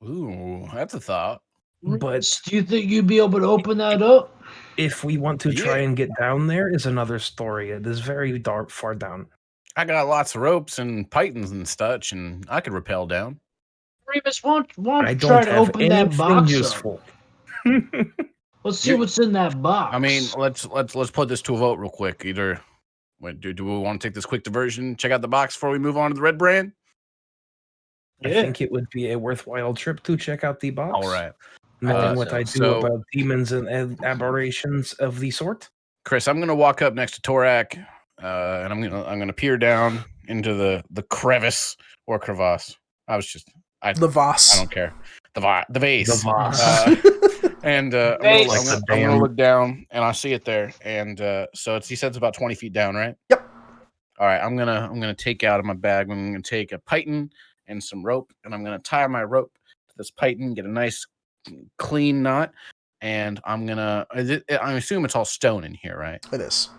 Ooh, that's a thought. But do you think you'd be able to open that up? If we want to try and get down there is another story. It is very far down. I got lots of ropes and pythons and such, and I could rappel down. Remus, won't try to open that box useful. Let's see what's in that box. I mean, let's put this to a vote real quick. Either do we want to take this quick diversion, check out the box before we move on to the red brand? I think it would be a worthwhile trip to check out the box. All right. Knowing what I do about demons and aberrations of the sort. Chris, I'm gonna walk up next to Torak, and I'm gonna peer down into the crevice or crevasse. The vase. I don't care. The vase. The vase. And I'm gonna look down, and I see it there. And so he said it's about 20 feet down, right? Yep. All right. I'm gonna take out of my bag. I'm gonna take a python and some rope, and I'm gonna tie my rope to this python, get a nice clean knot, and I assume it's all stone in here, right? It is.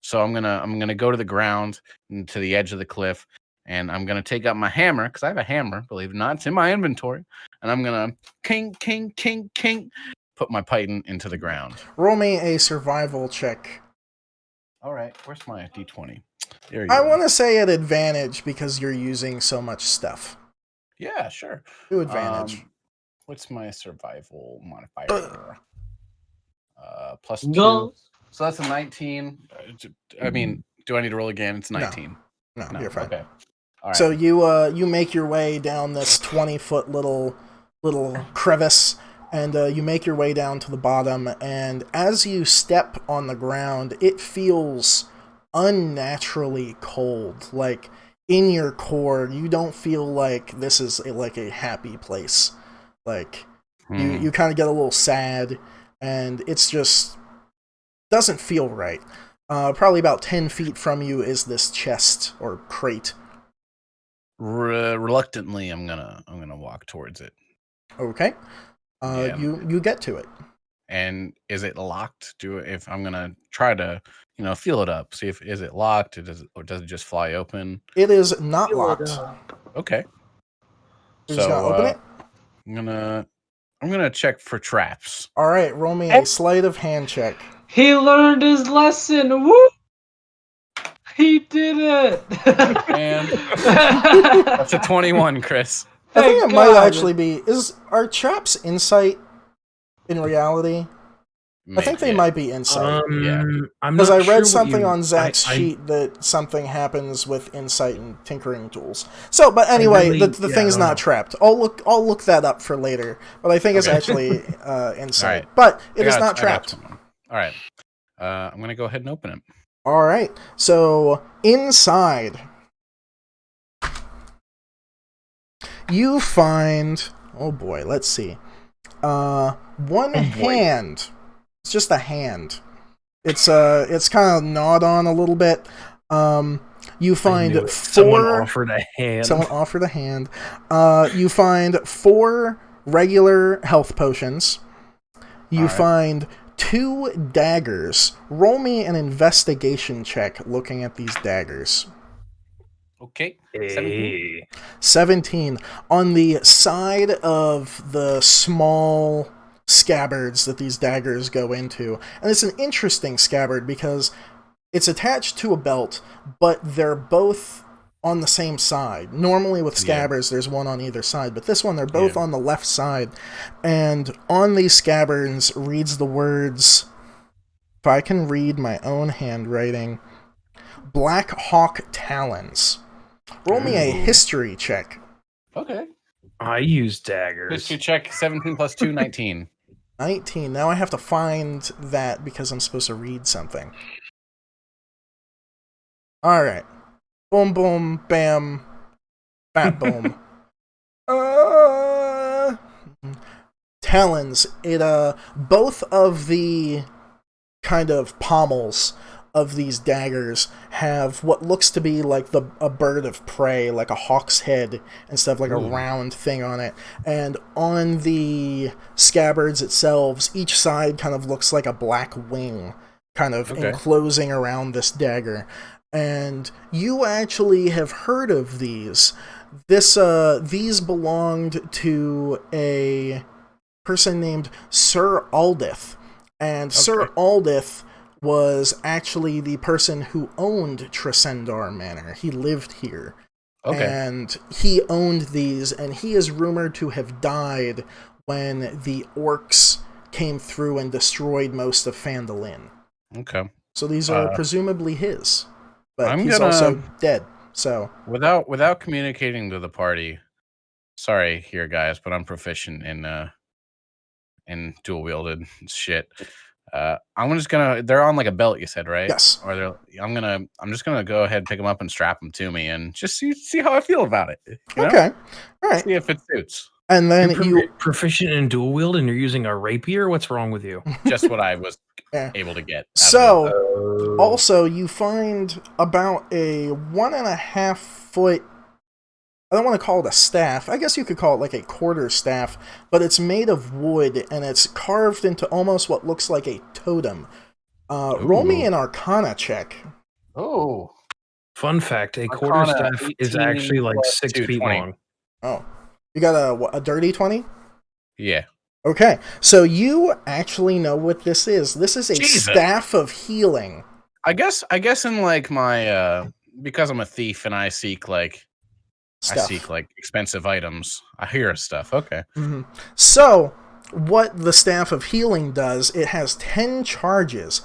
So I'm gonna go to the ground and to the edge of the cliff, and I'm gonna take out my hammer because I have a hammer, believe it or not, it's in my inventory, and I'm gonna king, put my python into the ground. Roll me a survival check. All right, where's my d20? There you I go. want to say at advantage because you're using so much stuff. Yeah, sure. Do advantage. What's my survival modifier? +2. No. So that's a 19. I mean, do I need to roll again? It's 19. No, you're fine. Okay. All right. So you make your way down this 20-foot little crevice, and you make your way down to the bottom, and as you step on the ground, it feels unnaturally cold. Like, in your core, you don't feel like this is a happy place. Like, you kind of get a little sad, and it's just doesn't feel right. Probably about 10 feet from you is this chest or crate. Reluctantly, I'm gonna walk towards it. Okay. You get to it. And is it locked? If I'm gonna try to feel it up, see if is it locked? Or does it just fly open? It is not locked. Okay. You're just gonna open it? I'm gonna check for traps. All right, roll me a sleight of hand check. He learned his lesson. Woo! He did it. And that's a 21, Chris. I think it might actually be. Are traps insight in reality? I think they might be insight. Yeah. Because I read something on Zach's sheet that something happens with insight and tinkering tools. So, but anyway, the thing's not trapped. I'll look that up for later. But I think it's actually insight. Right. But it is not trapped. All right. I'm going to go ahead and open it. All right. So, inside, you find... Oh boy, let's see. One hand. It's just a hand. It's kind of gnawed on a little bit. You find 4... Someone offered a hand. Someone offered a hand. You find 4 regular health potions. You find 2 daggers. Roll me an investigation check looking at these daggers. Okay. 17. 17. On the side of the small scabbards that these daggers go into. And it's an interesting scabbard because it's attached to a belt, but they're both on the same side. Normally with scabbards, there's one on either side, but this one, they're both on the left side. And on these scabbards reads the words, if I can read my own handwriting, Black Hawk Talons. Roll me a history check. Okay. I use daggers. History check, 17 plus 2, 19. 19. Now I have to find that because I'm supposed to read something. Alright. Boom, boom, bam. Bat, boom. Talons. Both of the kind of pommels of these daggers have what looks to be like a bird of prey, like a hawk's head, instead of like a round thing on it. And on the scabbards itself, each side kind of looks like a black wing, kind of enclosing around this dagger. And you actually have heard of these. These belonged to a person named Sir Aldith. And Sir Aldith was actually the person who owned Tresendar Manor. He lived here. And he owned these, and he is rumored to have died when the orcs came through and destroyed most of Phandelver. Okay. So these are presumably his. But he's also dead. So without communicating to the party, sorry here guys, but I'm proficient in dual wielded shit. I'm just gonna. They're on like a belt, you said, right? Yes. Or I'm just gonna go ahead, pick them up, and strap them to me, and just see how I feel about it. Okay. All right. See if it suits. And then you're proficient in dual wield, and you're using a rapier. What's wrong with you? Just what I was able to get. So, also you find about a 1.5 foot. I don't want to call it a staff. I guess you could call it like a quarter staff, but it's made of wood, and it's carved into almost what looks like a totem. Roll me an Arcana check. Oh. Fun fact, a quarter staff is actually like 6 feet long. Oh. You got a dirty 20? Yeah. Okay, so you actually know what this is. This is a staff of healing. I guess in like my, because I'm a thief and I seek like... stuff. I seek like expensive items. I hear stuff. Okay. Mm-hmm. So, what the Staff of Healing does, it has 10 charges.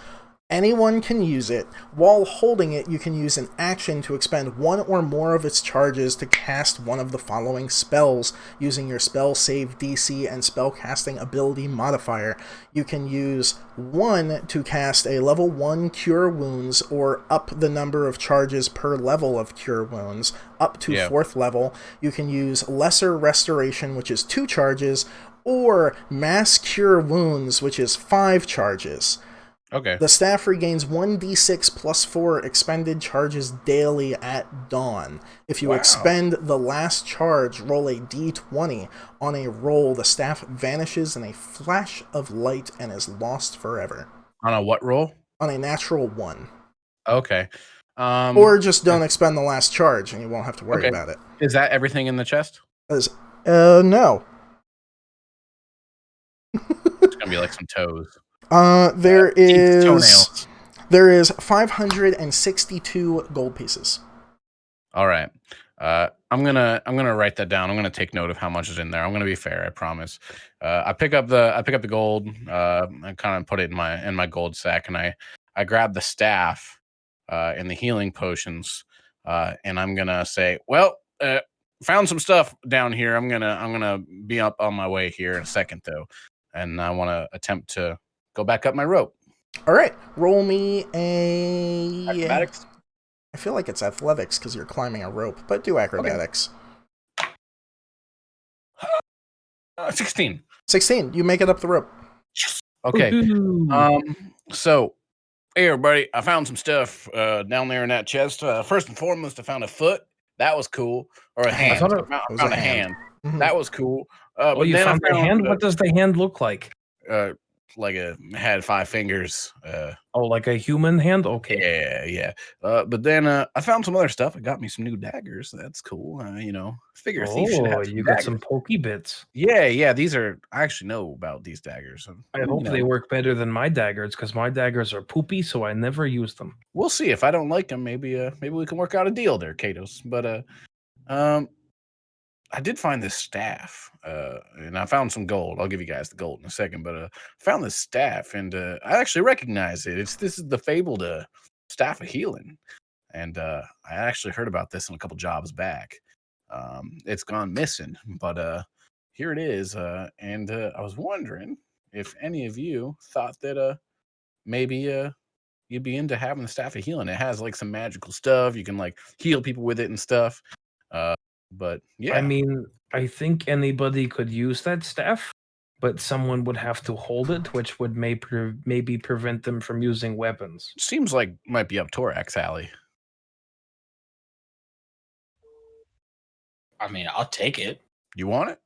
Anyone can use it. While holding it, you can use an action to expend 1 or more of its charges to cast one of the following spells using your spell save DC and spellcasting ability modifier. You can use 1 to cast a level 1 Cure Wounds, or up the number of charges per level of Cure Wounds, up to 4th level. You can use Lesser Restoration, which is 2 charges, or Mass Cure Wounds, which is 5 charges. Okay. The staff regains 1d6 plus 4 expended charges daily at dawn. If you expend the last charge, roll a d20. On a roll, the staff vanishes in a flash of light and is lost forever. On a what roll? On a natural 1. Okay. Or just don't expend the last charge and you won't have to worry about it. Is that everything in the chest? No. It's gonna be like some toes. There is 562 gold pieces. All right. I'm I'm gonna write that down. I'm gonna take note of how much is in there. I'm gonna be fair, I promise. I pick up the gold. I kind of put it in my gold sack, and I grab the staff and the healing potions, and I'm gonna say, well, found some stuff down here. I'm gonna be up on my way here in a second though, and I want to attempt to go back up my rope. All right, roll me a Acrobatics. I feel like it's athletics because you're climbing a rope, but do acrobatics. 16. 16. You make it up the rope. Okay. So, hey everybody, I found some stuff down there in that chest. First and foremost, I found a foot. That was cool. Or a hand. I found a hand. Mm-hmm. That was cool. But you then found a hand? What does the hand look like? Like had 5 fingers. Like a human hand? Okay. Yeah. But then I found some other stuff. It got me some new daggers. That's cool. Figure thief should have some you daggers. got some pokey bits. Yeah. These are. I actually know about these daggers. I hope they work better than my daggers because my daggers are poopy, so I never use them. We'll see. If I don't like them, maybe we can work out a deal there, Katos. But I did find this staff, and I found some gold. I'll give you guys the gold in a second, but I found this staff, and I actually recognize it. This is the fabled staff of healing, and I actually heard about this in a couple jobs back. It's gone missing, but here it is, and I was wondering if any of you thought that maybe you'd be into having the staff of healing. It has like some magical stuff. You can like heal people with it and stuff. But yeah, I mean, I think anybody could use that staff, but someone would have to hold it, which would maybe prevent them from using weapons. Seems like might be up Torak's alley. I mean, I'll take it. You want it?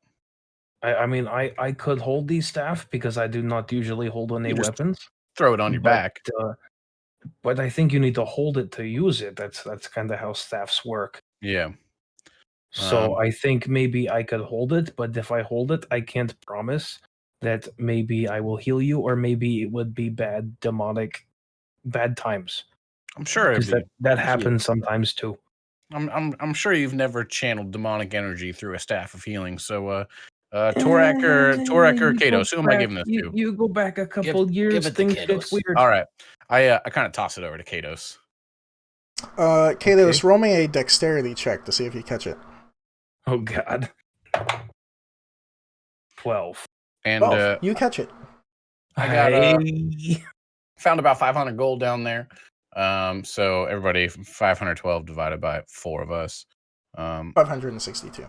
I mean, I could hold these staff because I do not usually hold any weapons. Throw it on your back. But I think you need to hold it to use it. That's kind of how staffs work. Yeah. So I think maybe I could hold it, but if I hold it, I can't promise that maybe I will heal you, or maybe it would be bad times. I'm sure because that happens sometimes too. I'm sure you've never channeled demonic energy through a staff of healing. So Torak or Katos, who am I giving this to? You go back a couple years, things get weird. All right, I kind of toss it over to Katos. Katos, roll me a dexterity check to see if you catch it. Oh God. 12. And you catch it. I got found about 500 gold down there. So everybody, 512 divided by 4 of us. 562.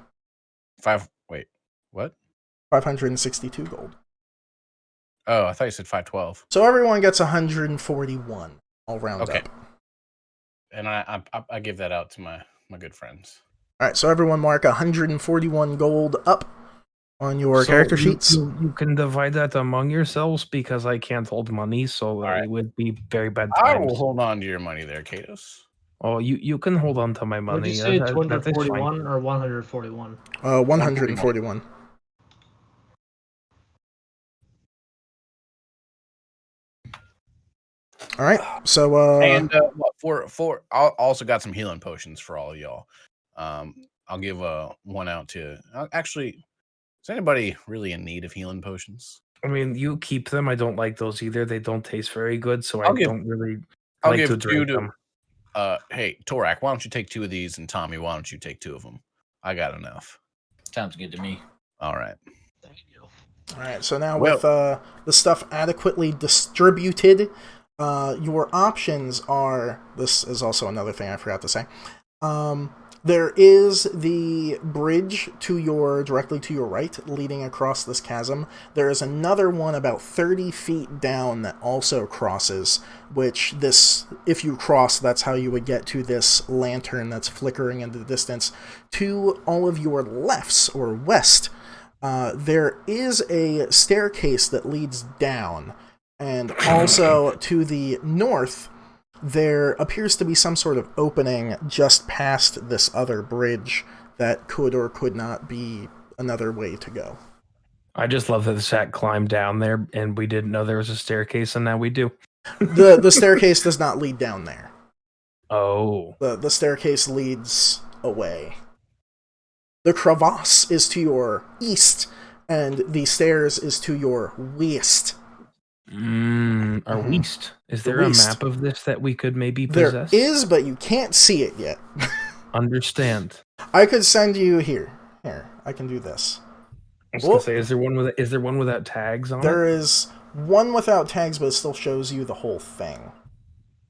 Wait, what? 562 gold. Oh, I thought you said 512. So everyone gets 141 all round up. And I give that out to my good friends. All right, so everyone mark 141 gold up on your character sheets. You can divide that among yourselves because I can't hold money, so it would be very bad times. I will hold on to your money there, Katos. Oh, you can hold on to my money. Would you say 241 or 141? 141. All right, so and for I also got some healing potions for all of y'all. I'll give one out to actually. Is anybody really in need of healing potions? I mean, you keep them. I don't like those either. They don't taste very good, so I don't really I'll like give to drink them. Hey, Torak, why don't you take 2 of these, and Tommy, why don't you take 2 of them? I got enough. Sounds good to me. All right. Thank you. all right, so now with the stuff adequately distributed, your options are. This is also another thing I forgot to say. There is the bridge directly to your right, leading across this chasm. There is another one about 30 feet down that also crosses, which if you cross, that's how you would get to this lantern that's flickering in the distance. To all of your lefts, or west, there is a staircase that leads down, and also to the north, there appears to be some sort of opening just past this other bridge that could or could not be another way to go. I just love that the Zach climbed down there and we didn't know there was a staircase, and now we do. The staircase does not lead down there. Oh. The staircase leads away. The crevasse is to your east, and the stairs is to your west. Our west. Is there a map of this that we could maybe possess? There is, but you can't see it yet. Understand. I could send you here. Here, I can do this. I was gonna say, is there one without tags on it? There is one without tags, but it still shows you the whole thing.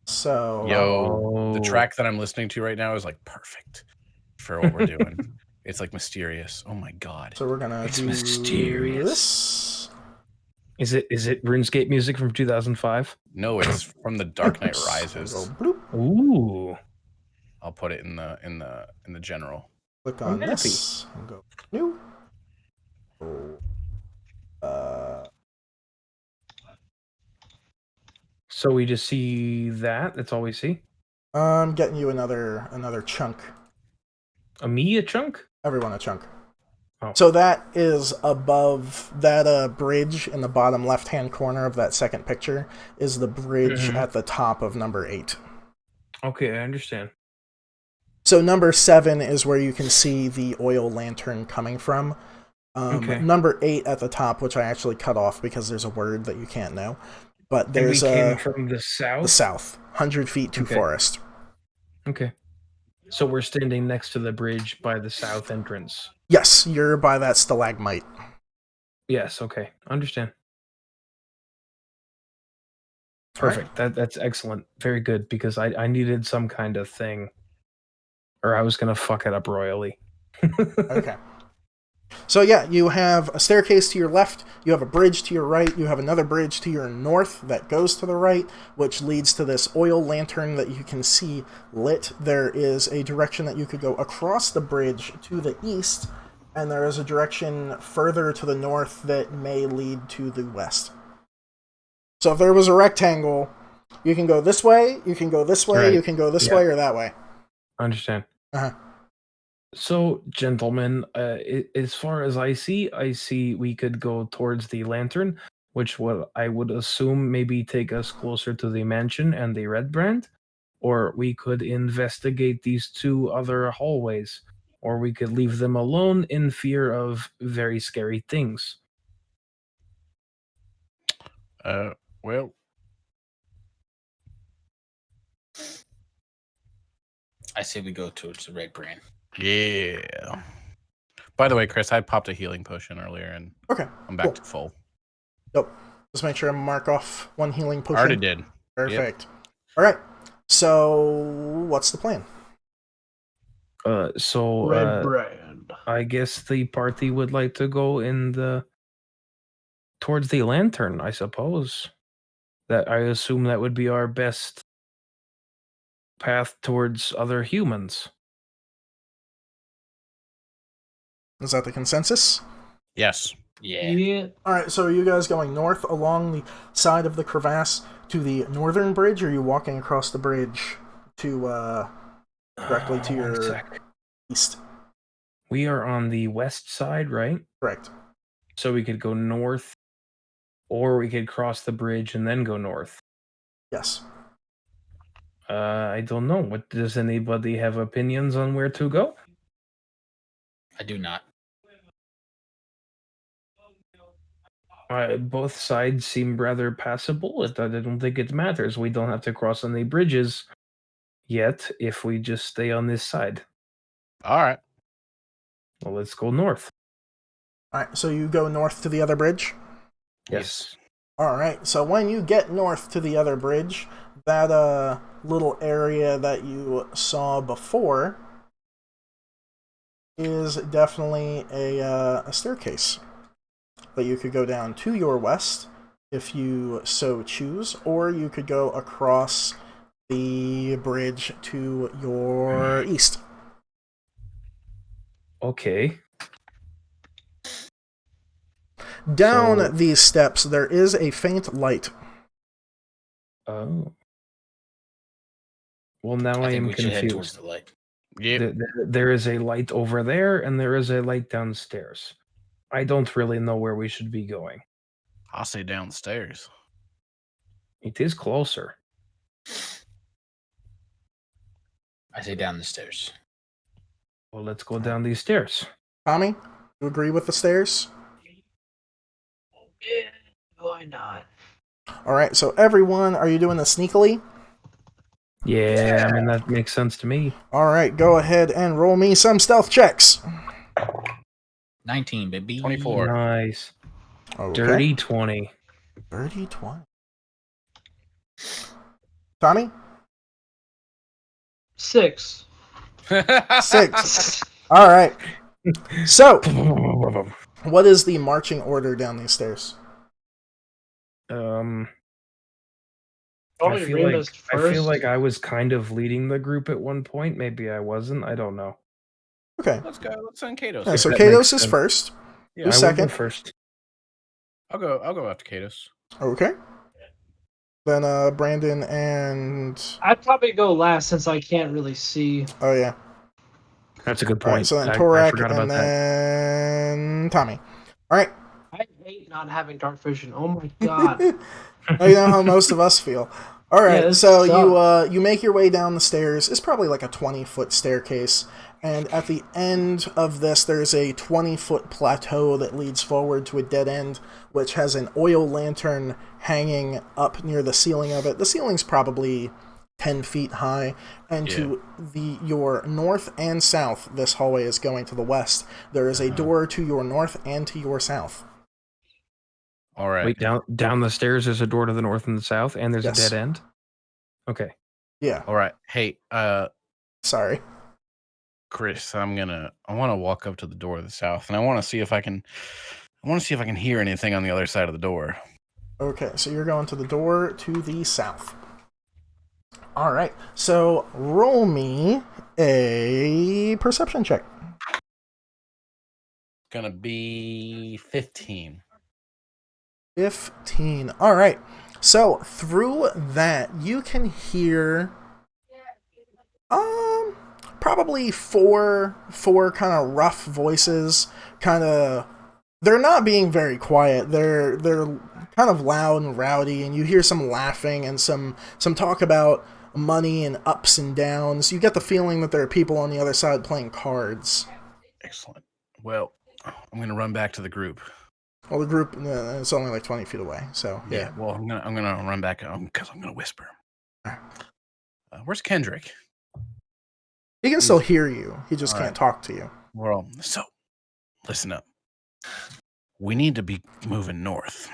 So, the track that I'm listening to right now is like perfect for what we're doing. It's like mysterious. Oh my god! So we're gonna do mysterious. This. Is it RuneScape music from 2005? No, it's from The Dark Knight Rises. Ooh. I'll put it in the general. Click on this and go new. So we just see that? That's all we see? I'm getting you another chunk. A chunk? Everyone a chunk. Oh. So that is above that bridge in the bottom left-hand corner of that second picture is the bridge at the top of number 8. Okay, I understand. So number 7 is where you can see the oil lantern coming from. Number 8 at the top, which I actually cut off because there's a word that you can't know. But there's we came from the south? The south. 100 feet to forest. Okay. So we're standing next to the bridge by the south entrance. Yes, you're by that stalagmite. Yes, okay. Understand. Perfect. Right. That's excellent. Very good, because I needed some kind of thing, or I was going to fuck it up royally. Okay. So yeah, you have a staircase to your left, you have a bridge to your right, you have another bridge to your north that goes to the right, which leads to this oil lantern that you can see lit. There is a direction that you could go across the bridge to the east, and there is a direction further to the north that may lead to the west. So if there was a rectangle, you can go this way, you can go this way, right. You can go this way or that way. Understand. Uh-huh. So, gentlemen, as far as I see we could go towards the lantern, which I would assume maybe take us closer to the mansion and the red brand, or we could investigate these 2 other hallways, or we could leave them alone in fear of very scary things. Well, I say we go towards the red brand. Yeah. By the way, Chris, I popped a healing potion earlier, and I'm back to full. Yep. Just make sure I mark off 1 healing potion. Already did. Perfect. Yep. All right. So, what's the plan? Red brand. I guess the party would like to go towards the lantern, I suppose. That I assume that would be our best path towards other humans. Is that the consensus? Yes. Yeah. All right, so are you guys going north along the side of the crevasse to the northern bridge, or are you walking across the bridge to directly to your east? We are on the west side, right? Correct. So we could go north, or we could cross the bridge and then go north. Yes. I don't know. What does anybody have opinions on where to go? I do not. Both sides seem rather passable. I don't think it matters. We don't have to cross any bridges yet if we just stay on this side. All right. Well, let's go north. All right, so you go north to the other bridge? Yes. All right, so when you get north to the other bridge, that little area that you saw before is definitely a staircase that you could go down to your west if you so choose, or you could go across the bridge to your east. Okay. Down these steps, there is a faint light. Oh. Well, now I am confused. Head towards the light. Yep. There is a light over there, and there is a light downstairs. I don't really know where we should be going. I'll say downstairs. It is closer. I say down the stairs. Well, let's go down these stairs. Tommy, you agree with the stairs? Yeah, why not? All right, so everyone, are you doing this sneakily? Yeah, I mean, that makes sense to me. All right, go ahead and roll me some stealth checks. 19, baby. 24. Nice. Okay. Dirty 20. Dirty 20. Tommy? 6. 6. All right. So, what is the marching order down these stairs? I Probably feel like I was kind of leading the group at one point. Maybe I wasn't. I don't know. Okay. Let's go. Let's send Katos. Yeah, so that Katos makes is sense. first. Yeah, Who's I will go second? first. I'll go after Katos. Okay. Then Brandon and... I'd probably go last since I can't really see. Oh, yeah. That's a good All point. right, so then I Torak forgot about and that. then Tommy. All right. I hate not having dark vision. Oh my god. Oh, you know how most of us feel. All right, Yeah, so sucks. you make your way down the stairs. It's probably like a 20-foot staircase, and at the end of this, there's a 20-foot plateau that leads forward to a dead end, which has an oil lantern hanging up near the ceiling of it. The ceiling's probably 10 feet high, and to your north and south, this hallway is going to the west. There is a door to your north and to your south. All right. Wait, down the stairs, there's a door to the north and the south, and there's Yes. a dead end? Okay. Yeah. All right. Hey, Sorry. Chris, I want to walk up to the door to the south, and I want to see if I can hear anything on the other side of the door. Okay, so you're going to the door to the south. All right, so roll me a perception check. Gonna be 15. 15. All right, so through that, you can hear probably four kind of rough voices. They're not being very quiet. They're kind of loud and rowdy, and you hear some laughing and some talk about money and ups and downs. You get the feeling that there are people on the other side playing cards. Excellent. Well, I'm gonna run back to the group. Well, the group is only like 20 feet away, so yeah. Well, I'm gonna run back because I'm gonna whisper. Where's Kendrick? He can still hear you. He just All can't talk to you. Well, so listen up. We need to be moving north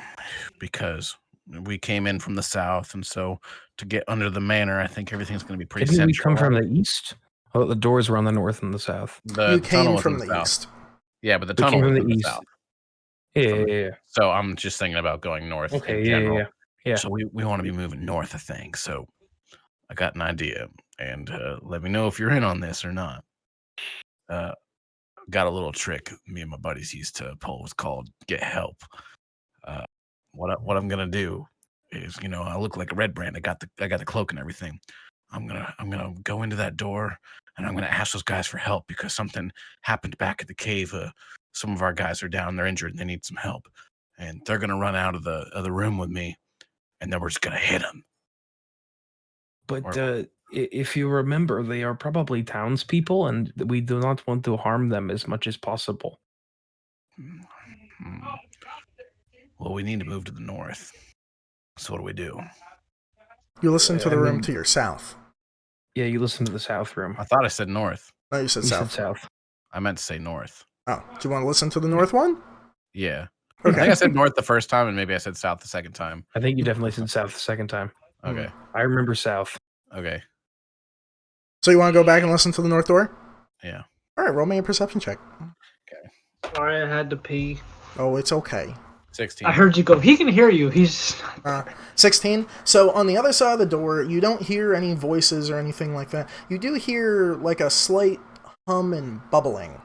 because we came in from the south, and so to get under the manor, I think everything's going to be pretty Didn't we central. come from the east? Oh, the doors were on the north and the south. You came from the east. Yeah, but the We tunnel came was from in the the east. south. Yeah. So I'm just thinking about going north. Okay, in general. yeah. So we want to be moving north, I think. So I got an idea, and let me know if you're in on this or not. Got a little trick me and my buddies used to pull. It's called get help. What I'm gonna do is, I look like a red brand. I got the cloak and everything. I'm gonna go into that door, and I'm gonna ask those guys for help because something happened back at the cave. Some of our guys are down. They're injured, and they need some help. And they're gonna run out of the room with me, and then we're just gonna hit them. But if you remember, they are probably townspeople, and we do not want to harm them as much as possible. Well, we need to move to the north. So what do we do? You listen to the room to your south. Yeah, you listen to the south room. I thought I said north. No, you said You south. said south. I meant to say north. Oh, do you want to listen to the north one? Yeah. Okay. I think I said north the first time, and maybe I said south the second time. I think you definitely said south the second time. Okay. I remember south. Okay. So you want to go back and listen to the north door? Yeah. All right, roll me a perception check. Sorry, I had to pee. Oh, it's okay. 16. I heard you go. He can hear you. He's 16. So on the other side of the door, you don't hear any voices or anything like that. You do hear like a slight hum and bubbling.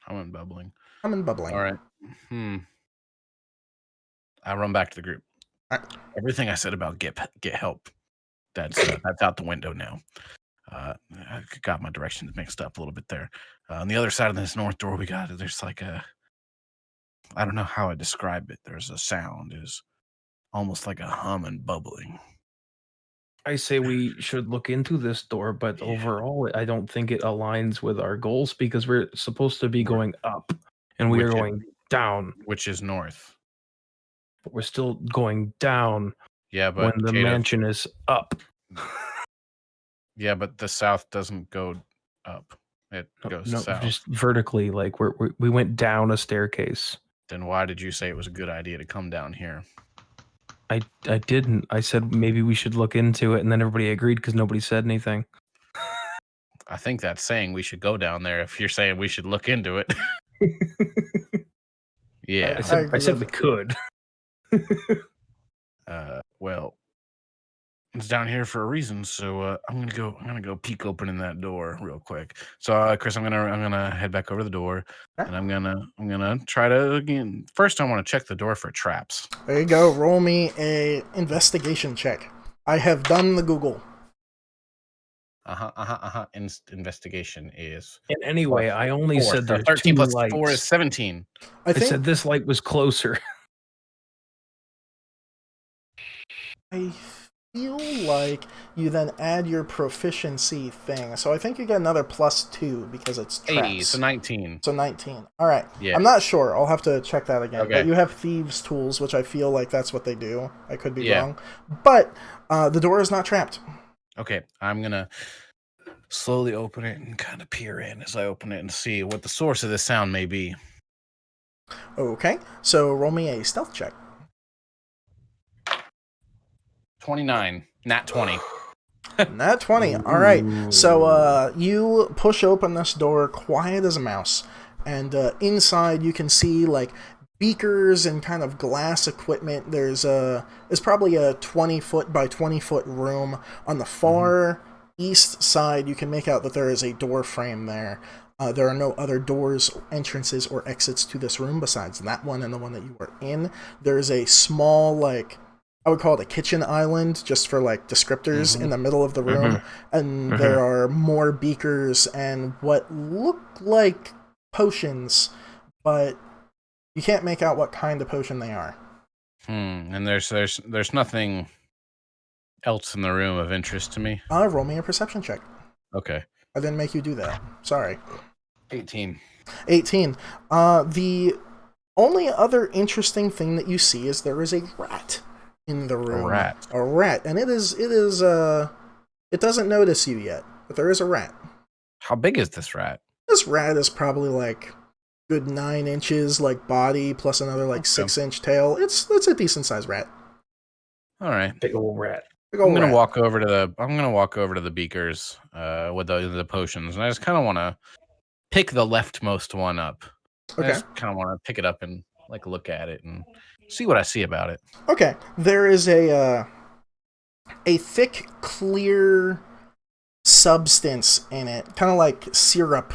Hum and bubbling. Hum and bubbling. All right. I run back to the group. All right. Everything I said about get help, that's out the window now. I got my directions mixed up a little bit there. On the other side of this north door, there's like I don't know how I describe it. There's a sound, is almost like a hum and bubbling. I say we should look into this door, but overall, I don't think it aligns with our goals because we're supposed to be going up, and we are going down. Which is north. But we're still going down. Yeah, but when the mansion is up. Yeah, but the south doesn't go up. It goes south. Just vertically. Like we went down a staircase. Then why did you say it was a good idea to come down here? I didn't. I said maybe we should look into it, and then everybody agreed because nobody said anything. I think that's saying we should go down there if you're saying we should look into it. Yeah. I said we could. Well, it's down here for a reason, so I'm gonna go peek open in that door real quick. So Chris, I'm gonna head back over to the door, and I'm gonna try to again. First, I want to check the door for traps. There you go. Roll me a investigation check. I have done the Google. Investigation is. And anyway, I only said there's 13 plus lights. 4 is 17. I said this light was closer. I feel like you then add your proficiency thing. So I think you get another +2 because it's traps. 80, so 19. So 19. All right. Yeah. I'm not sure. I'll have to check that again. Okay. But you have thieves' tools, which I feel like that's what they do. I could be wrong. But the door is not trapped. Okay, I'm gonna slowly open it and kind of peer in as I open it and see what the source of this sound may be. Okay, so roll me a stealth check. 29, nat 20. Nat 20. All right. So you push open this door, quiet as a mouse, and inside you can see like beakers and kind of glass equipment. There's probably a 20-foot by 20-foot room. On the far east side, you can make out that there is a door frame there. There are no other doors, entrances, or exits to this room besides that one and the one that you were in. There's a small, like, I would call it a kitchen island, just for like descriptors, in the middle of the room. And there are more beakers and what look like potions, but you can't make out what kind of potion they are. And there's nothing else in the room of interest to me. Roll me a perception check. Okay. I didn't make you do that. Sorry. 18. 18. The only other interesting thing that you see is there is a rat in the room. A rat. And it doesn't notice you yet, but there is a rat. How big is this rat? This rat is probably like good 9 inches, like body, plus another like 6-inch tail. It's a decent sized rat. All right. Big old rat. I'm gonna walk over to the beakers with the potions, and I just kind of want to pick the leftmost one up. Okay. I just kind of want to pick it up and like look at it and see what I see about it. Okay. There is a thick, clear substance in it, kind of like syrup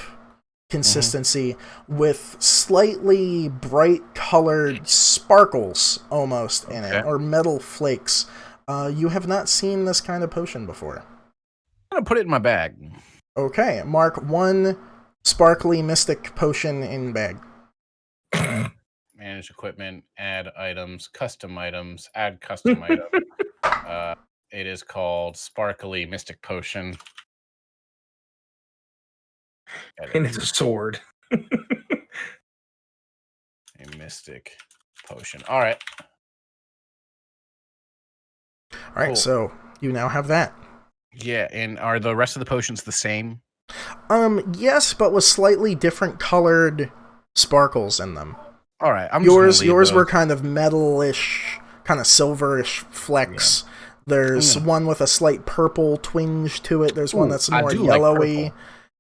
consistency, with slightly bright colored sparkles almost in it, or metal flakes. You have not seen this kind of potion before. I'm gonna put it in my bag. Okay, mark 1 sparkly mystic potion in bag. Manage equipment, add items, custom items, add custom item. It is called Sparkly Mystic Potion. And it's a sword. A mystic potion. All right. All right, so you now have that. Yeah, and are the rest of the potions the same? Yes, but with slightly different colored sparkles in them. All right, yours were kind of metalish, kind of silverish flecks. Yeah. There's one with a slight purple twinge to it. There's one that's more yellowy, like,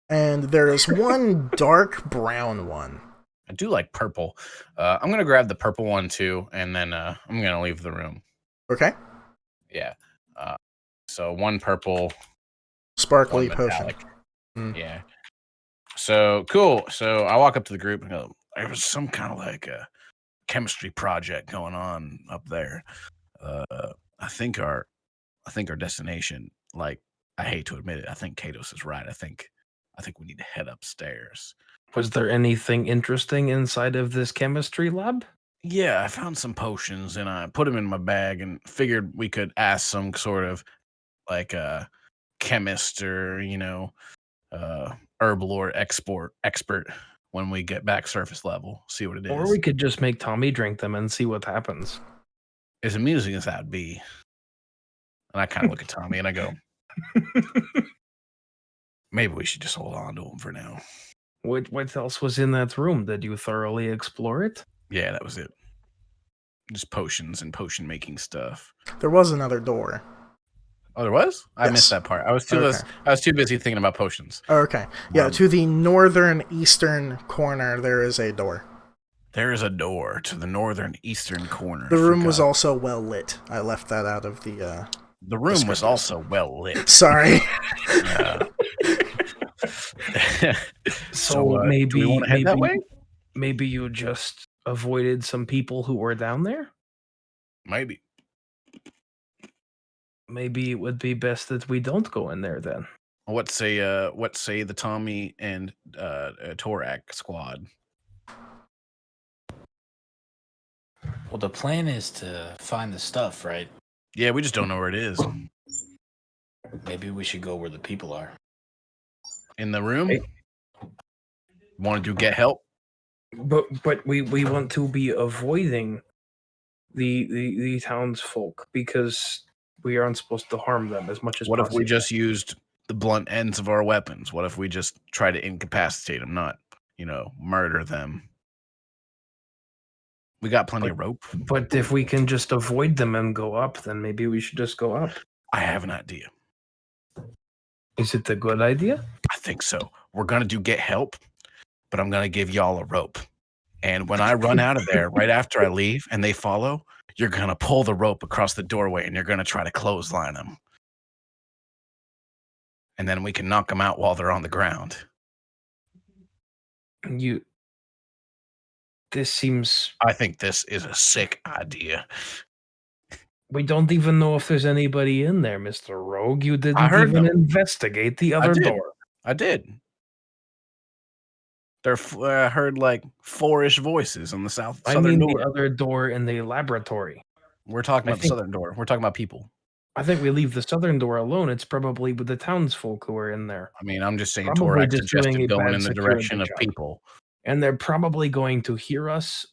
and there's one dark brown one. I do like purple. I'm gonna grab the purple one too, and then I'm gonna leave the room. Okay. Yeah. So 1 purple, sparkly potion. Yeah. So cool. So I walk up to the group and go, there was some kind of like a chemistry project going on up there. I think our destination, like, I hate to admit it, I think Katos is right. I think we need to head upstairs. Was there anything interesting inside of this chemistry lab? Yeah, I found some potions and I put them in my bag and figured we could ask some sort of like a chemist or herb lore expert when we get back surface level. See what it is. Or we could just make Tommy drink them and see what happens. As amusing as that would be. And I kind of look at Tommy and I go, maybe we should just hold on to him for now. What else was in that room? Did you thoroughly explore it? Yeah, that was it. Just potions and potion making stuff. There was another door. Oh, there was? I Yes. missed that part. I was too busy thinking about potions. Okay. Yeah, to the northern eastern corner, there is a door. There is a door to the northern eastern corner. The room was also well lit. I left that out of the... The room was also well lit. Sorry. So maybe do we want to head that way? Maybe you just avoided some people who were down there? Maybe. Maybe it would be best that we don't go in there then. What say the Tommy and Torak squad? Well, the plan is to find the stuff, right? Yeah, we just don't know where it is. Maybe we should go where the people are. In the room? Want to get help? But we want to be avoiding the townsfolk because we aren't supposed to harm them as much as What possible. if we just used the blunt ends of our weapons? What if we just try to incapacitate them, not, murder them? We got plenty of rope. But if we can just avoid them and go up, then maybe we should just go up. I have an idea. Is it a good idea? I think so. We're going to get help, but I'm going to give y'all a rope. And when I run out of there, right after I leave and they follow, you're going to pull the rope across the doorway and you're going to try to clothesline them. And then we can knock them out while they're on the ground. This seems... I think this is a sick idea. We don't even know if there's anybody in there, Mr. Rogue. You didn't even investigate the other door. I did. I heard like 4-ish voices on the southern door. The other door in the laboratory. We're talking about the southern door. We're talking about people. I think we leave the southern door alone. It's probably with the townsfolk who are in there. I mean, I'm just saying Torak suggested going in the direction of people. And they're probably going to hear us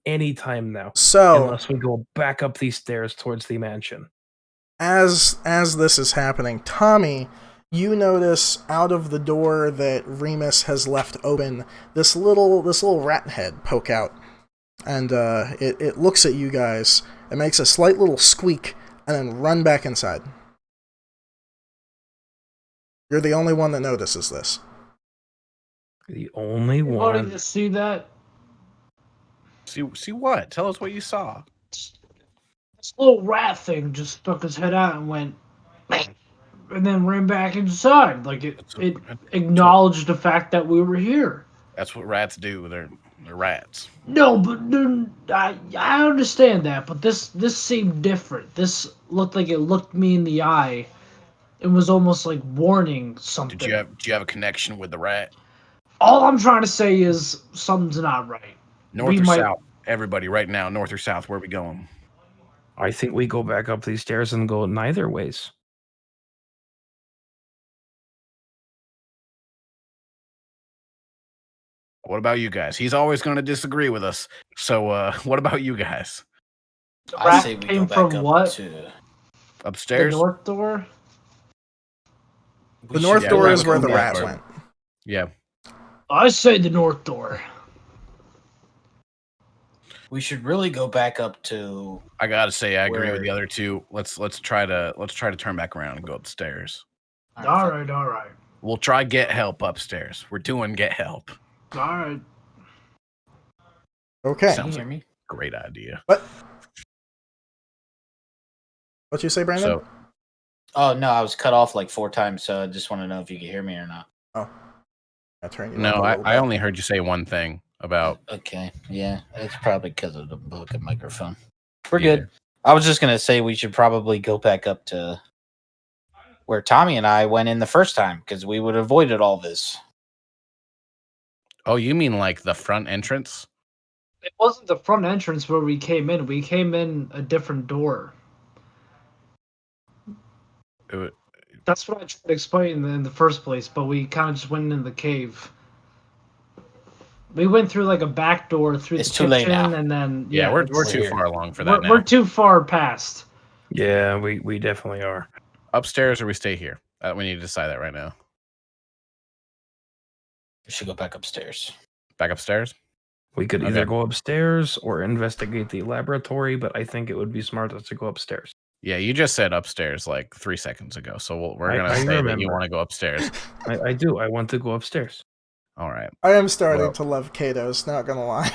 anytime now. So, unless we go back up these stairs towards the mansion. As this is happening, Tommy, you notice out of the door that Remus has left open, this little rat head poke out. And it looks at you guys, it makes a slight little squeak, and then run back inside. You're the only one that notices this. The only one. Wanted to see that. See what? Tell us what you saw. This little rat thing just stuck his head out and went, and then ran back inside. Like it acknowledged the fact that we were here. That's what rats do. They're rats. No, but I understand that, but this seemed different. This looked like it looked me in the eye. It was almost like warning something. Do you have a connection with the rat? All I'm trying to say is something's not right. North or south? Everybody, right now, north or south? Where are we going? I think we go back up these stairs and go neither ways. What about you guys? He's always going to disagree with us. So, what about you guys? I say we came go back from up what? to Upstairs? The north door? The north door is where the rat went. Yeah. I say the north door. We should really go back up to. I gotta say, I agree with the other two. Let's try to turn back around and go upstairs. All right. We'll try get help upstairs. We're doing get help. All right. Okay. Can you hear me? Great idea. What you say, Brandon? Oh no, I was cut off like 4 times, so I just want to know if you can hear me or not. Oh. I only heard you say one thing about. Okay, yeah, it's probably because of the bucket microphone. We're good. I was just gonna say we should probably go back up to where Tommy and I went in the first time because we would have avoided all this. Oh, you mean like the front entrance? It wasn't the front entrance where we came in. We came in a different door. That's what I tried to explain in the first place, but we kind of just went in the cave. We went through like a back door through It's the too late kitchen, now. and then Yeah, we're we're too here. far along for that now. We're too far past. Yeah, we definitely are. Upstairs or we stay here? We need to decide that right now. We should go back upstairs. Back upstairs? We could Okay. either go upstairs or investigate the laboratory, but I think it would be smarter to go upstairs. Yeah, you just said upstairs like 3 seconds ago, so we're going to I say that you remember. want to go upstairs. I do. I want to go upstairs. All right. I am starting to love Kato's, not gonna lie.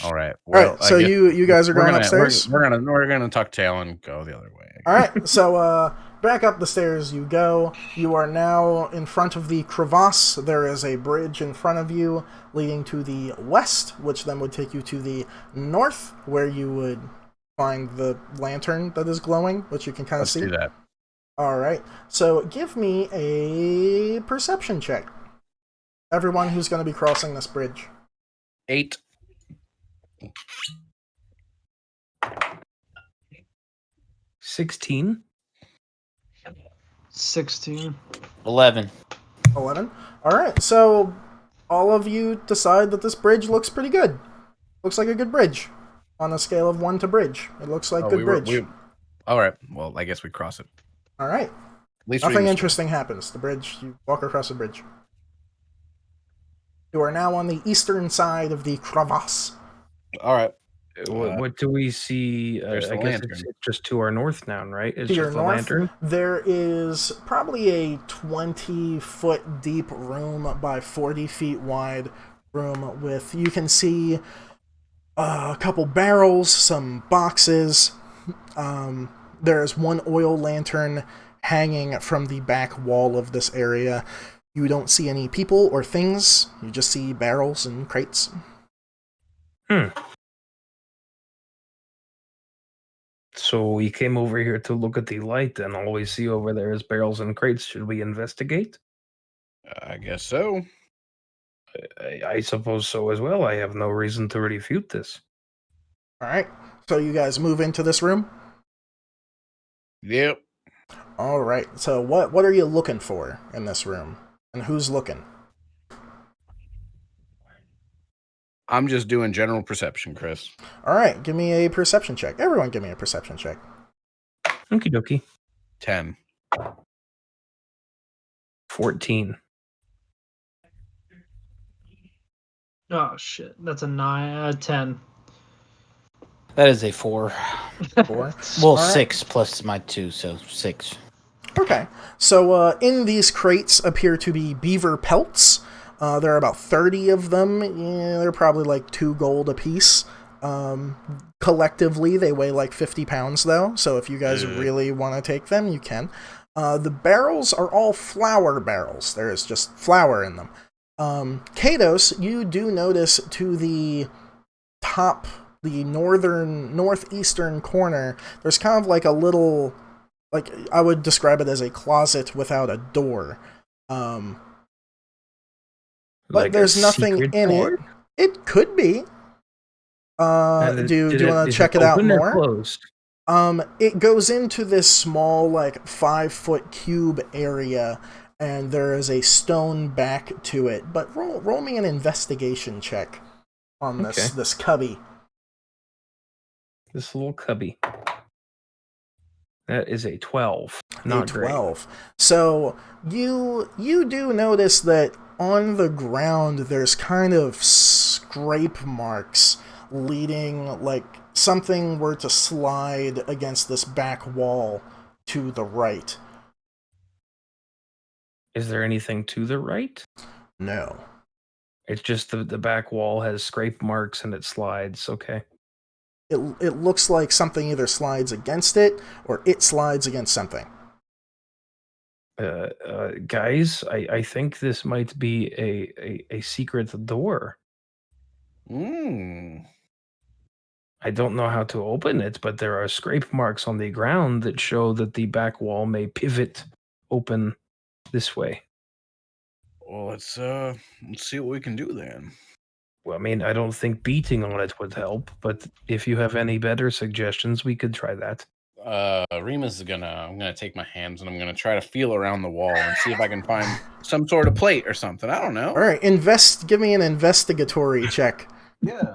All right. Well, all right, so you guys are going upstairs? We're gonna tuck tail and go the other way. All right, so back up the stairs you go. You are now in front of the crevasse. There is a bridge in front of you leading to the west, which then would take you to the north, where you would find the lantern that is glowing, which you can kind of see. Let's do that. All right, so give me a perception check. Everyone who's going to be crossing this bridge. 8. 16. 16. 11. 11. All right, so all of you decide that this bridge looks pretty good. Looks like a good bridge. On a scale of 1 to bridge, it looks like good bridge. All right. Well, I guess we cross it. All right. At least nothing interesting happens. The bridge, you walk across the bridge. You are now on the eastern side of the crevasse. All right. What do we see? I guess it's just to our north now, right? It's just the lantern. There is probably a 20-foot deep room by 40 feet wide room with, you can see a couple barrels, some boxes. There's one oil lantern hanging from the back wall of this area. You don't see any people or things. You just see barrels and crates. So we came over here to look at the light, and all we see over there is barrels and crates. Should we investigate? I guess so. I suppose so as well. I have no reason to refute this. All right. So you guys move into this room? Yep. All right. So what are you looking for in this room? And who's looking? I'm just doing general perception, Chris. All right. Give me a perception check. Everyone give me a perception check. Okie dokie. 10. 14. Oh, shit. That's a 10. That is a 4. 4? Well, 6 plus my 2, so 6. Okay. So in these crates appear to be beaver pelts. There are about 30 of them. Yeah, they're probably like 2 gold apiece. Collectively, they weigh like 50 pounds, though. So if you guys really want to take them, you can. The barrels are all flour barrels. There is just flour in them. Kados, you do notice to the top, the northeastern corner, there's kind of like a little, like, I would describe it as a closet without a door. But like there's nothing in door? it. It could be. Do you want to check it out more? Closed? It goes into this small, like, 5-foot cube area, and there is a stone back to it. But roll me an investigation check on this cubby. This little cubby. That is a 12. Not a 12. Great. So you do notice that on the ground there's kind of scrape marks leading, like something were to slide against this back wall to the right. Is there anything to the right? No. It's just the back wall has scrape marks and it slides. Okay. It looks like something either slides against it or it slides against something. Guys, I think this might be a secret door. I don't know how to open it, but there are scrape marks on the ground that show that the back wall may pivot open this way. Well, let's see what we can do then. Well, I mean, I don't think beating on it would help, but if you have any better suggestions, we could try that. Remus is I'm gonna take my hands and I'm gonna try to feel around the wall and see if I can find some sort of plate or something. I don't know. All right, give me an investigatory check. Yeah.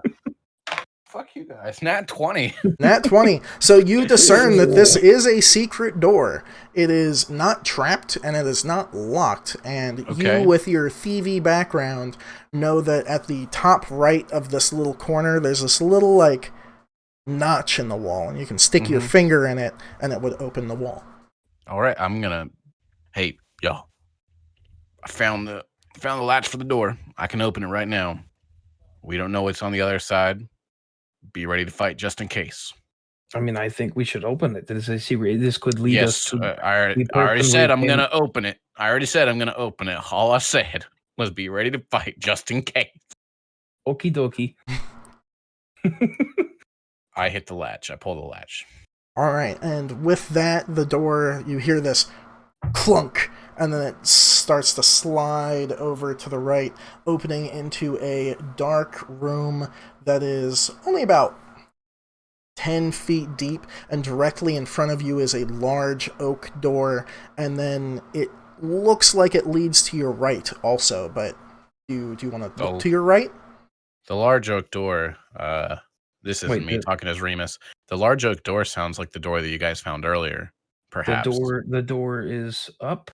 Fuck you guys. Nat 20. Nat 20. So you discern that this is a secret door. It is not trapped and it is not locked. And you, with your thievy background, know that at the top right of this little corner, there's this little, like, notch in the wall. And you can stick your finger in it and it would open the wall. All right, hey, y'all. I found the latch for the door. I can open it right now. We don't know what's on the other side. Be ready to fight just in case. I mean, I think we should open it. This could lead us to... I already said I'm going to open it. All I said was be ready to fight just in case. Okie dokie. I hit the latch. I pull the latch. All right, and with that, the door, you hear this clunk, and then it starts to slide over to the right, opening into a dark room that is only about 10 feet deep, and directly in front of you is a large oak door, and then it looks like it leads to your right also, but do you want to look to your right? The large oak door, this isn't me talking as Remus. The large oak door sounds like the door that you guys found earlier, perhaps. The door is up?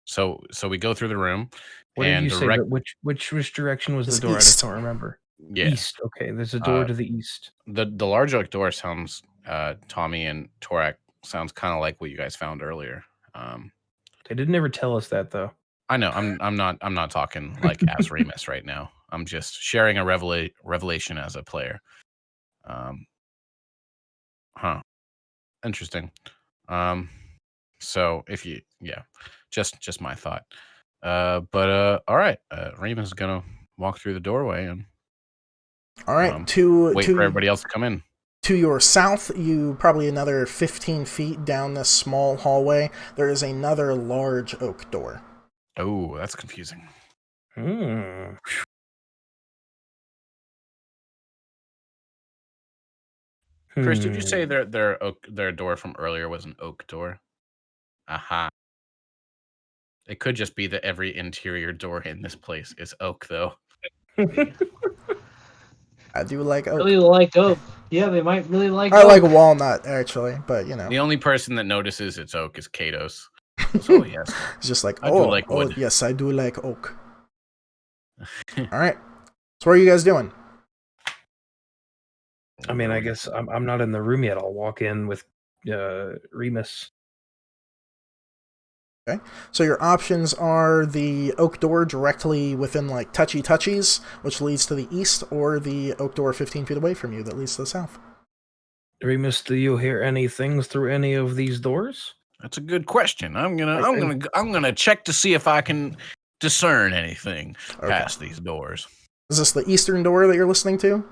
So we go through the room. What did you say? Which direction was the door? East. I don't remember. Yeah. East. Okay, there's a door to the east. The large oak door sounds, Tommy and Torak, sounds kind of like what you guys found earlier. They didn't ever tell us that though. I know. I'm not talking like as Remus right now. I'm just sharing a revelation as a player. Interesting. So if you, just my thought. But all right. Remus is gonna walk through the doorway and all right, wait for everybody else to come in. To your south, you probably another 15 feet down this small hallway, there is another large oak door. Oh, that's confusing. Chris, did you say their door from earlier was an oak door? Aha. It could just be that every interior door in this place is oak, though. I do like oak. Really like oak. Yeah, they might really like oak. I like walnut, actually, but you know. The only person that notices it's oak is Katos. Oh, yes. It's just like, I do like wood. Yes, I do like oak. All right. So what are you guys doing? I mean, I guess I'm not in the room yet. I'll walk in with Remus. Okay. So your options are the oak door directly within like touchies, which leads to the east, or the oak door 15 feet away from you that leads to the south. Remus, do you hear any things through any of these doors? That's a good question. I'm gonna check to see if I can discern anything past these doors. Is this the eastern door that you're listening to?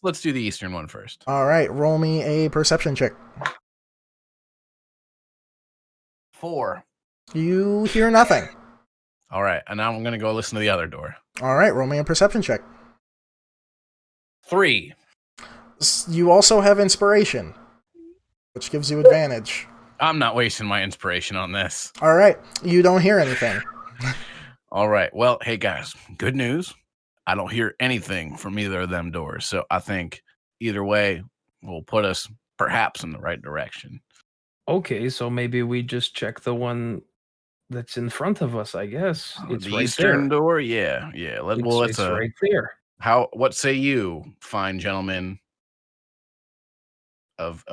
Let's do the eastern one first. All right, roll me a perception check. 4. You hear nothing. All right, and now I'm gonna go listen to the other door. All right, roll me a perception check. 3. You also have inspiration, which gives you advantage. I'm not wasting my inspiration on this. All right, you don't hear anything. All right, well, hey guys, good news. I don't hear anything from either of them doors, so I think either way will put us perhaps in the right direction. Okay, so maybe we just check the one that's in front of us, I guess. It's the right eastern there. Door? Yeah. It's right there. What say you, fine gentlemen of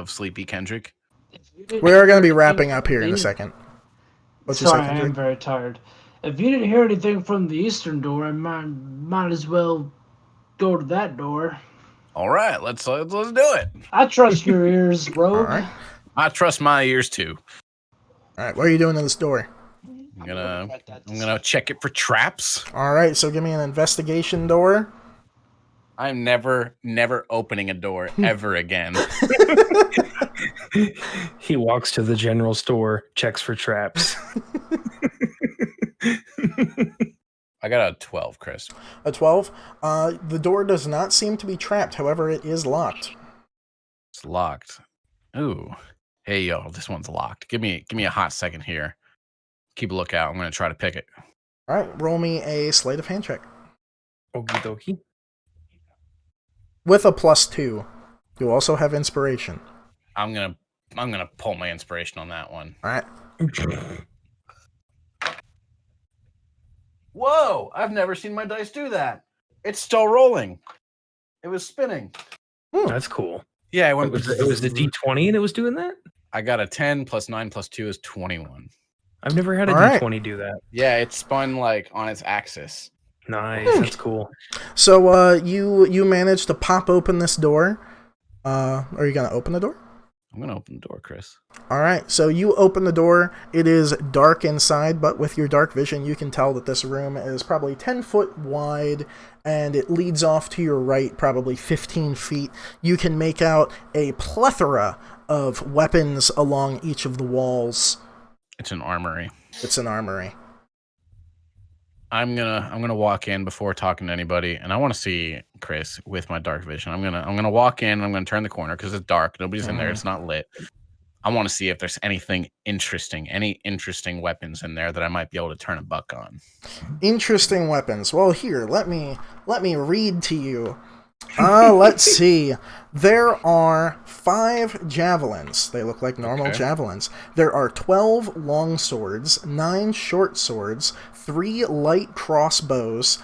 Sleepy Kendrick? We're going to be wrapping up here in a second. Sorry, I am very tired. If you didn't hear anything from the eastern door, I might as well go to that door. All right, let's do it. I trust your ears, Rogue. All right. I trust my ears too. All right, what are you doing in this door? I'm gonna check it for traps. All right, so give me an investigation door. I'm never opening a door ever again. He walks to the general store, checks for traps. I got a 12, Chris. A 12? The door does not seem to be trapped. However, it is locked. It's locked. Ooh. Hey, yo, this one's locked. Give me a hot second here. Keep a lookout. I'm going to try to pick it. All right, roll me a sleight of hand check. Okie dokie. With a +2. You also have inspiration. I'm gonna pull my inspiration on that one. All right. Whoa! I've never seen my dice do that. It's still rolling. It was spinning. That's cool. Yeah, It was the D20 and it was doing that? I got a 10 plus 9 plus 2 is 21. I've never had a All D20 do that. Yeah, it spun like on its axis. Nice. That's cool. So you managed to pop open this door. Are you gonna open the door? I'm gonna open the door, Chris. All right, so you open the door. It is dark inside, but with your dark vision, you can tell that this room is probably 10 foot wide, and it leads off to your right, probably 15 feet. You can make out a plethora of weapons along each of the walls. It's an armory. It's an armory. I'm gonna walk in before talking to anybody, and I want to see Chris with my dark vision. I'm gonna walk in. And I'm gonna turn the corner because it's dark. Nobody's in there. It's not lit. I want to see if there's anything interesting, any interesting weapons in there that I might be able to turn a buck on. Interesting weapons. Well, here, let me read to you. Let's see. There are 5 javelins. They look like normal javelins. There are 12 long swords, 9 short swords, 3 light crossbows,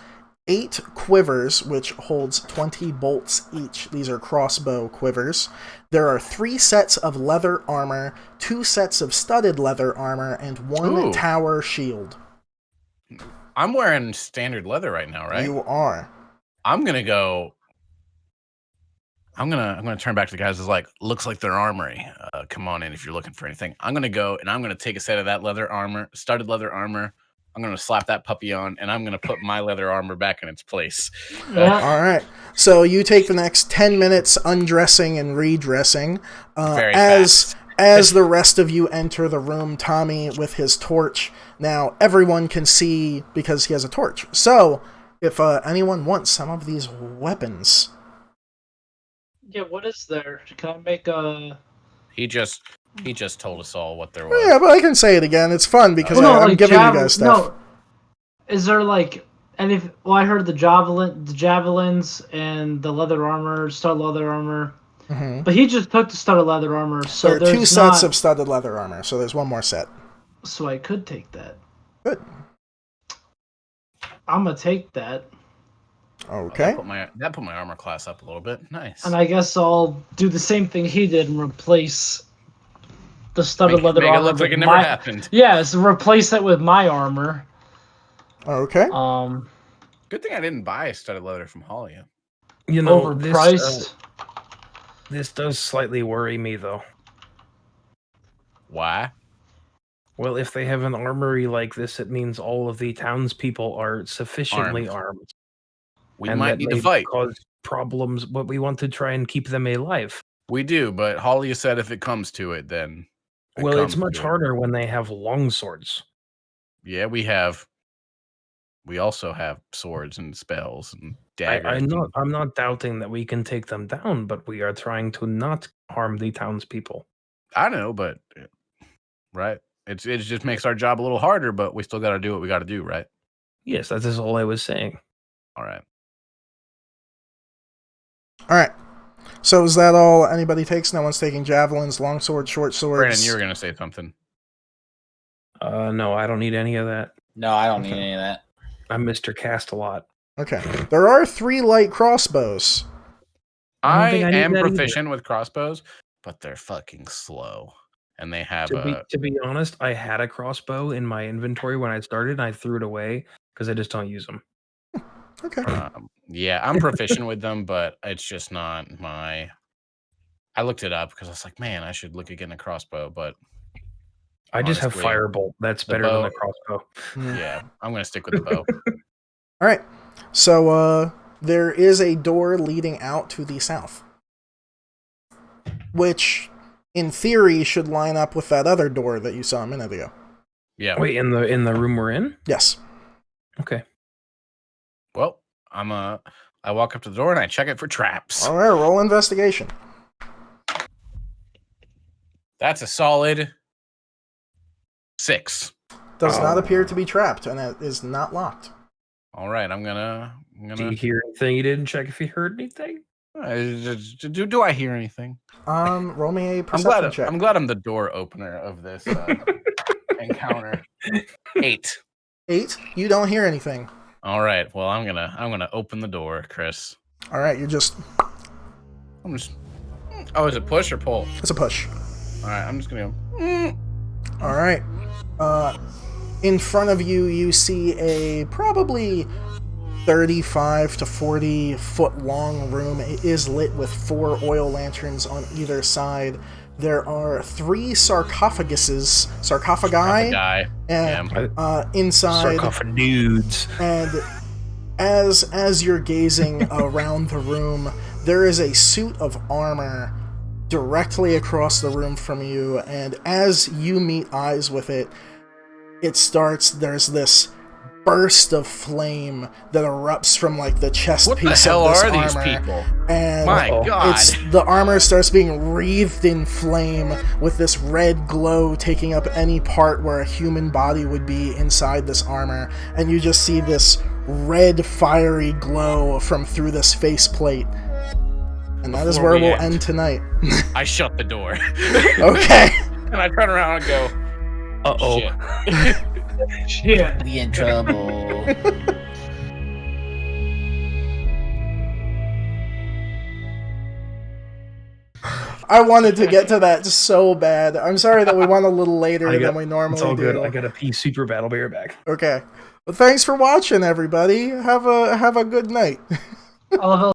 8 quivers, which holds 20 bolts each. These are crossbow quivers. There are 3 sets of leather armor, 2 sets of studded leather armor, and 1 tower shield. I'm wearing standard leather right now, right? You are. I'm gonna turn back to the guys. It's like, looks like their armory. Come on in if you're looking for anything. I'm gonna go and I'm gonna take a set of that leather armor, studded leather armor. I'm gonna slap that puppy on, and I'm gonna put my leather armor back in its place. All right. So you take the next 10 minutes undressing and redressing. As the rest of you enter the room, Tommy with his torch. Now everyone can see because he has a torch. So if anyone wants some of these weapons. Yeah, what is there? Can I make a... He just told us all what there was. Yeah, but I can say it again. It's fun because I'm giving you guys stuff. No. Is there like... I heard the javelins and the leather armor, studded leather armor. Mm-hmm. But he just took the studded leather armor. So there are 2 sets of studded leather armor, so there's 1 more set. So I could take that. Good. I'm going to take that. Okay. That put my armor class up a little bit. Nice. And I guess I'll do the same thing he did and replace the studded leather armor. Make it look like it never happened. Yeah, so replace it with my armor. Okay. Good thing I didn't buy studded leather from Holly. You know, overpriced. This does slightly worry me, though. Why? Well, if they have an armory like this, it means all of the townspeople are sufficiently armed. We might need to fight. Cause problems, but we want to try and keep them alive. We do, but Holly said if it comes to it, then... Well, it's much harder when they have long swords. Yeah, we also have swords and spells and daggers. I'm not doubting that we can take them down, but we are trying to not harm the townspeople. I know, but... Right? It just makes our job a little harder, but we still got to do what we got to do, right? Yes, that is all I was saying. All right. All right. So is that all anybody takes? No one's taking javelins, long swords, short swords? Brandon, you were going to say something. No, I don't need any of that. No, I don't need any of that. I'm Mr. Cast-a-Lot. Okay. There are 3 light crossbows. I am proficient with crossbows, but they're fucking slow. And they have to be honest, I had a crossbow in my inventory when I started, and I threw it away because I just don't use them. Okay. Yeah, I'm proficient with them, but it's just not my... I looked it up because I was like, man, I should look at getting a crossbow, but... I just have Firebolt. That's better than a crossbow. Yeah, I'm going to stick with the bow. All right. So there is a door leading out to the south, which... in theory, should line up with that other door that you saw a minute ago. Yeah. Wait, in the room we're in? Yes. Okay. Well, I walk up to the door and I check it for traps. All right, roll investigation. That's a solid 6. Does not appear to be trapped, and it is not locked. All right, I'm gonna. Do you hear anything? You didn't check if you heard anything. Do I hear anything? Roll me a perception check. I'm glad I'm the door opener of this encounter. 8. 8. You don't hear anything. All right. Well, I'm gonna open the door, Chris. All right. I'm just. Oh, is it push or pull? It's a push. All right. I'm just gonna go. All right. In front of you, you see a probably 35 to 40 foot long room. It is lit with 4 oil lanterns on either side. There are 3 sarcophagi, and inside. Sarcophagues. And as you're gazing around the room, there is a suit of armor directly across the room from you, and as you meet eyes with it, there's this burst of flame that erupts from like the chest what piece the hell of this are armor. These people? And my God. the armor starts being wreathed in flame with this red glow taking up any part where a human body would be inside this armor, and you just see this red fiery glow from through this faceplate. And that is where we'll end tonight. I shut the door. Okay. And I turn around and go, uh-oh. Shit. We in trouble. I wanted to get to that so bad. I'm sorry that we went a little later than we normally do. It's all good. do. I got a pee Super Battle Bear back. Okay. Well, thanks for watching, everybody. Have a good night. I love how